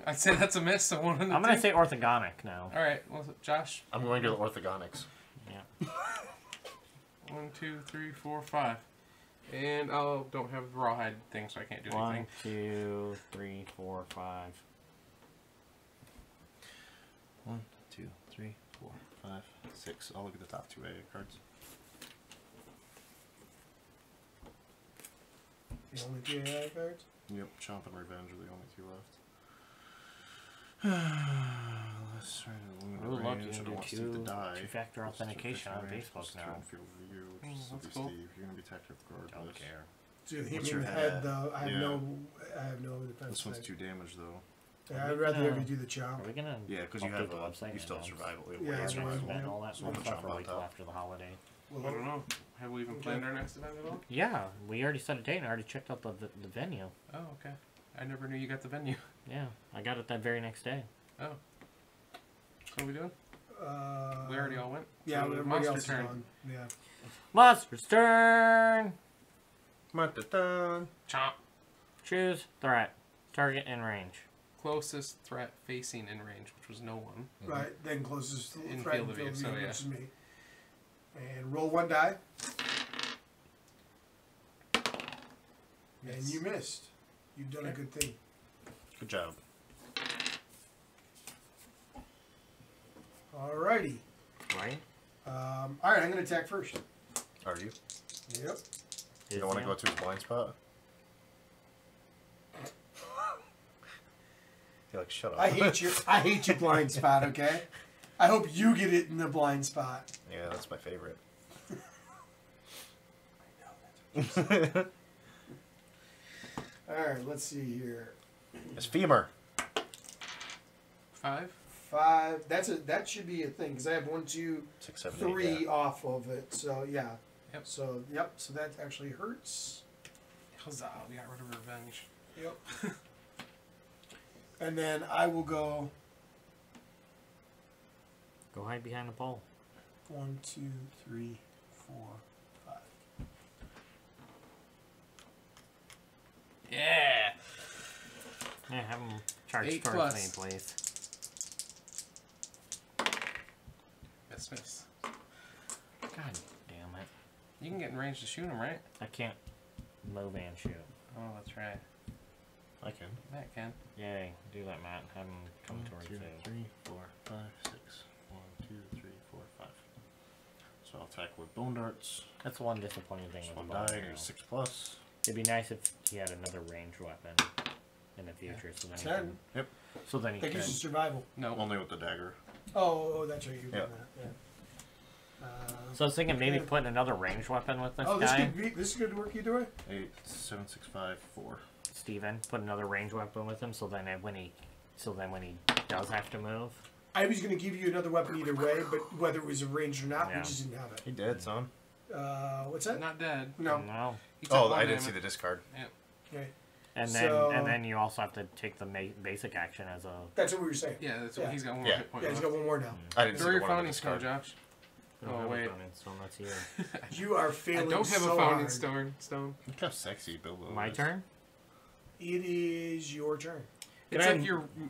I'd say that's a miss. So 1 and
I'm going to say orthogonic now.
All right. Well, Josh.
I'm going to the orthogonics.
Yeah.
1, 2, 3, 4, 5. And I don't have the rawhide thing, so I can't do
1,
anything.
2, 3, 4, 5.
1, 2, 3, 4, 5, 6. I'll look at the top 2 AA cards.
The only 2 AI cards.
Yep, Chomp and Revenge are the only 2 left. Let's try to limit
Ooh,
the
look,
range.
you
I
can
don't
do
want Steve to die.
two-factor
Plus
authentication on
range,
Facebook
plus
now.
turn field view, which is
that's
Steve.
cool.
You're going to be attacked regardless.
Don't care.
Dude, hit
What's
me in
your
the head
head?
though. I have
Yeah.
no defense.
This one's
save.
2 damage though.
Yeah, I'd rather have you do the
Are
chomp.
we going to
Yeah, because you
update
have
the website?
you still have
and
survival.
Yeah,
announce
survival.
event and all that
So
sort of
we'll
stuff,
jump
or
on
wait till
top.
after the holiday?
I don't know. Have we even planned our next event at all?
Yeah, we already set a date and I already checked out the venue.
Oh, okay. I never knew you got the venue.
Yeah, I got it that very next day.
Oh. So what are we doing? We already all went?
Yeah,
So
everybody
monster
else is
turn.
gone. Yeah.
Monster's turn!
Dun.
Chomp.
Choose threat. Target in range.
Closest threat facing in range, which was no one.
Right. Then closest
In
threat
field
and
of view,
field
so
view,
yeah.
which is me. And roll 1 die. And you missed. You've done a good thing.
Good job.
Alrighty.
Right?
All right, I'm going to attack first.
Are you?
Yep.
You don't want to go to his blind spot? You're like, shut up.
I hate your blind spot, okay? I hope you get it in the blind spot.
Yeah, that's my favorite.
Alright, let's see here.
It's femur.
5.
5. That should be a thing, because I have 1, 2,
6, 7,
3
8, yeah.
off of it. So, yeah.
Yep.
So that actually hurts.
Huzzah, we got rid of revenge.
Yep. And then I will go
Go hide behind the pole.
1, 2, 3, 4, 5.
Yeah!
Yeah, have him charge
8
towards
plus.
me, please.
Miss.
God damn it.
You can get in range to shoot him, right?
I can't move and shoot.
Oh, that's right.
I can.
Matt can.
Yay, do that, Matt. Have him come
1,
towards
2,
you.
3, 4, 5, 6. 1, 2, 3, 4, 5. So I'll attack with bone darts.
That's one disappointing thing
Just
with
one
the
die,
bow.
or 6 plus.
It'd be nice if he had another ranged weapon in the future, so then he
10.
can.
Yep.
So then he
That
can.
gives you survival.
No.
Only with the dagger.
Oh, that's right. You're doing
Yeah.
that. Yeah.
So I was thinking maybe
okay.
putting another ranged weapon with this
Oh,
guy.
this is good work either way.
8, 7, 6, 5, 4.
Steven, put another ranged weapon with him, so then when he does have to move.
I was going to give you another weapon either way, but whether it was a range or not,
Yeah.
we just didn't have it.
He dead, son.
What's that?
Not dead.
No.
No.
He took
Oh,
one
I didn't see
damage.
the discard.
Okay.
And
So-
then you also have to take the basic action as a.
That's what we were saying.
Yeah, that's
Yeah.
what he's got one more
Yeah.
hit point
Yeah, he's
left.
got one more now.
I didn't
Throw
see
your
the one on the
founding stone,
discard.
Josh.
I don't
Oh,
have a
wait.
founding stone, that's you.
You are
I
failing
don't have
so
a founding
hard.
stone.
Look how sexy Bilbo
My
is.
turn?
It is your turn.
It's
Can I-
like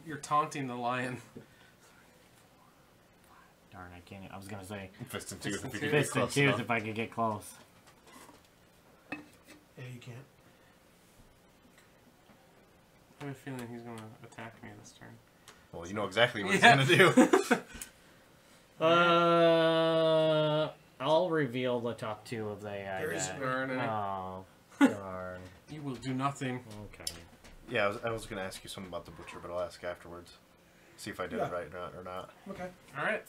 you're taunting the lion.
Darn, I can't. I was gonna say
Fist and tooth if you
Fist
could
and
get
fist and
close
tooth
enough.
if I could get close.
Yeah, you can't.
I have a feeling he's gonna attack me this turn.
Well, you know exactly what
Yeah.
he's gonna do.
I'll reveal the top 2 of the
There is
guy.
Darn it.
Oh, darn.
You will do nothing.
Okay.
Yeah, I was gonna ask you something about the butcher, but I'll ask afterwards. See if I did
Yeah.
it right or not.
Okay.
All right.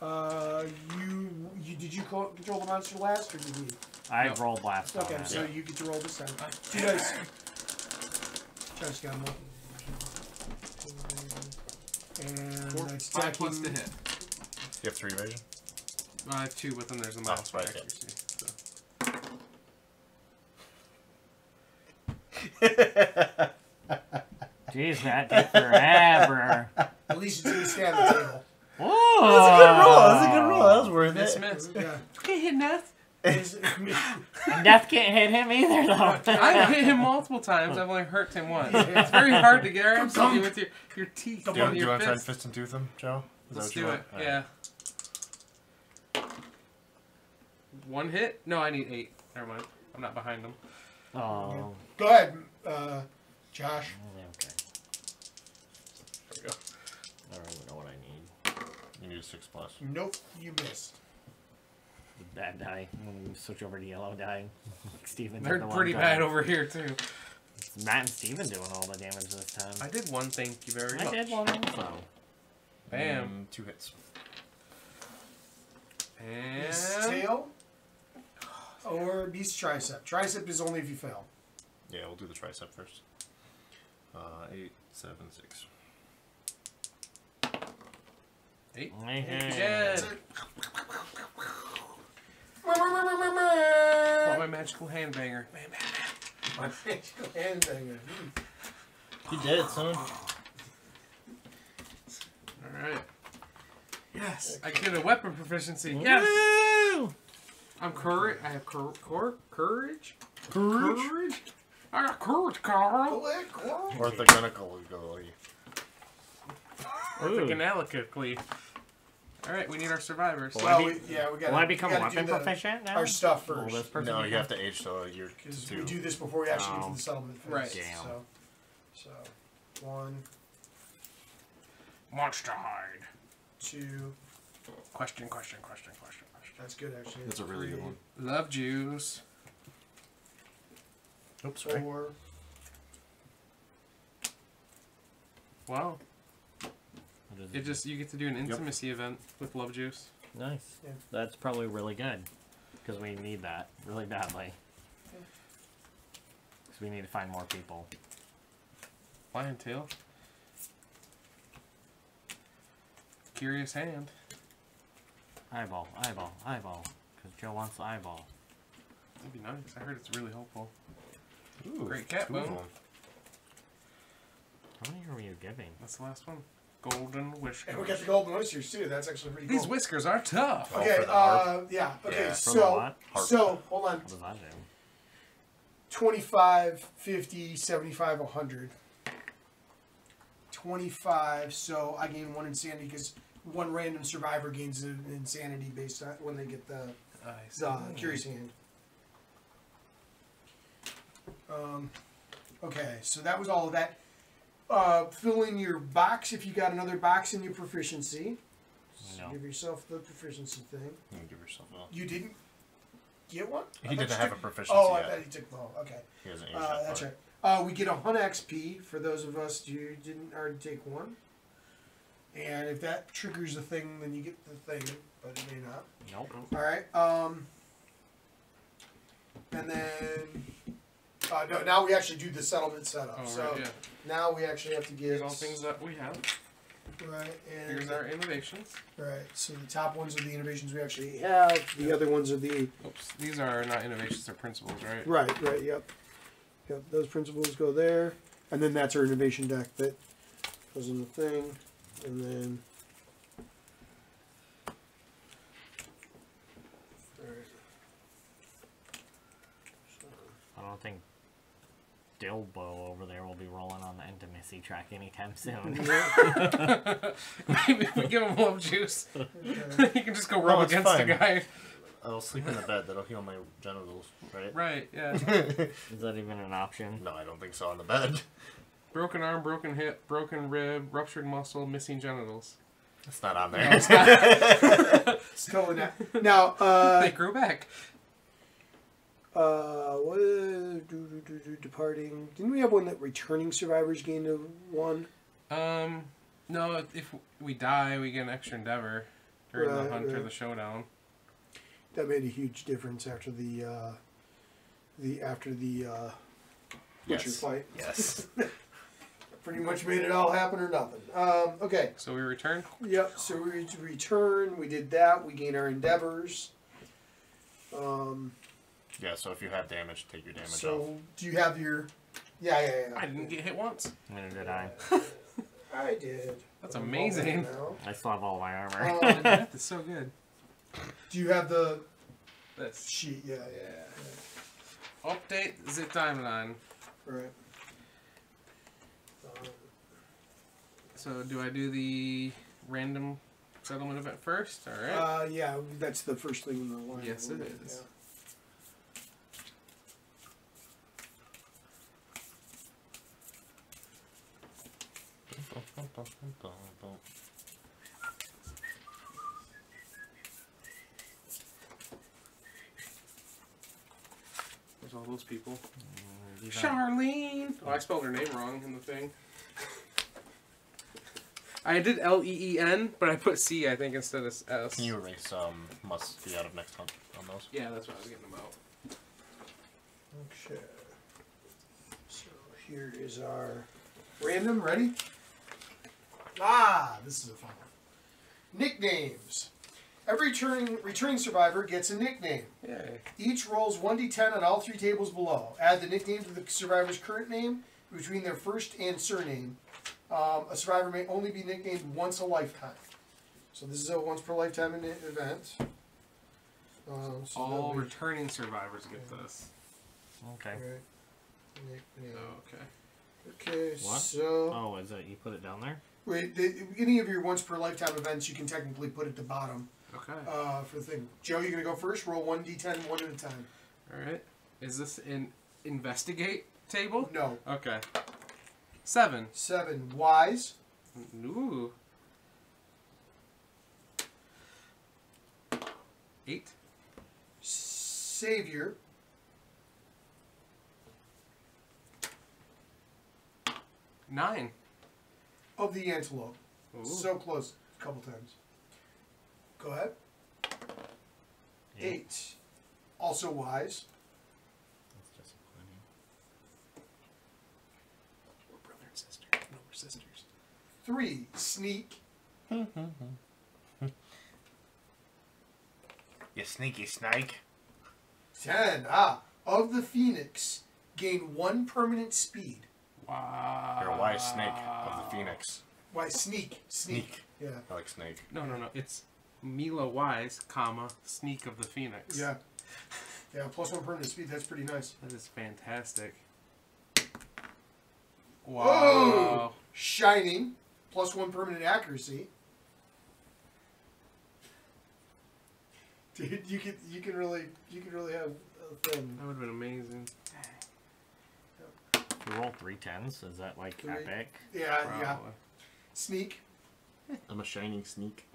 Did you control the monster last, or did we?
I
No.
rolled last time.
Okay, so
Yeah.
you get to roll this time. 2 dice. Josh got one. And that's
5 plus
attacking.
to hit.
You have 3 evasion?
I have 2, but then there's a mouse for
right, yeah.
accuracy. So.
Jeez, that took forever.
At least it's going to stay on the table.
Whoa!
That's a good roll. That's a good roll. That was worth
Miss.
Yeah.
Okay, hit Neth.
Death can't hit him either, though.
I've hit him multiple times. I've only hurt him once. It's very hard to grab something with your teeth
Do
and
you
your
want to try and
fist.
fist and tooth him, Joe? Is that
Let's
what you
do it.
want? All right.
Yeah. 1 hit? No, I need 8. Never mind. I'm not behind him.
Oh.
Go ahead, Josh.
Okay.
There we go.
I don't even know what I need.
You need a 6 plus.
Nope, you missed.
Bad die. I'm gonna switch over to yellow die. Steven.
They're pretty bad over here, too.
It's Matt and Steven doing all the damage this time.
I did one, thank you very much.
I did one also.
Bam.
2 hits.
Beast
And...
tail or beast tricep. Tricep is only if you fail.
Yeah, we'll do the tricep first. 8, 7, 6.
8.
Hey.
Dead.
That's it.
Oh, my magical handbanger.
My magical handbanger.
You did, son.
Alright. Yes, I get a weapon proficiency. Yes!
Woo!
I'm courage. I have courage.
Courage?
Courage? I got courage, Carl.
Orthogonically.
Orthogonically. Alright, we need our survivors.
Well, we got.
Will I become weapon proficient now?
Our stuff
Will this
first.
person
No, you
become-
have to age so you're
Because we
2.
do this before we actually get
Oh.
to the settlement phase.
Right.
Damn.
So 1,
Monster hide.
2,
Question.
That's good, actually.
That's a really good one.
Love juice.
Oops, sorry.
4.
Wow. It just, you get to do an intimacy event with love juice.
Nice.
Yeah.
That's probably really good. Because we need that really badly. Because we need to find more people.
Lion tail. Curious hand.
Eyeball, eyeball, eyeball. Because Joe wants the eyeball.
That'd be nice. I heard it's really helpful.
Ooh,
Great cat
2 of
bone.
them.
How many are you giving?
That's the last one. Golden whiskers.
And we got the golden oysters too. That's actually pretty cool.
These whiskers are tough.
Oh,
Okay,
for the heart?
yeah. Okay,
Yeah.
For the
so
what?
Heart.
so hold on.
What does that do?
25, 50, 75, 100. 25, so I gain 1 insanity because one random survivor gains an insanity based on when they get the curious hand. Okay, so that was all of that. Fill in your box if you got another box in your proficiency. So
No.
give yourself the proficiency thing.
You can give yourself a...
You didn't get one?
He didn't have a proficiency
Oh, I
yet.
thought he took the okay.
He hasn't used that
That's
part.
right. We get 100 XP for those of us who didn't already take one. And if that triggers a thing, then you get the thing, but it may not.
Nope.
All right. And then no, now we actually do the settlement setup.
Oh,
so
right, yeah.
now we actually have to get
Here's all things that we have.
right. And
Here's our innovations.
right. So the top ones are the innovations we actually have. The other ones are the
Oops. These are not innovations, they're principles, right?
right. Right. Yep. Yep. Those principles go there, and then that's our innovation deck that goes in the thing, and then.
I don't think Dilbo over there will be rolling on the intimacy track anytime soon.
Maybe if we give him love juice,
Okay.
he can just go rub
it's
against
fine.
the guy.
I'll sleep in the bed. That'll heal my genitals, right?
Right, yeah.
Is that even an option?
No, I don't think so on the bed.
Broken arm, broken hip, broken rib, ruptured muscle, missing genitals.
It's not on there.
No, it's not.
It's totally not. Now,
They grew back.
what departing? Didn't we have one that returning survivors gained a 1?
No, if we die, we get an extra endeavor during
Right,
the hunt or
right.
the showdown.
That made a huge difference after the butcher
Yes.
fight.
Yes.
Pretty much made it all happen or nothing. Okay.
So we return.
Yep. So we return. We did that. We gain our endeavors.
Yeah, so if you have damage, take your damage off.
So do you have your? Yeah.
I didn't get hit once.
Neither did I.
I did.
That's
I'm
amazing.
all
I still have all my armor.
now.
The math is so good.
Do you have the
This.
sheet? Yeah.
Update the timeline.
Right.
So do I do the random settlement event first? All right.
Yeah, that's the first thing in the line.
Yes, it is. There's all those people. Charlene. Oh, I spelled her name wrong in the thing. I did Leen, but I put C, I think, instead of S.
Can you erase must be out of next hunt on those?
Yeah, that's what I was getting about.
Okay. So here is our random. Ready? This is a fun one. Nicknames. Every returning survivor gets a nickname.
Yay.
Each rolls 1d10 on all 3 tables below. Add the nickname to the survivor's current name between their first and surname. A survivor may only be nicknamed once a lifetime. So this is a once per lifetime event. So
All
that'll be-
returning survivors get this.
Okay.
Right. Nickname.
Okay.
Okay,
What?
so
Oh, is it? You put it down there?
wait, any of your once per lifetime events, you can technically put at the bottom
Okay.
for the thing. Joe, you're gonna go first. Roll 1d10, one at a time.
All right. Is this an investigate table?
No.
Okay. 7.
7. Wise.
Ooh. 8.
Savior.
9.
Of the Antelope.
Ooh.
So close a couple times. Go ahead. 8. Also wise.
That's disappointing.
We're brother and sister. No, we're sisters.
3. Sneak.
You sneaky snake.
10. Of the Phoenix. Gain 1 permanent speed.
Wow.
You're a wise snake of the Phoenix.
Why, sneak. Sneak. Yeah.
I like snake.
No. It's Mila Wise, comma, Sneak of the Phoenix.
Yeah. Yeah, plus 1 permanent speed. That's pretty nice.
That is fantastic.
Whoa!
Wow.
Shining. Plus 1 permanent accuracy. Dude, you can really have a thing.
That would have been amazing.
You roll 3 10s. Is that like
3.
epic?
Yeah,
Probably.
yeah. Sneak.
I'm a shining sneak.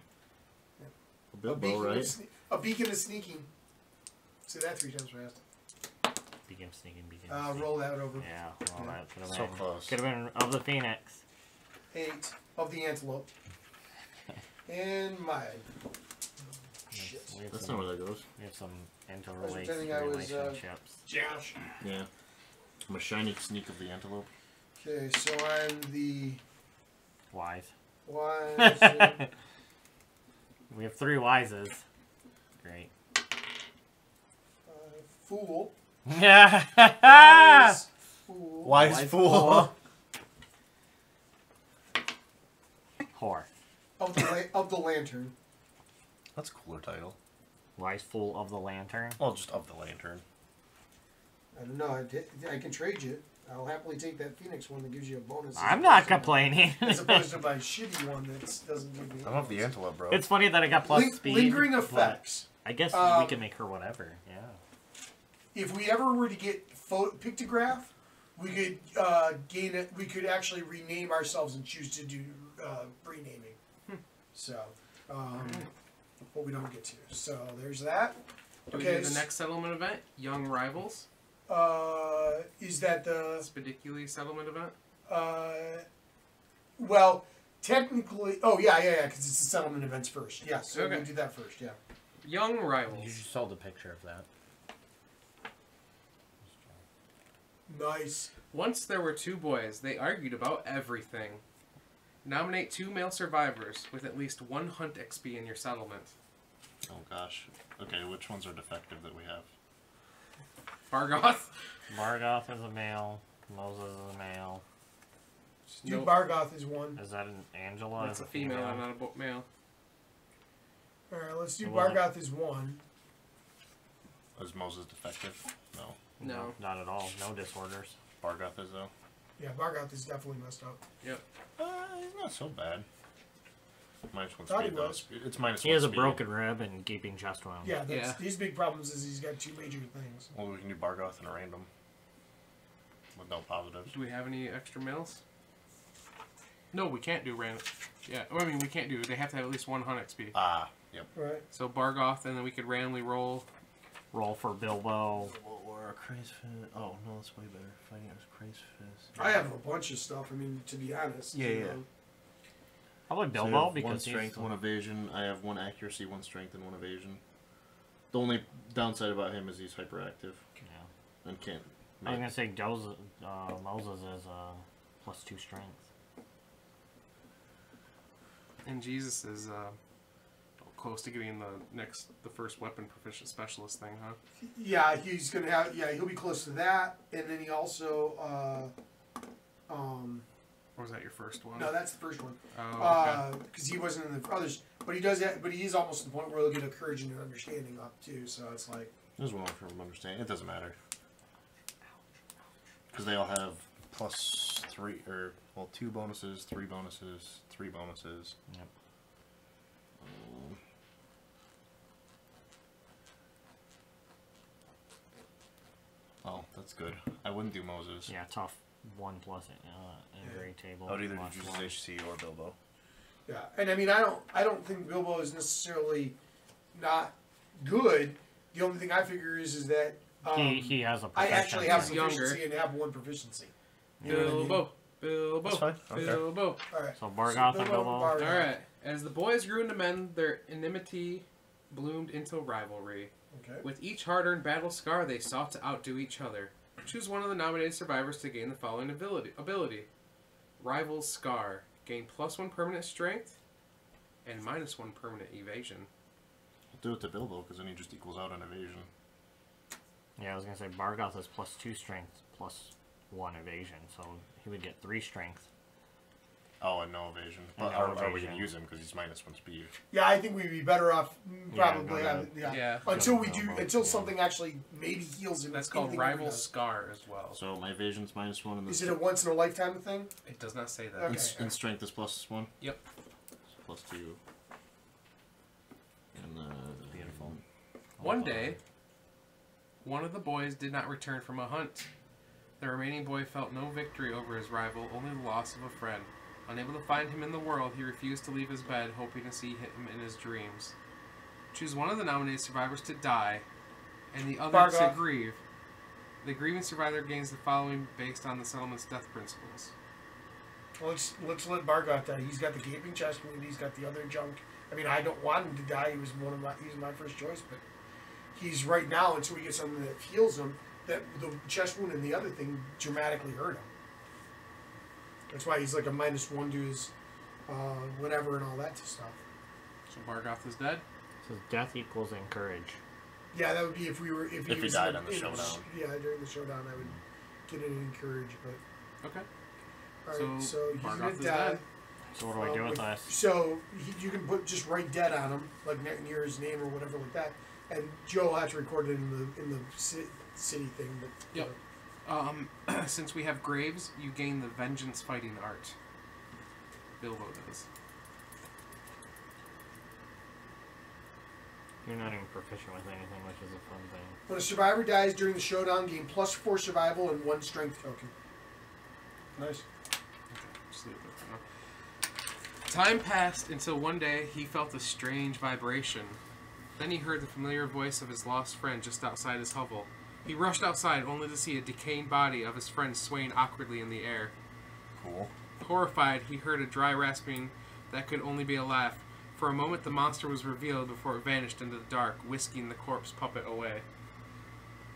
A
A
beacon,
Bilbo, right?
a beacon of sneaking. Say that 3 times fast.
Begin sneaking, begin sneaking.
Roll that over.
Yeah, well,
Yeah.
that could have
So
been.
close.
Could have been of the Phoenix.
8 of the Antelope. And mine. Shit.
We have
That's
some,
not where that goes.
we have some
pretending I was,
relationships.
Josh.
Yeah. I'm a shining sneak of the antelope.
Okay, so I'm the
Wise.
wise.
We have 3 wises. Great.
Fool.
Yeah.
Wise fool.
Wise
Wise
fool.
Whore.
Of the lantern.
That's a cooler title.
Wise fool of the lantern.
Well, just of the lantern.
I don't know. I can trade you. I'll happily take that Phoenix one that gives you a bonus.
I'm not complaining.
As opposed to my shitty one that doesn't give me.
I'm of the antelope, bro.
It's funny that I got plus speed.
Lingering
but
effects.
I guess
Um,
we can make her whatever. Yeah.
If we ever were to get pictograph, we could gain it. We could actually rename ourselves and choose to do renaming. So, but we don't get to. So there's that.
Do we
Okay.
do the next settlement event? Young Rivals?
Is that the
Spediculi settlement event?
well, technically, yeah, because it's the settlement events first. Yeah, so
Okay.
we'll do that first. Yeah.
Young Rivals.
You just saw the picture of that.
Nice.
Once there were 2 boys. They argued about everything. Nominate 2 male survivors with at least 1 hunt XP in your settlement.
Oh gosh. Okay, which ones are defective that we have?
Bargoth?
Bargoth is a male. Moses is a male.
Dude,
Nope.
Bargoth is one.
Is that an Angela?
That's
is
a female and not a male.
All right, let's do
It wasn't-
Bargoth is one.
Is Moses defective? No.
No.
Not at all. No disorders.
Bargoth is though.
Yeah, Bargoth is definitely messed up.
Yep.
He's not so bad. Minus 1
Thought he
speed though.
was.
It's minus
He
1
has a
speed.
broken rib and gaping chest wound.
Yeah, that's,
Yeah.
his big problems is he's got 2 major things.
Well, we can do Bargoth and a random. With no positives.
Do we have any extra males? No, we can't do random. Yeah, I mean, we can't do. They have to have at least 1 hunt XP.
Ah, yep.
Right.
So Bargoth, and then we could randomly roll.
Roll for Bilbo.
Or a Craze Fist. Oh, no, that's way better. Fighting as Craze Fist.
I have a bunch of stuff. I mean, to be honest.
Yeah,
you
yeah.
know.
Probably
So I
Bilbo
have
because
1
he's
strength, 1 evasion. I have 1 accuracy, 1 strength, and 1 evasion. The only downside about him is he's hyperactive
Yeah.
and can't.
I was gonna say Moses is +2 strength.
And Jesus is close to getting the first weapon proficient specialist thing, huh?
Yeah, he's gonna have. Yeah, he'll be close to that, and then he also.
Or was that your first one?
No, that's the first one.
Oh, okay.
Because he wasn't in the others, but he does that. But he is almost to the point where he'll get a courage and an understanding up too. So it's like.
There's one from understanding. It doesn't matter. Because they all have +3, or, well, 2 bonuses, 3 bonuses, 3 bonuses.
Yep.
Oh, that's good. I wouldn't do Moses.
Yeah, tough 1+ in grade table.
I would either
plus
do
one.
Jesus HC or Bilbo.
Yeah, and I mean, I don't think Bilbo is necessarily not good. The only thing I figure is that
he has a
I
proficiency.
actually have
He's younger.
proficiency and have 1 proficiency. You know what I mean?
Bilbo. Bilbo.
That's fine. Okay.
Bilbo.
All right.
So Bargoth and Bilbo.
All right. As the boys grew into men, their enmity bloomed into rivalry.
Okay.
With each hard-earned battle scar, they sought to outdo each other. Choose one of the nominated survivors to gain the following ability. Rival's Scar. Gain +1 permanent strength and -1 permanent evasion.
I'll do it to Bilbo, because then he just equals out on evasion.
Yeah, I was going to say Bargoth is +2 strength, +1 evasion, so he would get 3 strength.
Oh, and no evasion.
And
But
no
are we
evasion.
going to use him, because he's -1 speed?
Yeah, I think we'd be better off probably.
Yeah,
Yeah.
Until we
Go
do,
Bilbo,
until
yeah.
something actually maybe heals him.
That's called
anything ever
Rival's
does.
Scar as well.
So my evasion's -1 and
Is it a once in a lifetime thing?
It does not say that.
Okay.
and strength is +1?
Yep.
+2. And
Beautiful.
One day, one of the boys did not return from a hunt. The remaining boy felt no victory over his rival, only the loss of a friend. Unable to find him in the world, he refused to leave his bed, hoping to see him in his dreams. Choose one of the nominated survivors to die, and the other to
Bargoth.
grieve. The grieving survivor gains the following based on the settlement's death principles.
Well, let's let Bargoth die. He's got the gaping chest wound. He's got the other junk. I mean, I don't want him to die. He was my first choice, but he's right now until we get something that heals him. That the chest wound and the other thing dramatically hurt him. That's why he's like a -1 to his whatever and all that stuff.
So Bargoth is dead?
So death equals encourage.
Yeah, that would be if he was
died on the showdown.
Yeah, during the showdown, I would get it encouraged. But
Okay.
all right, so he's
Bargoth
gonna
is
die.
dead.
So what do I do with this?
So you can just write dead on him, like near his name or whatever like that, and Joe will have to record it in the city thing. But
Yep. Since we have graves, you gain the vengeance fighting art. Bilbo does.
You're not even proficient with anything, which is a fun thing.
when a survivor dies during the showdown, gain +4 survival and 1 strength token. Nice.
Just leave it there for now. Time passed until one day he felt a strange vibration. Then he heard the familiar voice of his lost friend just outside his hovel. He rushed outside only to see a decaying body of his friend swaying awkwardly in the air.
Cool.
Horrified, he heard a dry rasping that could only be a laugh. For a moment the monster was revealed before it vanished into the dark, whisking the corpse puppet away.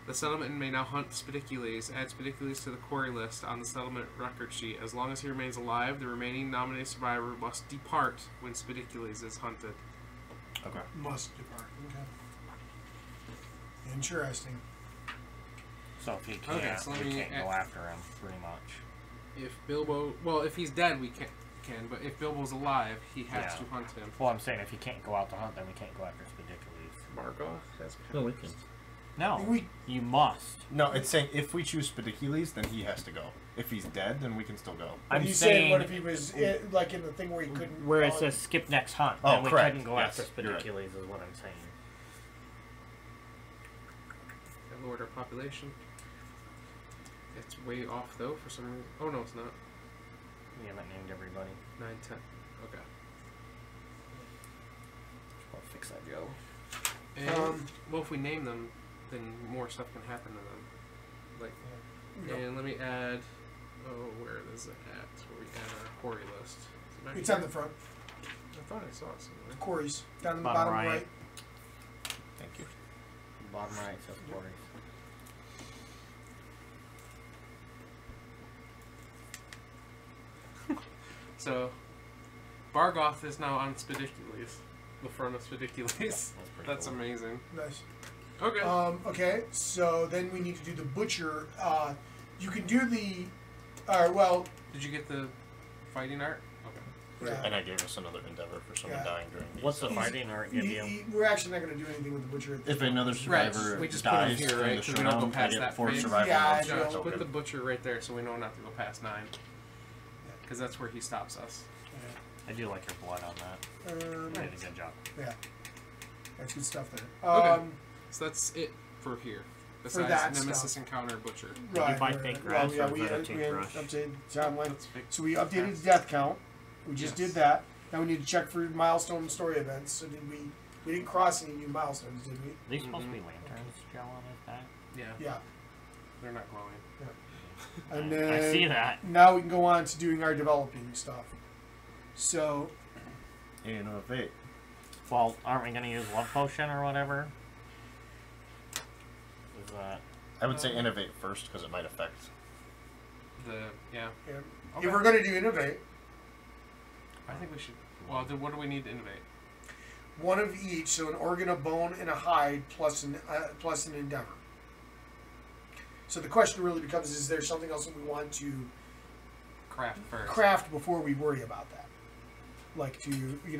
The settlement may now hunt Spidicules. Add Spidicules to the quarry list on the settlement record sheet. As long as he remains alive, the remaining nominated survivor must depart when Spidicules is hunted.
Okay.
Must depart. Okay. Interesting.
So if he can't,
Okay, so let
we
me
can't go after him, pretty much.
If Bilbo... Well, if he's dead, we can. But if Bilbo's alive, he has
Yeah.
to hunt him.
Well, I'm saying if he can't go out to hunt, then we can't go after Spidicules.
Bargoth has
No, we can.
No, you must.
No, it's saying if we choose Spidicules, then he has to go. If he's dead, then we can still go.
I'm
He's
saying
what if he was like in the thing where he couldn't.
where it says skip next hunt,
Oh,
then we
correct.
couldn't go
Yes,
after
you're right.
Spidicules is what I'm saying.
I lowered our population. It's way off, though, for some reason. Oh, no, it's not.
We haven't named everybody.
9, 10. Okay.
I'll fix that, Joe.
And, well, if we name them, then more stuff can happen to them. Like, and let me add... Oh, where is it at? Where we add our quarry list. Is it back
It's
here?
on the front.
I thought I saw it somewhere.
Quarries down in the
Bottom
bottom
right.
right.
Thank you.
Bottom right says quarries.
So, Bargoth is now on Spidicules. The front of Spidicules. That's
cool.
amazing.
Nice.
Okay.
Okay, so then we need to do the butcher. You can do the. Well.
Did you get the fighting art? Okay.
Yeah.
And I gave us another endeavor for someone dying during these.
What's the fighting art give you?
We're actually not going to do anything with the butcher. At this
If
point.
another survivor
Right, we just put him
dies
here,
during
right?
the
'Cause we don't go
showdown, I
past
get
that
4
phase.
survival
Yeah,
monster
I know.
Put the
token.
butcher right there so we know not to go past 9. Because that's where he stops us.
I do like your blood on that. You did a good job.
Yeah. That's good stuff there.
Okay. So that's it for here.
For
Besides
that
Nemesis
stuff.
Encounter Butcher.
Did you buy fake grass
Well, yeah,
or
we
is that a
had
toothbrush?
updated timeline.
That's fake.
So we updated the death count. We just
Yes.
did that. Now we need to check for milestone and story events. So did we? We didn't cross any new milestones, did we?
Are these supposed to be lanterns, Joe, on his back?
Yeah.
Yeah.
They're not glowing.
Yeah. And then
I see that.
now we can go on to doing our developing stuff. So.
Innovate.
Well, aren't we going to use love potion or whatever? Is that...
I would say innovate first because it might affect.
Yeah.
Okay. If we're going to do innovate.
I think we should. Well, then what do we need to innovate?
One of each, so an organ, a bone, and a hide, plus an endeavor. So the question really becomes: is there something else that we want to
craft
before we worry about that? Like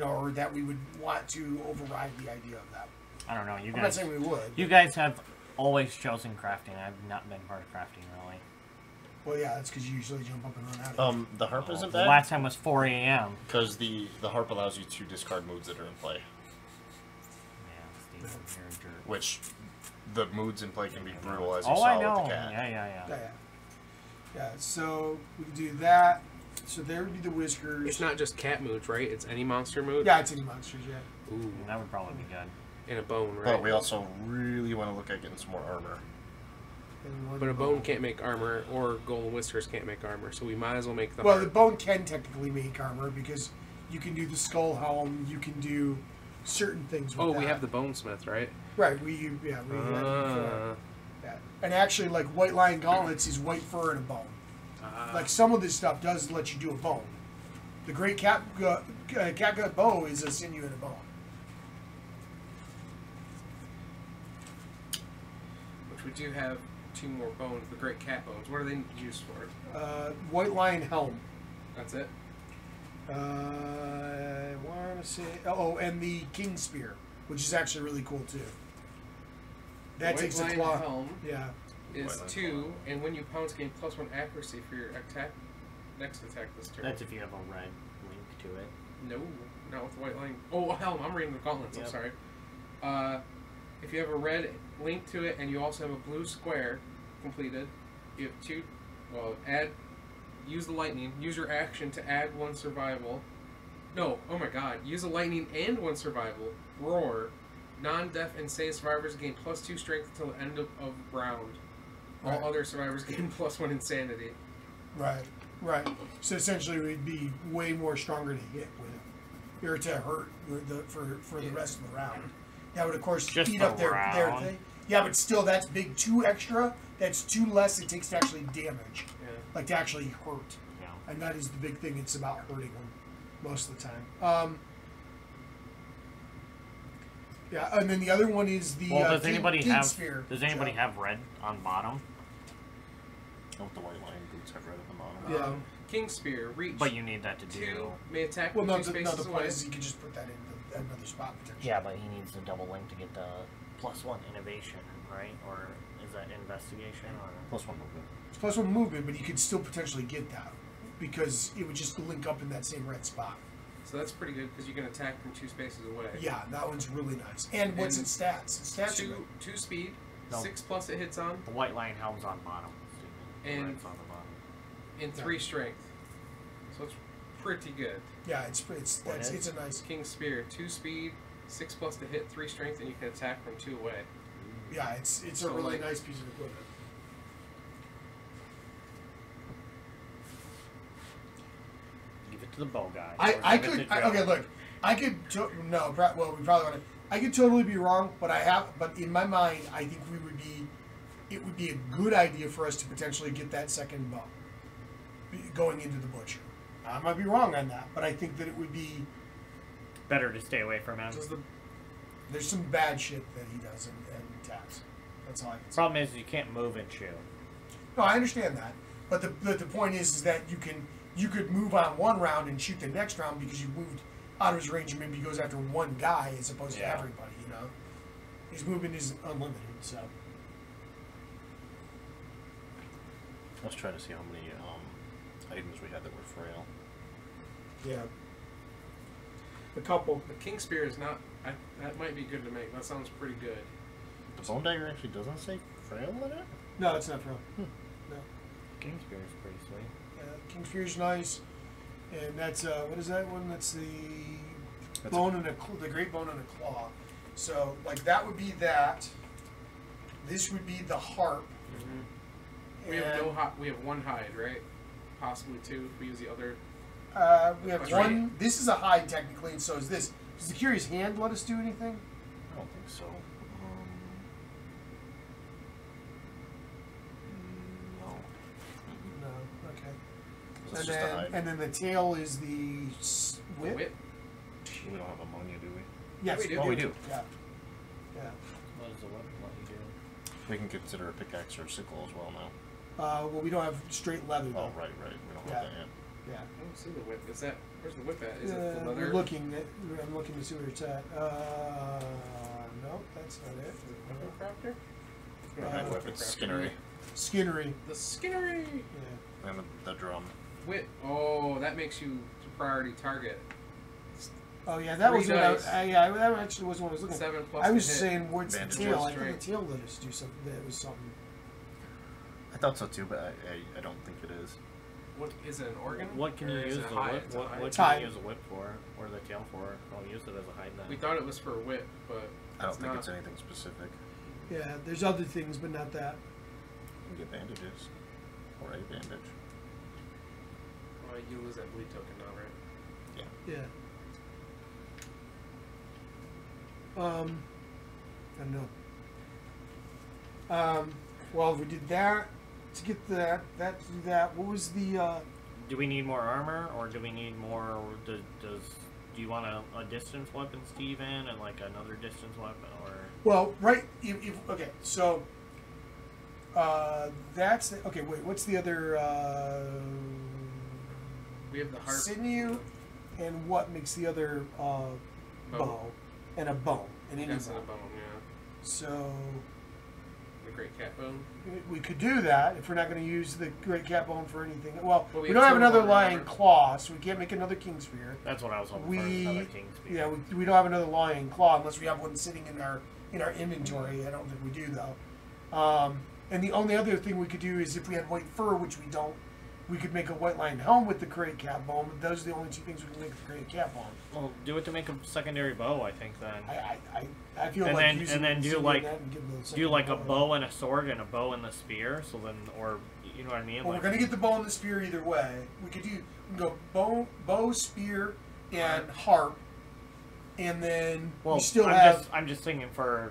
or that we would want to override the idea of that.
I don't know. You guys,
I'm not saying we would.
You guys have always chosen crafting. I've not been part of crafting, really.
Well, yeah, that's because you usually jump up and run out of it.
The harp isn't
The
bad.
last time was 4 a.m.
Because the harp allows you to discard moods that are in play.
Yeah, Steven, you're a jerk.
Which, the moods in play can be brutal, as you
Oh,
saw
I know.
with the cat.
Yeah, so we can do that. So there would be the whiskers.
It's not just cat moods, right? It's any monster mood?
Yeah, it's any monsters, yeah.
Ooh.
That would probably be good.
And a bone, right?
But we also really want to look at getting some more armor.
But a bone can't make armor, or gold whiskers can't make armor, so we might as well make the
Well,
heart.
the bone can technically make armor because you can do the skull helm, you can do certain things with that.
we have the bonesmith, right?
Right, we had it before. Yeah. And actually, like, white lion gauntlets is white fur and a bone. Like, some of this stuff does let you do a bone. The great catgut bow is a sinew and a bone.
Which we do have 2 more bones, the great cat bones. What are they used for?
White lion helm.
That's it?
I want to say... Oh, and the king spear, which is actually really cool, too. That takes a claw.
Helm
Yeah.
is 2, and when you pounce, gain +1 accuracy for your next attack this turn.
That's if you have a red link to it.
No, not with the white line. Oh, helm. I'm reading the gauntlets.
Yep.
I'm sorry. If you have a red link to it and you also have a blue square completed, you have 2. Well, use the lightning. Use your action to add 1 survival. No, oh my god. Use the lightning and 1 survival. Roar. Non-deaf and sane survivors gain +2 strength until the end of round. All other survivors gain +1 insanity.
Right. So essentially, we'd be way more stronger to hit with it, or to hurt for the rest of the round. That would, of course,
Just
eat up their
round.
thing. Yeah, but still, that's big. 2 extra. That's 2 less it takes to actually damage, like to actually hurt.
Yeah.
And that is the big thing. It's about hurting them most of the time. Yeah, and then the other one is the
Well, does anybody have
spear.
have red on bottom?
Oh, the white lion boots have red at the bottom.
Yeah.
King Spear, reach.
But you need that to do.
2, may attack
Well,
from
no,
2
the
spaces
point
away.
is you can just put that in another spot potentially.
Yeah, but he needs the double link to get the +1 innovation, right? Or is that investigation? Or
+1 movement.
It's +1 movement, but you could still potentially get that because it would just link up in that same red spot.
So that's pretty good because you can attack from 2 spaces away.
Yeah, that one's really nice. And what's its stats? Its stats are good.
2 speed,
No.
6+ it hits on,
the white lion helm's on bottom. Stephen.
And-
Red's on the bottom.
and 3 strength. So it's pretty good.
Yeah, it's a nice.
King Spear, 2 speed, 6+ to hit, 3 strength, and you can attack from 2 away.
Yeah, it's
So,
a really
like-
nice piece of equipment.
Give it to the bow guy.
I could totally be wrong, but in my mind, I think it would be a good idea for us to potentially get that second bow going into the butcher. I might be wrong on that, but I think that it would be.
Better to stay away from him.
There's some bad shit that he does and attacks. That's all I can say.
Problem is you can't move and shoot.
No, I understand that, but the point is that you could move on one round and shoot the next round because you moved out of his range and maybe he goes after one guy as opposed to everybody. You know, his movement is unlimited. So
Let's try to see how many items we had that were frail.
yeah, a couple.
The King Spear is not. That might be good to make. That sounds pretty good.
The bone dagger actually doesn't say frail in it?
No, it's not pro. No.
King Spear is pretty sweet.
King Spear's nice, and that's what is that one? That's the
That's
bone and the great bone and a claw. So, like, that would be that. This would be the harp.
Mm-hmm. We have we have one hide, right? Possibly two if we use the other.
We have one. This is a hide technically, and so is this. Does the Curious Hand let us do anything?
I don't think so. No.
No. Okay.
It's just a hide.
And then the tail is the whip.
We don't have ammonia, do we?
Yes,
we do.
Oh, we do.
Yeah. Yeah.
What does the weapon let you do?
We can consider a pickaxe or a sickle as well now.
Well, we don't have straight leather though.
Oh, right. We don't
Yeah.
have that yet.
Yeah.
I don't see the whip. Is that where's the whip at? Is it the leather?
I'm looking to see where it's at. No, that's not it.
Weapon crafter?
Right, weapon skinnery.
Skinnery.
The skinnery.
Yeah.
And the drum.
Whip. Oh, that makes you priority target.
Oh yeah, that was what
dice.
that actually was what I was looking at.
7 plus.
I was
to hit.
saying, what's the
Advantage
tail?
on
I think
strength.
the tail let us do something. That was something.
I thought so too, but I don't think it is.
What is it? An organ?
What can you
Or is
use
it
the
a hide?
whip?
It's a
What
hide.
can you use a whip for, or the tail for? Don't use it as a hide then.
We thought it was for a whip, but
I don't think
not.
it's anything specific.
Yeah, there's other things, but not that.
You get bandages. Or a bandage.
Well, you lose that bleed token now, right?
Yeah. I don't know. Well, if we did that to get that to do that. What was the?
Do we need more armor, or do we need more? Or do you want a distance weapon, Steven, and like another distance weapon, or?
Well, right. Okay, so that's the, okay. Wait, what's the other?
We have the harp.
Sinew, and what makes the other bow? And a bone, and any
That's
bone.
a bone, yeah.
So
The great cat bone.
we could do that if we're not going to use the great cat bone for anything. Well,
But
we
we
don't
have
have
two
another
more,
lion
remember?
claw, so we can't make another king spear.
That's what I was hoping for. Another king's spear.
Yeah, we don't have another lion claw unless we have one sitting in our inventory. I don't think we do though. And the only other thing we could do is if we had white fur, which we don't, we could make a white lion helm with the great cat bone. But those are the only two things we can make with the great cat bone.
Well, do it to make a secondary bow, I think. Then
I feel
And
like
then-
using
and then do
using
like-
that and give them the
do like a
second
bow and a sword and a bow and the spear. So then, or you know what I mean?
Well,
Like,
we're gonna get the bow and the spear either way. We can go bow, spear, and harp, and then we still have
I'm just thinking for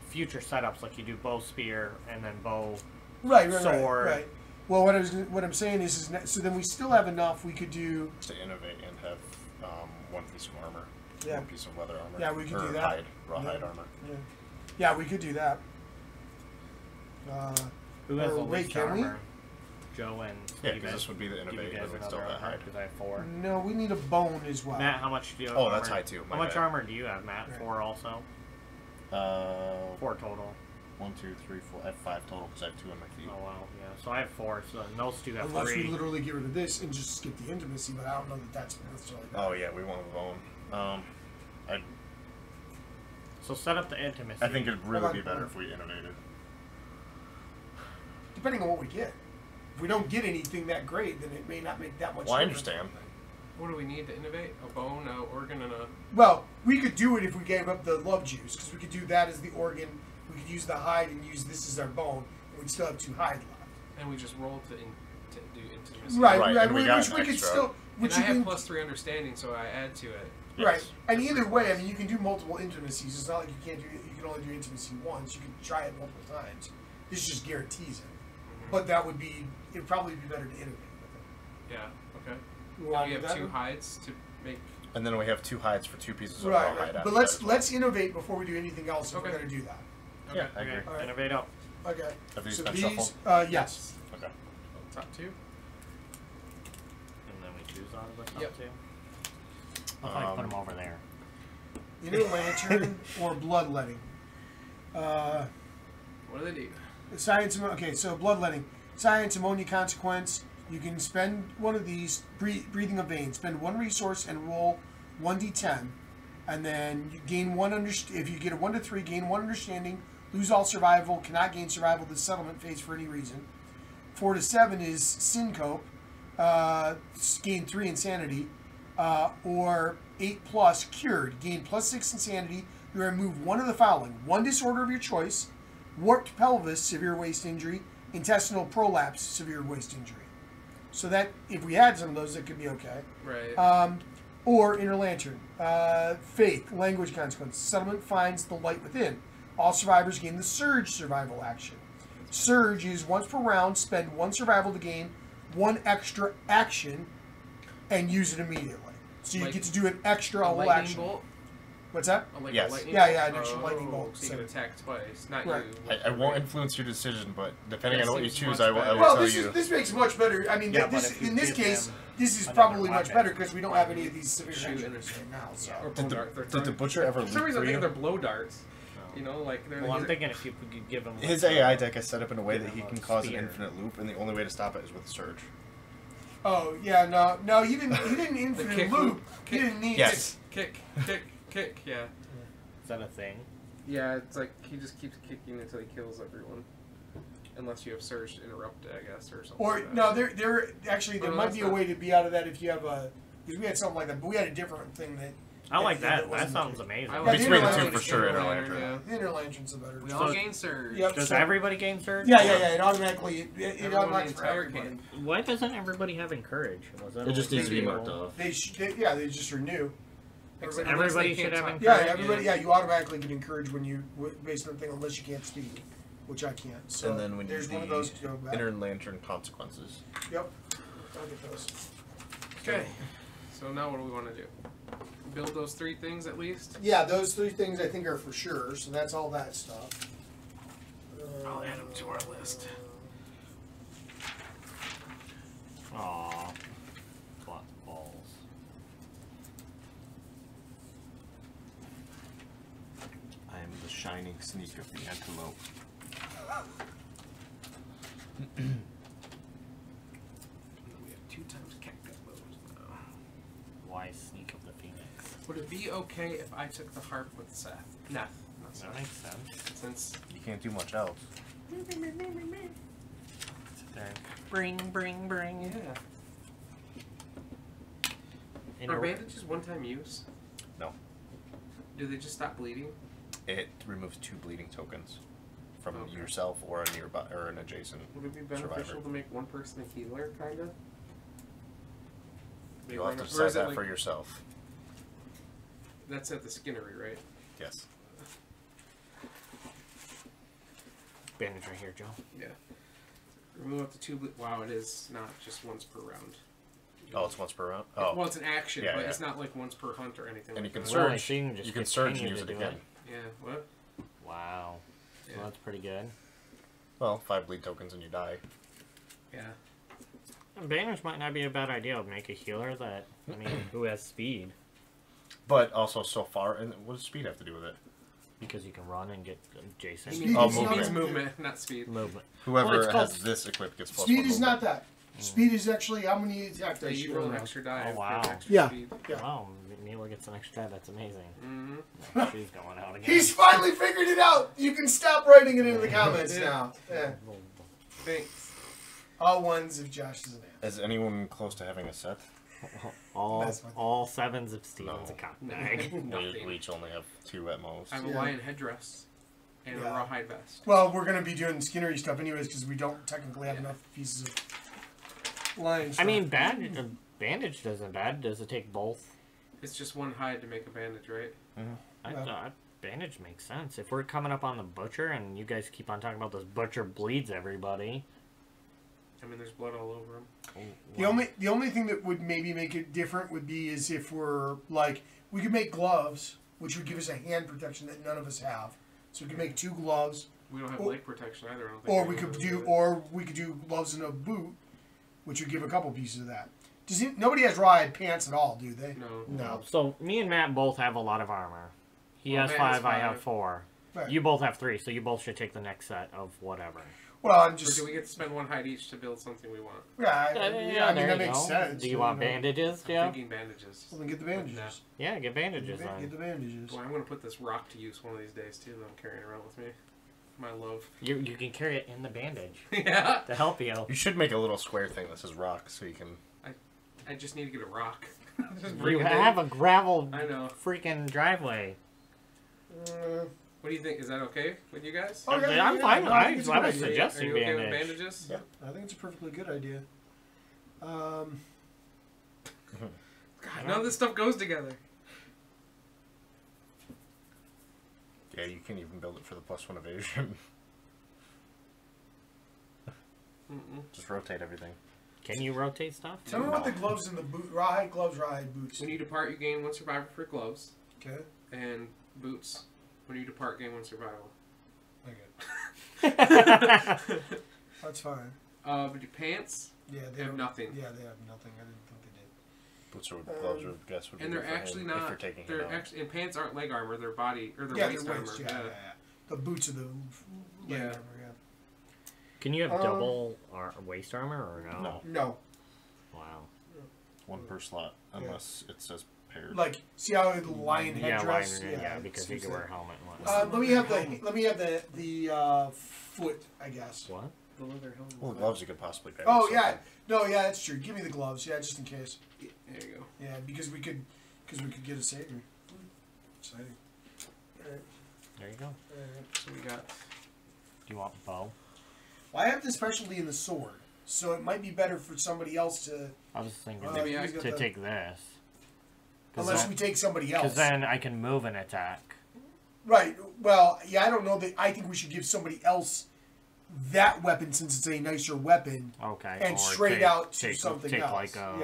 future setups, like you do bow, spear, and then bow.
right.
sword.
Well, what I'm saying is so then we still have enough. We could do
To innovate and have one piece of armor.
Yeah.
One piece of leather armor.
Yeah, we could
or
do that.
Hide, raw
Yeah.
hide armor.
yeah, we could do that.
Who has
Or
the
wait,
least
can we?
armor? Joe and
Yeah,
Steven.
because this would be the
Give you
innovate,
guys
but we'd still
another
have
armor
hide.
because I have 4.
No, we need a bone as well.
Matt, how much do you have?
Oh, that's
armor?
high too.
How
my
much
bad.
armor do you have, Matt?
Right.
4 also. 4 total.
1, 2, 3, 4. I have 5 total because I have 2 on my feet.
Oh wow, yeah. So I have 4. So those two have
Unless
3.
we literally get rid of this and just skip the intimacy, but I don't know that that's necessarily.
Oh yeah, we want a bone.
So set up the intimacy.
I think it'd really
Hold
be
on,
better
hold
if we innovated.
Depending on what we get. If we don't get anything that great, then it may not make that much
Well, I
difference.
understand.
What do we need to innovate? A bone, an organ, and a.
Well, we could do it if we gave up the love juice, because we could do that as the organ. We could use the hide and use this as our bone, and we'd still have 2 hide left.
And we just roll to do intimacy.
Right,
Right, and we got
which
an
we could
extra.
still.
And
Which
I
you
have
can,
+3 understanding, so I add to it.
right,
Yes.
and either way, I mean, you can do multiple intimacies. It's not like you can't do. You can only do intimacy once. You can try it multiple times. This just guarantees it. But that would be. It'd probably be better to innovate with it.
Yeah. Okay.
You
Now
want
we have
that
2
one?
hides to make.
And then we have 2 hides for 2 pieces of
Right,
raw
right.
hide.
But
after
let's
that as well.
let's innovate before we do anything else. If
Okay.
we're going to do that.
Yeah, I
Okay,
agree.
All right.
innovate up.
Okay.
Have these
So
been
these,
shuffled?
yes.
Okay.
Top 2.
And then we choose out of the top
Yep.
2. I'll probably put them over there.
Inner lantern or bloodletting.
What do they do?
Science. Okay, so bloodletting. Science, ammonia consequence. You can spend one of these, breathing a vein. Spend 1 resource and roll 1d10. And then you gain 1 if you get a 1 to 3, gain 1 understanding, lose all survival, cannot gain survival this settlement phase for any reason. 4 to 7 is syncope, gain 3 insanity. Or 8 plus cured, gain +6 insanity, You remove one of the following: one disorder of your choice, warped pelvis, severe waist injury, intestinal prolapse, severe waist injury. So that if we had some of those, it could be okay.
Right.
Or Inner Lantern. Faith, language consequences. Settlement finds the light within. All survivors gain the Surge survival action. Surge is once per round, spend one survival to gain one extra action and use it immediately. So you get to do an extra whole action.
Bolt?
What's that?
Yes.
Lightning
Yeah,
bolt?
an extra lightning bolt.
So you can attack twice, not
Right.
you.
I won't influence your decision, but depending on what you
seems
choose,
much
I will
better.
Well,
tell
this
you.
this makes much better. I mean,
Yeah, but
this
if you
in this
give
case,
them
this is
another
probably much
weapon.
better because we don't have any of these severe
Shoot
injuries right now. So.
Or
Did
blow dart.
did the butcher ever
For some
leap
reason,
for
I think
you?
they're blow darts. You know, like they're.
Well, I'm thinking if you could give him like,
His AI deck is set up in a way that he
Give him
can
a
cause an
spear.
infinite loop, and the only way to stop it is with a surge.
Oh yeah, no, he didn't infinite
kick
loop.
loop.
He didn't need.
Yes.
Kick, yeah.
Is that a thing?
Yeah, it's like he just keeps kicking until he kills everyone. Unless you have surge to interrupt it, I guess, or something.
Or
like that.
no, there actually there
Oh,
might
that's
be a
not-
way to be out of that if you have a. Because we had something like that, but we had a different thing that.
I like
that
that. That
wasn't
sounds
the-
amazing.
I
Yeah,
like
the
Between the
Inner
two,
Lantern-
for sure,
Inner
Inner
Lantern,
Lantern.
The Inner Lantern's a better.
We
choice.
all gain surge.
Yep.
Does
so-
everybody gain surge?
Yeah, it automatically it
Everyone
automatically
the
for
entire
everybody.
game.
Why doesn't everybody have encourage? Was that
It just
only
needs to be
people?
marked off.
They just renew.
Except
Everybody
unless they
should
can't
have
talk.
Yeah,
Correct,
everybody. Yeah, you automatically get encouraged when you based on the thing unless you can't speak, which I can't. So
And then when you
there's
do
one of those to go back.
Inner Lantern consequences.
Yep, I'll get those.
Okay. So now what do we want to do? Build those 3 things at least?
Yeah, those 3 things I think are for sure. So that's all that stuff.
I'll add them to our list.
Aw. Plot balls.
I am the shining sneak of the antelope.
We have 2 times cactus bows now.
Why sneak of the phoenix?
Would it be okay if I took the harp with Seth? Neth, not
That
Seth.
makes sense.
Since
You can't do much else.
Sit there. Bring.
yeah.
And
Are
you're-
bandages one-time use?
No.
Do they just stop bleeding?
It removes 2 bleeding tokens from
Okay.
yourself or a nearby or an adjacent.
Would it be beneficial
Survivor.
to make one person a healer, kind of?
You'll have to decide that for yourself.
That's at the Skinnery, right?
Yes.
bandage right here, Joe.
Yeah. Remove up to 2 wow, it is not just once per round.
Oh, it's once per round? Oh.
Well, it's an action,
Yeah,
but
yeah.
it's not like once per hunt or anything
And
like
you can
that.
Well, I
surge.
think just
You can surge and
continue
use
to
it
do
again.
Yeah, what?
Wow. So
Yeah.
that's pretty good.
Well, 5 bleed tokens and you die.
Yeah.
Bandage might not be a bad idea. Make a healer that, I mean, who has speed.
But also so far, and what does speed have to do with it?
Because you can run and get Jason.
Speed
Oh,
is
He
not
means
movement.
movement, not speed.
Movement.
Whoever
Well, it's called-
has this equipped gets plus
Speed
1
is
movement.
not that. Speed is actually how many attack
Yeah,
dice
you
you
roll
roll.
an extra die.
Oh,
if you
wow.
have extra
Yeah.
speed.
Yeah.
Wow, Mila gets an extra die. That's amazing.
Mm-hmm.
She's going out again.
He's finally figured it out. You can stop writing it in the comments
Yeah.
now. Yeah.
Thanks.
All ones if Josh is an ass.
Is anyone close to having a set?
all
That's fine.
all 7s of Steven's
No.
a cock bag.
We
Nothing.
each only have 2 at most.
I have a
Yeah.
lion headdress and
Yeah.
a rawhide vest.
Well, we're going to be doing Skinnery stuff anyways because we don't technically have enough pieces of lion stuff.
I mean, bandage doesn't bad. Does it take both?
It's just one hide to make a bandage, right?
I
Yeah.
thought bandage makes sense. If we're coming up on the butcher and you guys keep on talking about this butcher bleeds everybody.
I mean, there's blood all over him.
The only thing that would maybe make it different would be is if we're like we could make gloves, which would give us a hand protection that none of us have. So we could make 2 gloves,
We don't have
Or-
leg protection either. I don't think.
or we could do gloves and a boot, which would give a couple pieces of that. Nobody has rawhide pants at all, do they?
No.
No.
So me and Matt both have a lot of armor. He
Well,
has
Matt
5,
has
I have
5.
4.
Right.
You both have 3, so you both should take the next set of whatever.
Well, I'm
Or
just
do we get to spend 1 hide each to build something we want?
I
there
mean
you
that makes
go.
sense.
Do you want
know.
bandages,
I'm
Joe?
thinking bandages.
Well, then get the bandages.
Yeah, get bandages
Get
on.
the bandages.
Boy, I'm gonna put this rock to use one of these days too. That I'm carrying around with me. My love.
You can carry it in the bandage
Yeah.
to help you.
You should make a little square thing that says rock so you can...
I just need to get a rock. Just
You
bring it
have
in.
a gravel
I know.
freaking driveway.
What do you think? Is that okay with you guys?
Oh, yeah,
I'm fine.
no,
I
think it's a
was
good idea.
suggesting
Are you okay
bandage.
with bandages?
Yeah, I think it's a perfectly good idea.
God, none of this stuff goes together.
Yeah, you can even build it for the +1 evasion. Just rotate everything.
Can you rotate stuff?
Tell me what the gloves and the boot, rawhide gloves, rawhide boots.
When you depart, you gain 1 survivor for gloves.
Okay.
And boots. When you depart, gain 1 survival.
Okay. That's fine.
But your pants,
Yeah,
they have nothing.
Yeah, they have nothing. I didn't think they did.
Boots or gloves or guess would be
And they're
good for
actually
him
not.
if you're taking
They're
him out.
actually, and pants aren't leg armor. They're body or they're
Yeah,
waist
they're
armor.
waist, yeah. The boots are the leg
Yeah.
armor, yeah.
Can you have double waist armor or no?
No.
No.
Wow.
1 per slot, unless it says paired.
Like, see how the lion
Yeah,
headdress?
yeah, because he
seems
can wear a
like-
helmet and whatnot.
let me have the foot, I guess.
What?
The leather helmet.
Well, the gloves you could possibly pair.
Oh
with
yeah,
something.
no, yeah, that's true. Give me the gloves, yeah, just in case.
Yeah, there you go.
Yeah, because we could get a saving. Exciting. All right.
There you go.
So we got.
Do you want bow?
Well, I have the specialty in the sword, so it might be better for somebody else to.
I was thinking
Maybe I
use
to take this.
Unless we take somebody else.
Because then I can move and attack.
Right. Well, yeah, I don't know that. I think we should give somebody else that weapon since it's a nicer weapon,
Okay.
and
or
straight out to something
take
else.
Like a,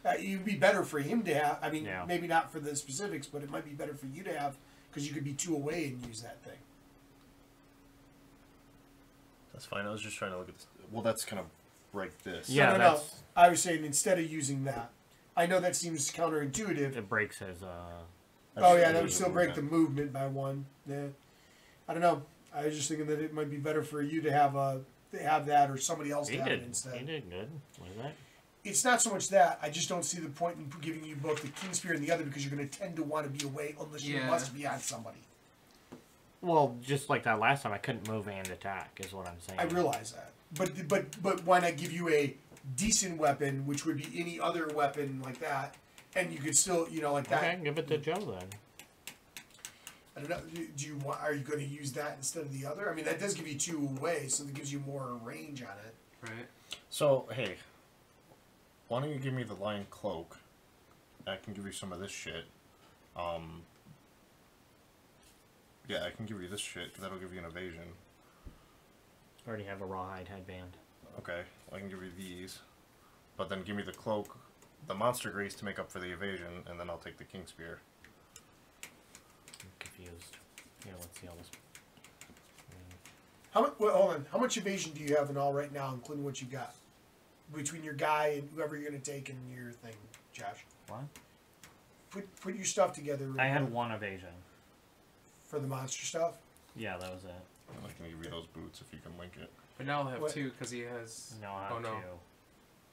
yeah. It'd be better for him to have. I mean,
Yeah.
maybe not for the specifics, but it might be better for you to have because you could be 2 away and use that thing.
That's fine. I was just trying to look at this. Well, that's kind of break this.
Yeah,
no.
that's-
I was saying instead of using that. I know that seems counterintuitive.
It breaks his.
Oh yeah, that would still break the movement by 1. Yeah. I don't know. I was just thinking that it might be better for you to have that or somebody else to have it instead.
He did good. What is that?
It's not so much that. I just don't see the point in giving you both the King Spear and the other because you're going to tend to want to be away unless you must be on somebody.
Well, just like that last time, I couldn't move and attack. Is what I'm saying.
I realize that, but why not give you a decent weapon, which would be any other weapon like that, and you could still, like that.
Okay, give it to Joe then.
I don't know. Do you want? Are you going to use that instead of the other? I mean, that does give you 2 away, so that gives you more range on it.
Right.
So, hey, why don't you give me the lion cloak? I can give you some of this shit. Yeah, I can give you this shit, because that'll give you an evasion.
I already have a rawhide headband.
Okay, I can give you these. But then give me the cloak, the monster grace to make up for the evasion, and then I'll take the king spear.
I'm confused. Here, let's see all this.
How much? Well, hold on. How much evasion do you have in all right now, including what you got between your guy and whoever you're going to take and your thing, Josh?
What?
Put your stuff together.
I had 1 evasion.
For the monster stuff.
Yeah, that was it.
I can give you those boots if you can link it.
But now I'll have
What?
2 because he has.
No, I have 2.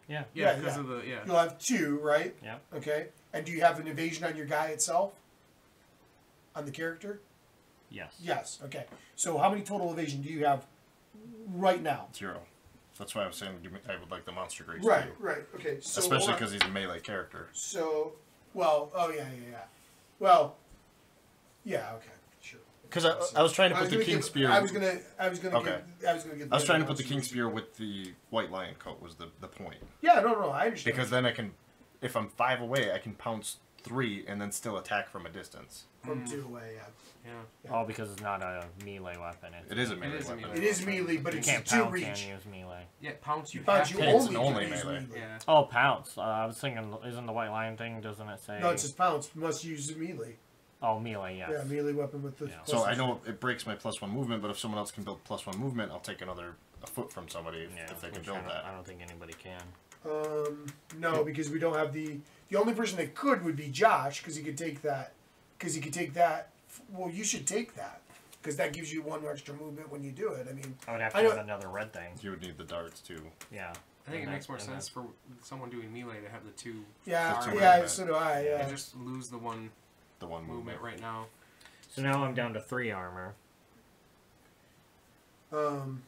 Yeah.
Yeah, because of the
You'll have 2, right?
Yeah.
Okay. And do you have an evasion on your guy itself? On the character?
Yes.
Yes. Okay. So how many total evasion do you have right now?
0. That's why I was saying I would like the monster grace
Right.
too.
Right. Okay. So
Especially because he's a melee character.
So, well, oh yeah. Well, yeah. Okay. Sure.
Because I was trying to put the king spear.
I was gonna
Okay.
give.
I was trying to put the king spear with the white lion coat was the point.
Yeah. No. I understand.
Because then I can, if I'm 5 away, I can pounce 3 and then still attack from a distance.
From 2 away.
Yeah.
Oh, because it's not a melee weapon.
It is a melee
is a
weapon.
melee.
It is melee, but
You
it's
can't
a 2
pounce
reach.
and use melee.
Yeah, pounce you
Pounce
have
you
to.
It's
only
an only
can use
melee.
Yeah.
Oh, pounce. I was thinking, isn't the white lion thing, doesn't it say?
No, it says pounce. Must use melee.
Oh, melee, yes.
Yeah, melee weapon with the.
Yeah.
So I know it breaks my +1 movement, but if someone else can build +1 movement, I'll take a foot from somebody if they can
which
build
I
that.
don't think anybody can.
No, because we don't have the only person that could would be Josh because he could take that. Well, you should take that because that gives you 1 extra movement when you do it. I mean,
I would have to
I
have
know-
another red thing.
You would need the darts too.
Yeah.
I think it
And
makes more
and
sense for someone doing melee to have the 2.
yeah,
That's too
yeah,
bad.
so do I. Yeah.
And just lose the 1
The one
movement right now.
So now I'm down to 3 armor.
Um,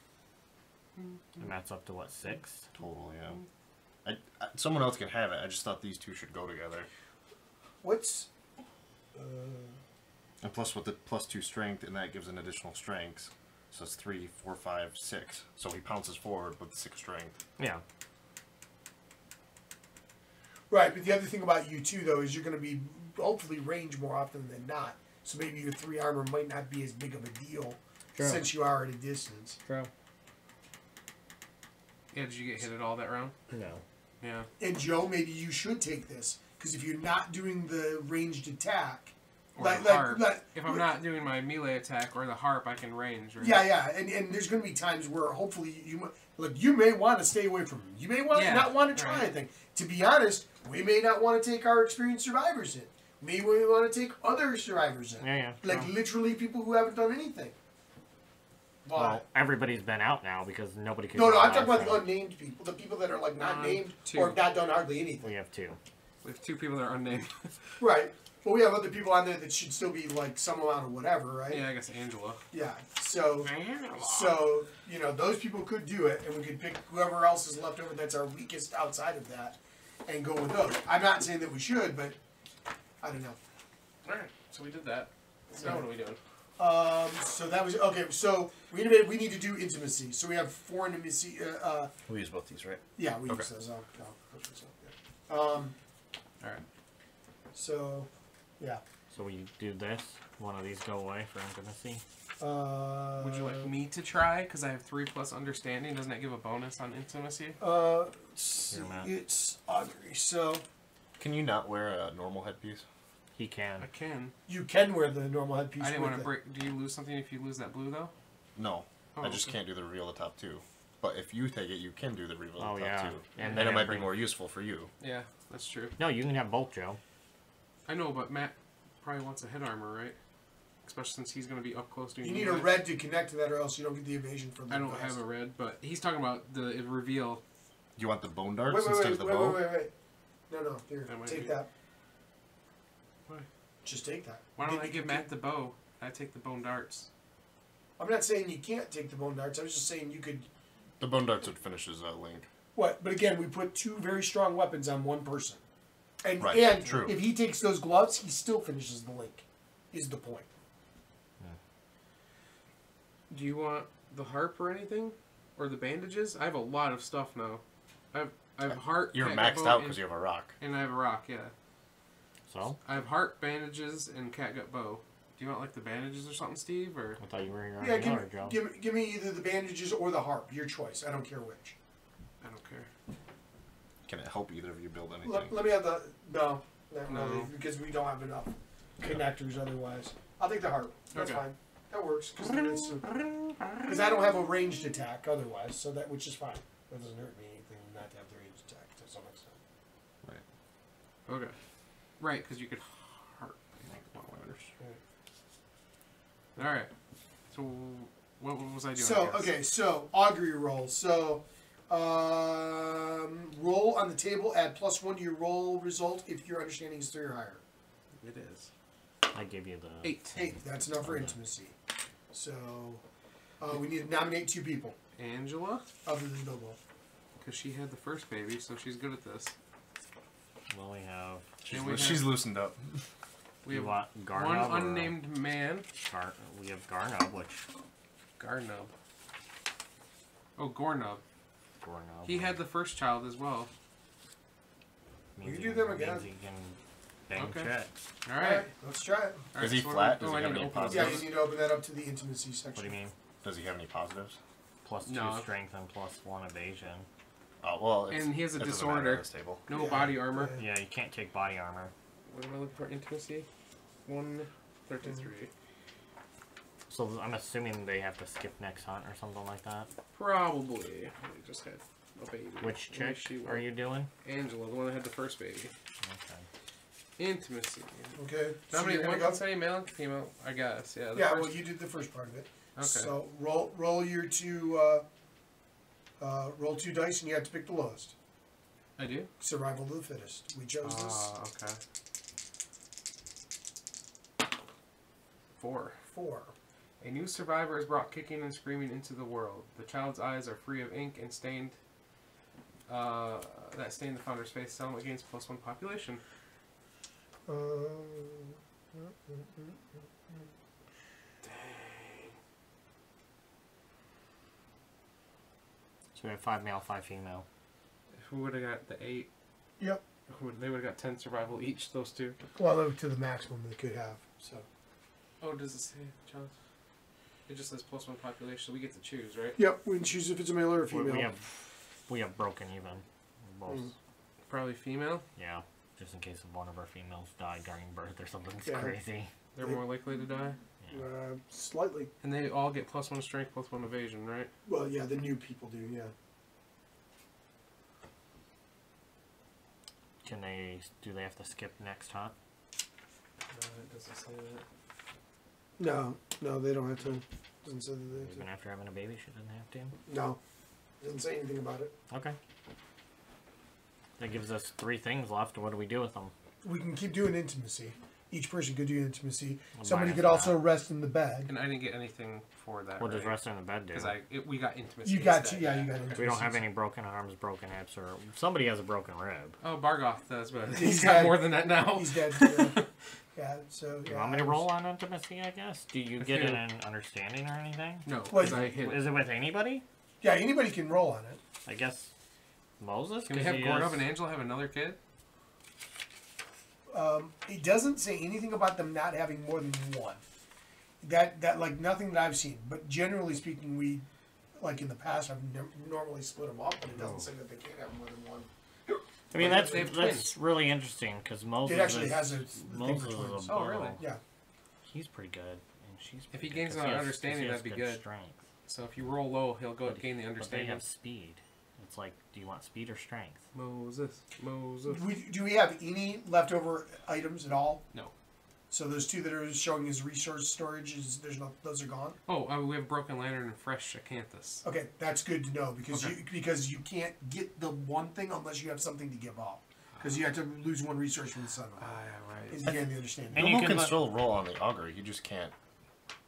And that's up to, what, 6?
total. Yeah. Someone else can have it. I just thought these 2 should go together.
what's
And plus with the +2 strength, and that gives an additional strength. So it's 3, 4, 5, 6. So he pounces forward with 6 strength.
Yeah.
Right, but the other thing about you too, though, is you're going to be hopefully range more often than not. So maybe your 3 armor might not be as big of a deal since you are at a distance.
True.
Yeah, did you get hit at all that round?
No.
Yeah.
And Joe, maybe you should take this because if you're not doing the ranged attack,
Or the harp. If I'm not doing my melee attack or the harp, I can range. Right?
Yeah, and there's going to be times where hopefully you may want to stay away from him. You may want not want to try anything. To be honest, we may not want to take our experienced survivors in. Maybe we want to take other survivors in.
Yeah.
Like literally people who haven't done anything. But,
well, everybody's been out now because nobody could.
No, I'm talking about the unnamed people, the people that are like not named
2.
or have not done hardly anything.
We have 2.
We have 2 people that are unnamed.
Right. But we have other people on there that should still be like some amount of whatever, right?
Yeah, I guess Angela.
Yeah. So those people could do it, and we could pick whoever else is left over that's our weakest outside of that, and go with those. I'm not saying that we should, but I don't know.
All right. So we did that. So now what are we doing?
So that was okay. So we need to do intimacy. So we have 4 intimacy.
We use both these, right?
Yeah, we use those. I'll push this up. All
right.
So, yeah.
So we do this. One of these go away for intimacy.
Would you like me to try? Because I have 3+ understanding. Doesn't that give a bonus on intimacy?
It's augury. So.
Can you not wear a normal headpiece?
He can.
I can.
You can wear the normal headpiece.
I didn't want to break. Do you lose something if you lose that blue though?
No, I just can't do the reveal the top 2. But if you take it, you can do the reveal the top 2, and then it might be more useful for you.
Yeah, that's true.
No, you can have both, Joe.
I know, but Matt probably wants a head armor, right? Especially since he's going to be up close to
you. Need a red to connect to that, or else you don't get the evasion from the
I don't have a red, but he's talking about the reveal.
You want the bone darts instead of the bow?
Wait. No. Here, take that.
Why?
Just take that.
Why don't I give Matt the bow? I take the bone darts.
I'm not saying you can't take the bone darts. I was just saying you could.
The bone darts would finish his link.
What? But again, we put 2 very strong weapons on one person. And
true.
If he takes those gloves, he still finishes the link. Is the point.
Do you want the harp or anything? Or the bandages? I have a lot of stuff now. I have heart.
You're maxed out because you have a rock.
And I have a rock, yeah.
So?
I have heart, bandages, and catgut bow. Do you want like the bandages or something, Steve? Or
I thought you were your
give me either the bandages or the harp. Your choice. I don't care which.
I don't care.
Can it help either of you build anything?
Let me have the no, because we don't have enough connectors otherwise. I'll take the harp. That's fine. That works because I don't have a ranged attack otherwise, so which is fine. That doesn't hurt me anything not to have the ranged attack to some extent.
Right. Okay. Right, because you could harp. All right. So what was I doing?
So augury roll. So roll on the table. Add +1 to your roll result if your understanding is 3 or higher.
It is.
I give you the
8.
8. That's enough for intimacy. So we need to nominate 2 people.
Angela.
Other than Bilbo.
Because she had the first baby, so she's good at this.
Well, we have.
She's loosened up.
We have
one
unnamed man.
We have Garnub, which.
Garnub. Oh, Gornub. He had the first child as well.
We can do them again.
He can bang check.
All right.
Let's try it.
Is he flat? Does he have any positives?
Yeah, you need to open that up to the intimacy section.
What do you mean?
Does he have any positives?
+2 strength and +1 evasion.
Oh, well,
and he has a disorder. No body armor.
Yeah, you can't take body armor.
What am I looking for? Intimacy? 133.
So I'm assuming they have to skip next hunt or something like that?
Probably. They just had a baby.
Which chick are you doing?
Angela, the one that had the first baby.
Okay.
Intimacy.
Okay.
How many one can say male and female? I guess. Yeah.
Yeah, well, you did the first part of it.
Okay.
So roll your 2 roll 2 dice and you have to pick the lowest.
I do?
Survival of the fittest. We chose this.
Okay. 4. A new survivor is brought kicking and screaming into the world. The child's eyes are free of ink and stained. That stain the founder's face. Settlement gains +1 population.
So we have 5 male, 5 female.
Who would have got the 8?
Yep.
They would have got 10 survival each, those two.
Well, to the maximum they could have. So.
Oh, does it say, John? It just says +1 population, so we get to choose, right?
Yep, we can choose if it's a male or a female.
We have broken even. Both.
Probably female?
Yeah, just in case one of our females died during birth or something crazy.
They're more likely to die?
Yeah.
Slightly.
And they all get +1 strength, +1 evasion, right?
Well, yeah, the new people do, yeah.
Do they have to skip next hunt?
No, it doesn't say that.
No, they don't have to. Doesn't say that they have to.
Even after having a baby, she doesn't have to?
No. Doesn't say anything about it.
Okay. That gives us 3 things left. What do we do with them?
We can keep doing intimacy. Each person could do intimacy.
Well,
Somebody could also rest in the bed.
And I didn't get anything for that.
What does rest in the bed do?
Because we got intimacy.
You got
instead.
you got intimacy.
We don't have any broken arms, broken hips, or somebody has a broken rib.
Oh, Bargoth does, but
He's
he's got
dead.
more than that now.
He's dead. Yeah, so.
Do you want me to roll on intimacy, I guess? Do you get an understanding or anything?
No,
What?
because I hit.
Is it with anybody?
Yeah, anybody can roll on it.
I guess Moses?
Can we have Gordov and Angela have another kid?
It doesn't say anything about them not having more than one. That like nothing that I've seen. But generally speaking, we, like in the past, I've normally split them up, but it doesn't say that they can't have more than one.
I mean,
They have
that's really interesting because Moses
It actually has a thing
Moses
for
is
twins.
a
Oh, really?
Yeah.
He's pretty good, and she's.
If he
pretty
gains
good, 'cause
an
he has-
understanding,
'cause he
that'd
has
be good.
Strength.
So if you roll low, he'll go
But
gain the
But they
understanding.
have speed. It's like, do you want speed or strength?
Moses.
Do we have any leftover items at all?
No.
So those 2 that are showing as resource storage those are gone.
Oh, we have Broken Lantern and Fresh Acanthus.
Okay, that's good to know because
Okay.
you can't get the one thing unless you have something to give up. Because you have to lose 1 resource from the sun.
Ah, yeah, right.
Is again the understanding.
And you
Nomo
can
can still roll on the augury. He just can't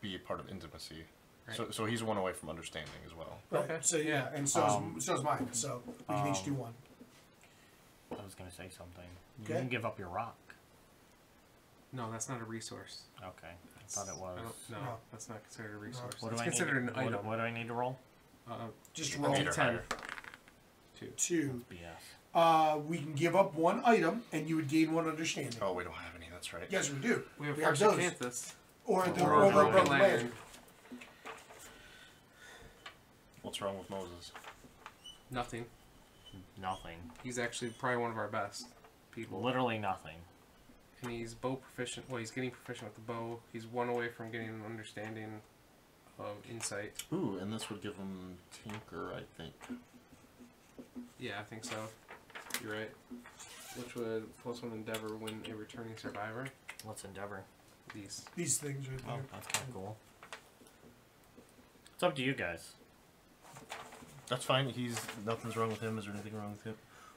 be a part of intimacy.
Right.
So he's 1 away from understanding as well.
Right.
Okay.
So yeah, and so is mine. So we can each do 1.
I was gonna say something. You
Okay.
can give up your rock.
No, that's not a resource.
Okay, I thought it was.
No,
No.
that's not considered a resource.
What do
It's
I
considered
need?
an item.
What do I need to roll?
Just roll
Eight or
10.
higher.
2.
BS.
We can give up 1 item, and you would gain 1 understanding.
Oh, we don't have any. That's right.
Yes, we do.
We have
We have
Fresh
those.
Acanthus.
Or the
Or
Broken
Broken
Lantern.
Lantern.
What's wrong with Moses?
Nothing.
Nothing.
He's actually probably one of our best people.
Literally nothing.
And he's bow proficient. Well, he's getting proficient with the bow. He's 1 away from getting an understanding of insight.
Ooh, and this would give him Tinker, I think.
Yeah, I think so. You're right. Which would +1 endeavor when a returning survivor.
Let's endeavor.
These things right
Oh,
there.
that's kind of cool. It's up to you guys.
That's fine. Nothing's wrong with him. Is there anything wrong with him?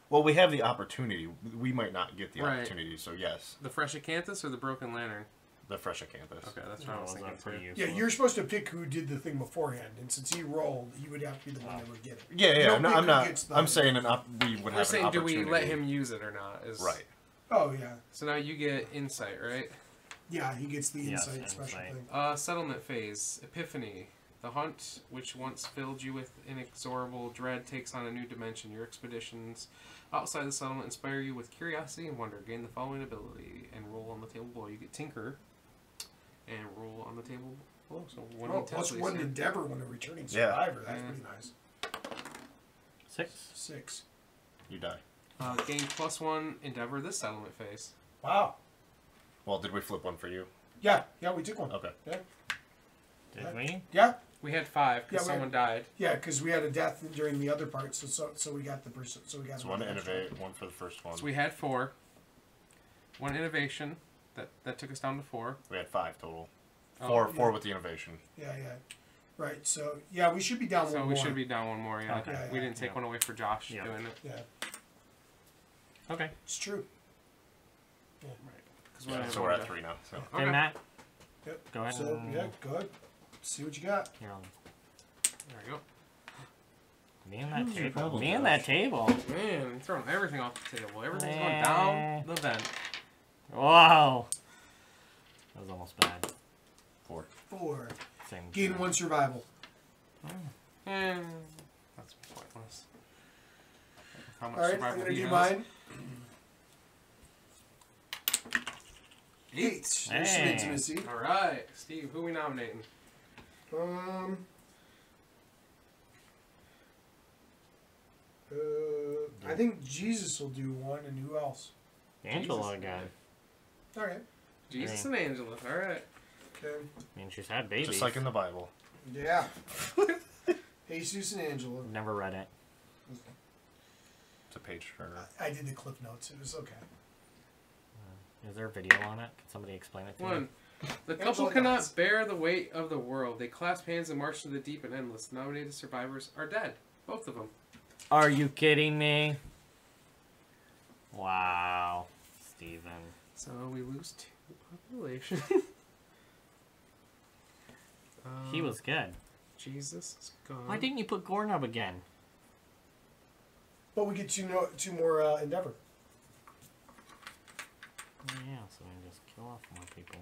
Well, we have the opportunity. We might not get the
Right.
opportunity, so yes.
The Fresh Acanthus or the Broken Lantern?
The Fresh Acanthus.
Okay, that's what I was thinking
pretty
too.
useful.
Yeah, you're supposed to pick who did the thing beforehand, and since he rolled, he would have to be the one that would get it.
Yeah,
You
yeah.
don't pick
I'm
who
not.
gets the
I'm
item.
saying we would
We're
have an
saying, do
opportunity.
we let him use it or not?
Right.
Oh yeah,
So now you get insight, right?
yeah. He gets the
Yes,
insight special
insight.
thing.
Settlement phase. Epiphany. The hunt, which once filled you with inexorable dread, takes on a new dimension. Your expeditions outside the settlement inspire you with curiosity and wonder. Gain the following ability and roll on the table below. You get Tinker and roll on the table below. So 1
Oh,
intensity.
+1 endeavor when a returning
Yeah.
survivor. That's
Yeah.
pretty nice.
6.
6.
You die.
Gain +1 endeavor this settlement phase.
Wow.
Well, did we flip one for you?
Yeah, we took 1.
Okay.
Yeah,
Did we?
yeah,
We had 5 because
Yeah, we
someone died.
yeah. Because we had a death during the other part, so we got the person. So we got
So 1 to
another extra.
innovate, 1 for the first one.
So we had 4. 1 innovation. That took us down to 4.
We had 5 total.
Oh,
4
yeah.
with the innovation.
Yeah. Right. So yeah, we should be down
So
one
we
more.
should be down 1 more, yeah.
Okay.
Yeah,
We
yeah.
didn't take
Yeah.
1 away for Josh
Yeah.
doing it.
Yeah,
Okay.
it's true.
Because
Yeah, so we're at 3 now. So.
Okay, Matt.
Yep.
Go ahead
So
and...
yeah, go ahead. See what you got.
Here,
There we go.
me and that
Who's your
table.
problem,
Me and
Josh?
that table.
Man, I'm throwing everything off the table. Everything's going down the vent.
Wow. That was almost bad.
4.
4.
Same.
Gain 1 survival.
That's pointless. How much
Alright,
survival
I'm going to
he
do
has?
mine. 8.
Hey.
There's some intimacy.
Alright, Steve, who are we nominating?
I think Jesus will do one, and who else?
Angela
Jesus.
again.
Alright.
Jesus and Angela. Alright.
Okay.
I mean, she's had babies.
Just like in the Bible.
Yeah. Jesus and Angela.
Never read it.
It's a page turner.
I did the clip notes. It was okay.
Is there a video on it? Can somebody explain it to me?
1. The couple cannot bear the weight of the world. They clasp hands and march to the deep and endless. Nominated survivors are dead. Both of them.
Are you kidding me? Wow. Steven.
So we lose 2 population.
He was good.
Jesus is gone.
Why didn't you put Gornub again?
But we get 2 more Endeavor.
Oh, yeah, so we can just kill off more people.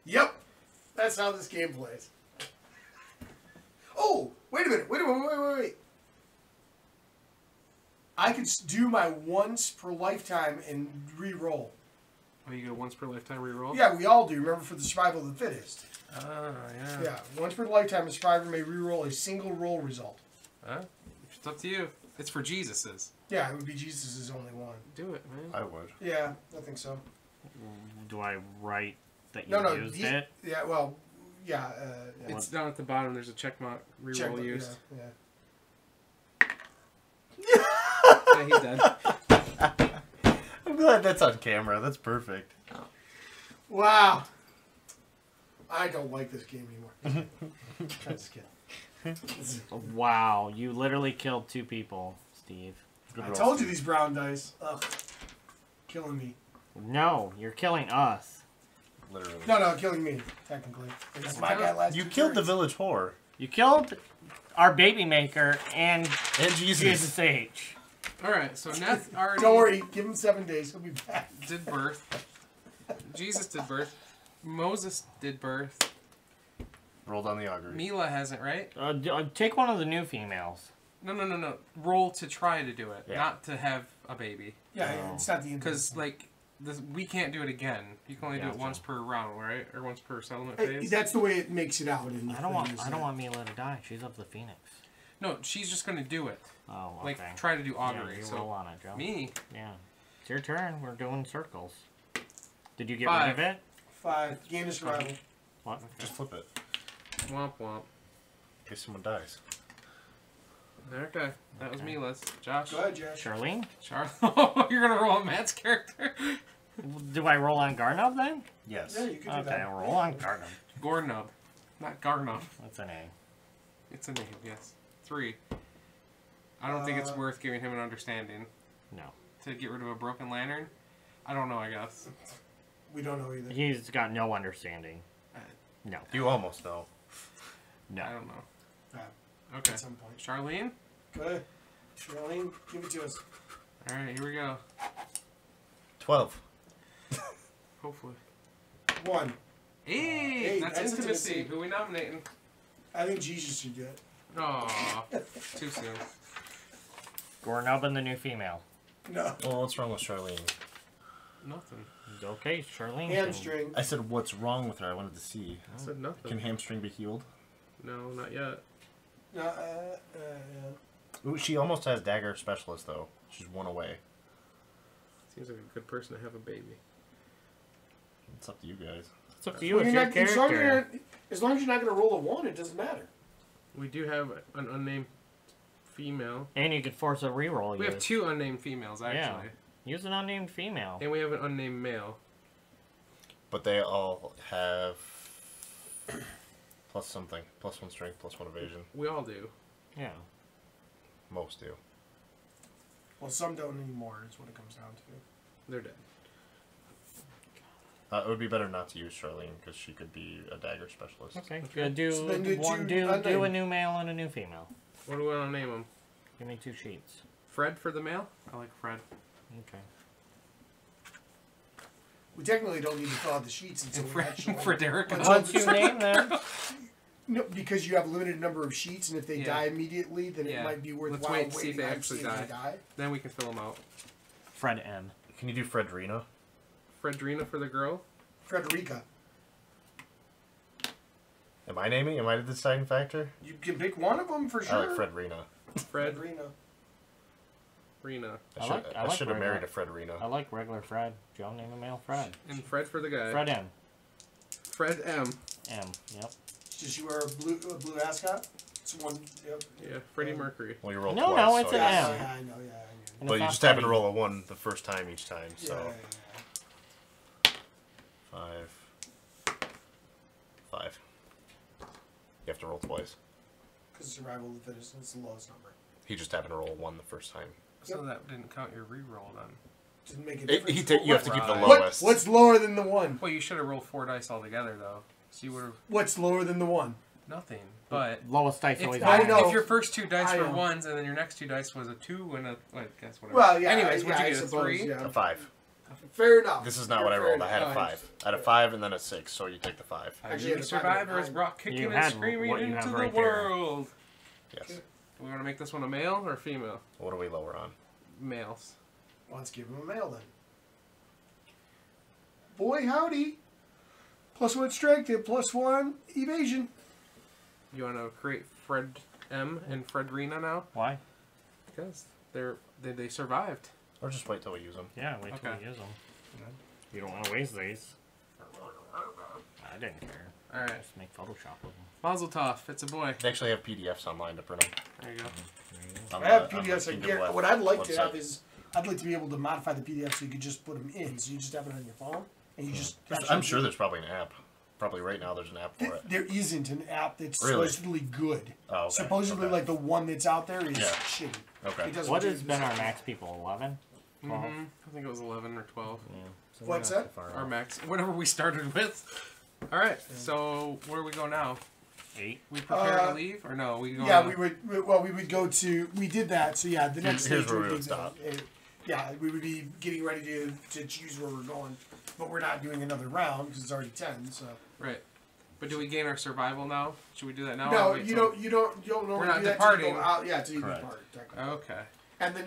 Yep. That's how this game plays. Oh, wait a minute. Wait. I could do my once per lifetime and re-roll.
Oh, you get a once per lifetime reroll?
Yeah, we all do. Remember, for the survival of the fittest.
Ah, yeah.
Yeah, once per lifetime, a survivor may re-roll a single roll result.
It's up to you. It's for Jesus's.
Yeah, it would be Jesus' only one.
Do it, man.
I would.
Yeah, I think so.
Do I write that you used it?
Yeah, well, yeah.
It's down at the bottom. There's a check mark. Reroll used.
Yeah.
Yeah, he's dead.
I'm glad that's on camera. That's perfect.
Wow. I don't like this game anymore. I'm just kidding.
Wow, you literally killed 2 people, Steve.
I told you these brown dice. Ugh. Killing me.
No, you're killing us.
Literally.
No, killing me, technically. It's my guy last
You
2
killed the
turns.
village whore.
You killed our baby maker and
Jesus.
Jesus H.
Alright, so Neth already
Don't worry, give him 7 days. He'll be back.
did birth. Jesus did birth. Moses did birth.
Rolled on the augury.
Mila hasn't, right?
Take one of the new females.
No. Roll to try to do it,
Yeah.
not to have a baby.
Yeah,
No.
it's not the end.
Because, like, we can't do it again. You can only do it
Gotcha.
once per round, right? Or once per settlement
Hey,
phase.
that's the way it makes it out. In the
I don't
thing, isn't it?
want Mila to die. She's of the Phoenix.
No, she's just going to do it.
Oh, okay.
Like, try to do augury.
Yeah, you
so
roll on it, Joe.
me,
Yeah. It's your turn. We're doing circles. Did you get
5.
rid of it?
5. Gain of survival.
What?
Just flip it.
womp womp.
In case someone dies.
Okay, that was Mila's. Josh.
Go ahead, Josh.
Charlene?
Charlie. Oh, you're gonna roll on Matt's character.
Do I roll on Garnub then?
Yes.
Yeah, you can do
Okay,
that.
I'll roll on Garnub.
Gornub, not Garnub.
That's an A.
It's a name. Yes. 3. I don't think it's worth giving him an understanding
No.
to get rid of a broken lantern. I don't know. I guess.
We don't know either.
He's got no understanding. No.
You almost know.
No.
I don't know.
Yeah,
Okay.
at some point.
Charlene.
Go ahead. Charlene, give it to us.
All right, here we go.
12.
Hopefully.
1.
8. That's
that's
intimacy.
intimacy.
Who we nominating?
I think Jesus should do it.
Aw, too soon.
Gornub and the new female.
No.
Well, what's wrong with Charlene?
Nothing.
Okay, Charlene.
Hamstring.
I said, what's wrong with her? I wanted to see.
I said nothing.
Can hamstring be healed?
No, not yet.
Yeah.
Ooh, she almost has dagger specialist, though. She's 1 away.
Seems like a good person to have a baby.
It's up to you guys.
It's up to you.
Well,
It's
you're
your
not, as, long as,
character.
as long as you're not going to roll a 1, it doesn't matter.
We do have an unnamed female.
And you could force a reroll.
We have 2 unnamed females, actually.
Use an unnamed female.
And we have an unnamed male.
But they all have plus something. Plus 1 strength, plus 1 evasion.
We all do.
Yeah.
Most do.
Well, some don't anymore, is what it comes down to.
They're dead.
It would be better not to use Charlene, because she could be a dagger specialist.
Okay.
Okay.
Do
So then do
one.
two
Do a
unnamed.
new male and a new female.
What do we want to name them?
Give me 2 sheets.
Fred for the male? I like Fred.
Okay.
We technically don't need to fill out the sheets until we actually...
Frederick.
What's your name then?
No, because you have a limited number of sheets, and if they
Yeah.
die immediately, then it might be worthwhile
Let's wait to see if
waiting
they
on
actually
seeing if
die.
they die.
Then we can fill them out.
Fred M.
Can you do Fredrina?
Fredrina for the girl?
Frederica.
Am I naming? Am I the deciding factor?
You can pick one of them for sure.
I like Fredrina.
Fredrina.
Rena.
I should have married a Fredrina.
I like regular Fred. Joe, name a male Fred.
And Fred for the guy.
Fred M.
Fred M.
M. Yep.
Does she wear a blue ascot? It's one. Yep.
Yeah, Freddie Mercury.
Well, you rolled
No,
twice.
no, it's
so
an
I
M.
guess-
Yeah, I know.
And
But
it's
you
not
just happen to
Freddie.
roll a 1 the first time each time, so...
Yeah.
5. 5. You have to roll twice.
Because survival of the fittest is the lowest number.
He just happened to roll a 1 the first time.
So that didn't count your reroll then.
Doesn't make a difference.
You have to keep the
Right.
lowest.
What's lower than the 1?
Well, you should have rolled 4 dice altogether, though. So you would have...
What's lower than the 1?
Nothing. But...
Lowest dice
If,
always.
I know.
if your first 2 dice
I
were
know.
1s, and then your next 2 dice was a 2 and a... Like, guess whatever.
Well, yeah.
Anyways,
yeah,
what'd you
I
get, a
suppose,
3?
Yeah.
A 5.
Fair enough.
This is not
You're
what I
fair
rolled. I had a
enough.
5. I had a 5 and then a 6, so you take the 5.
Are
Actually,
you
I had a
survivor
five
is
and
brought kicking
You
and
had
screaming
what you
into
have
the
right there.
world.
Yes.
Okay.
Do we want to make this one a male or a female?
What do we lower on?
Males.
Let's give him a male then. Boy, howdy. +1 strength and +1 evasion.
You want to create Fred M and Fredrina now?
Why?
Because they survived.
Or just wait till we use them.
Yeah, wait till
Okay.
we use them. You don't want to waste these. I didn't care.
Alright.
Just make Photoshop with them.
Mazel tov. It's a boy.
They actually have PDFs online to print them.
There you go.
I have PDFs. What I'd like to
website.
have is, I'd like to be able to modify the PDF so you could just put them in. So you just have it on your phone, and you just.
I'm sure there's probably an app. Probably right now there's an app for it.
There isn't an app that's
Really?
supposedly good.
Oh, okay.
Supposedly,
Okay.
like the one that's out there is
Yeah.
shitty.
Okay.
It doesn't
What
do
has
this
been our
stuff.
max people? 11? 12?
I think it was 11 or 12.
Yeah. So
What's
we're not
that?
too far
Our
off.
max. Whatever we started with. Alright, so where do we go now?
8?
We prepare to leave? Or no? We go
Yeah, we would. Well, we would go to. We did that. So yeah, the next
Here's
stage
where
would
we
be
would stop.
yeah, we would be getting ready to choose where we're going, but we're not doing another round because it's already 10. So
Right. But do we gain our survival now? Should we do that now?
no,
or wait
you
till-
don't. You don't normally
We're not
do that
departing.
till you go out. Yeah, till you
Correct.
depart. technically.
Okay.
And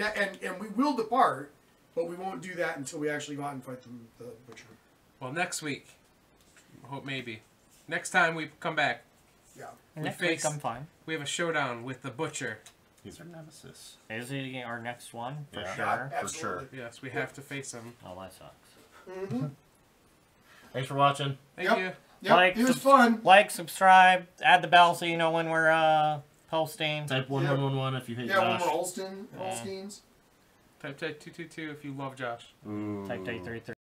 and we will depart, but we won't do that until we actually go out and fight the butcher.
Well, next week. Hope maybe. Next time we come back,
Yeah.
Next
face-
week I'm fine.
we have a showdown with the butcher.
He's our nemesis.
Is he our next one? For
Yeah.
sure.
Yeah,
For sure.
absolutely.
Yes, we have to face him.
Oh, that sucks.
Mm-hmm.
Thanks for watching.
Thank
Yep.
you.
Yep.
Like,
it was
subs-
fun.
Like, subscribe, add the bell so you know when we're posting.
Type 1111 if you hate
Yeah, when
Josh.
we're Holsteins.
Type 222 if you love Josh.
Ooh.
Type 833.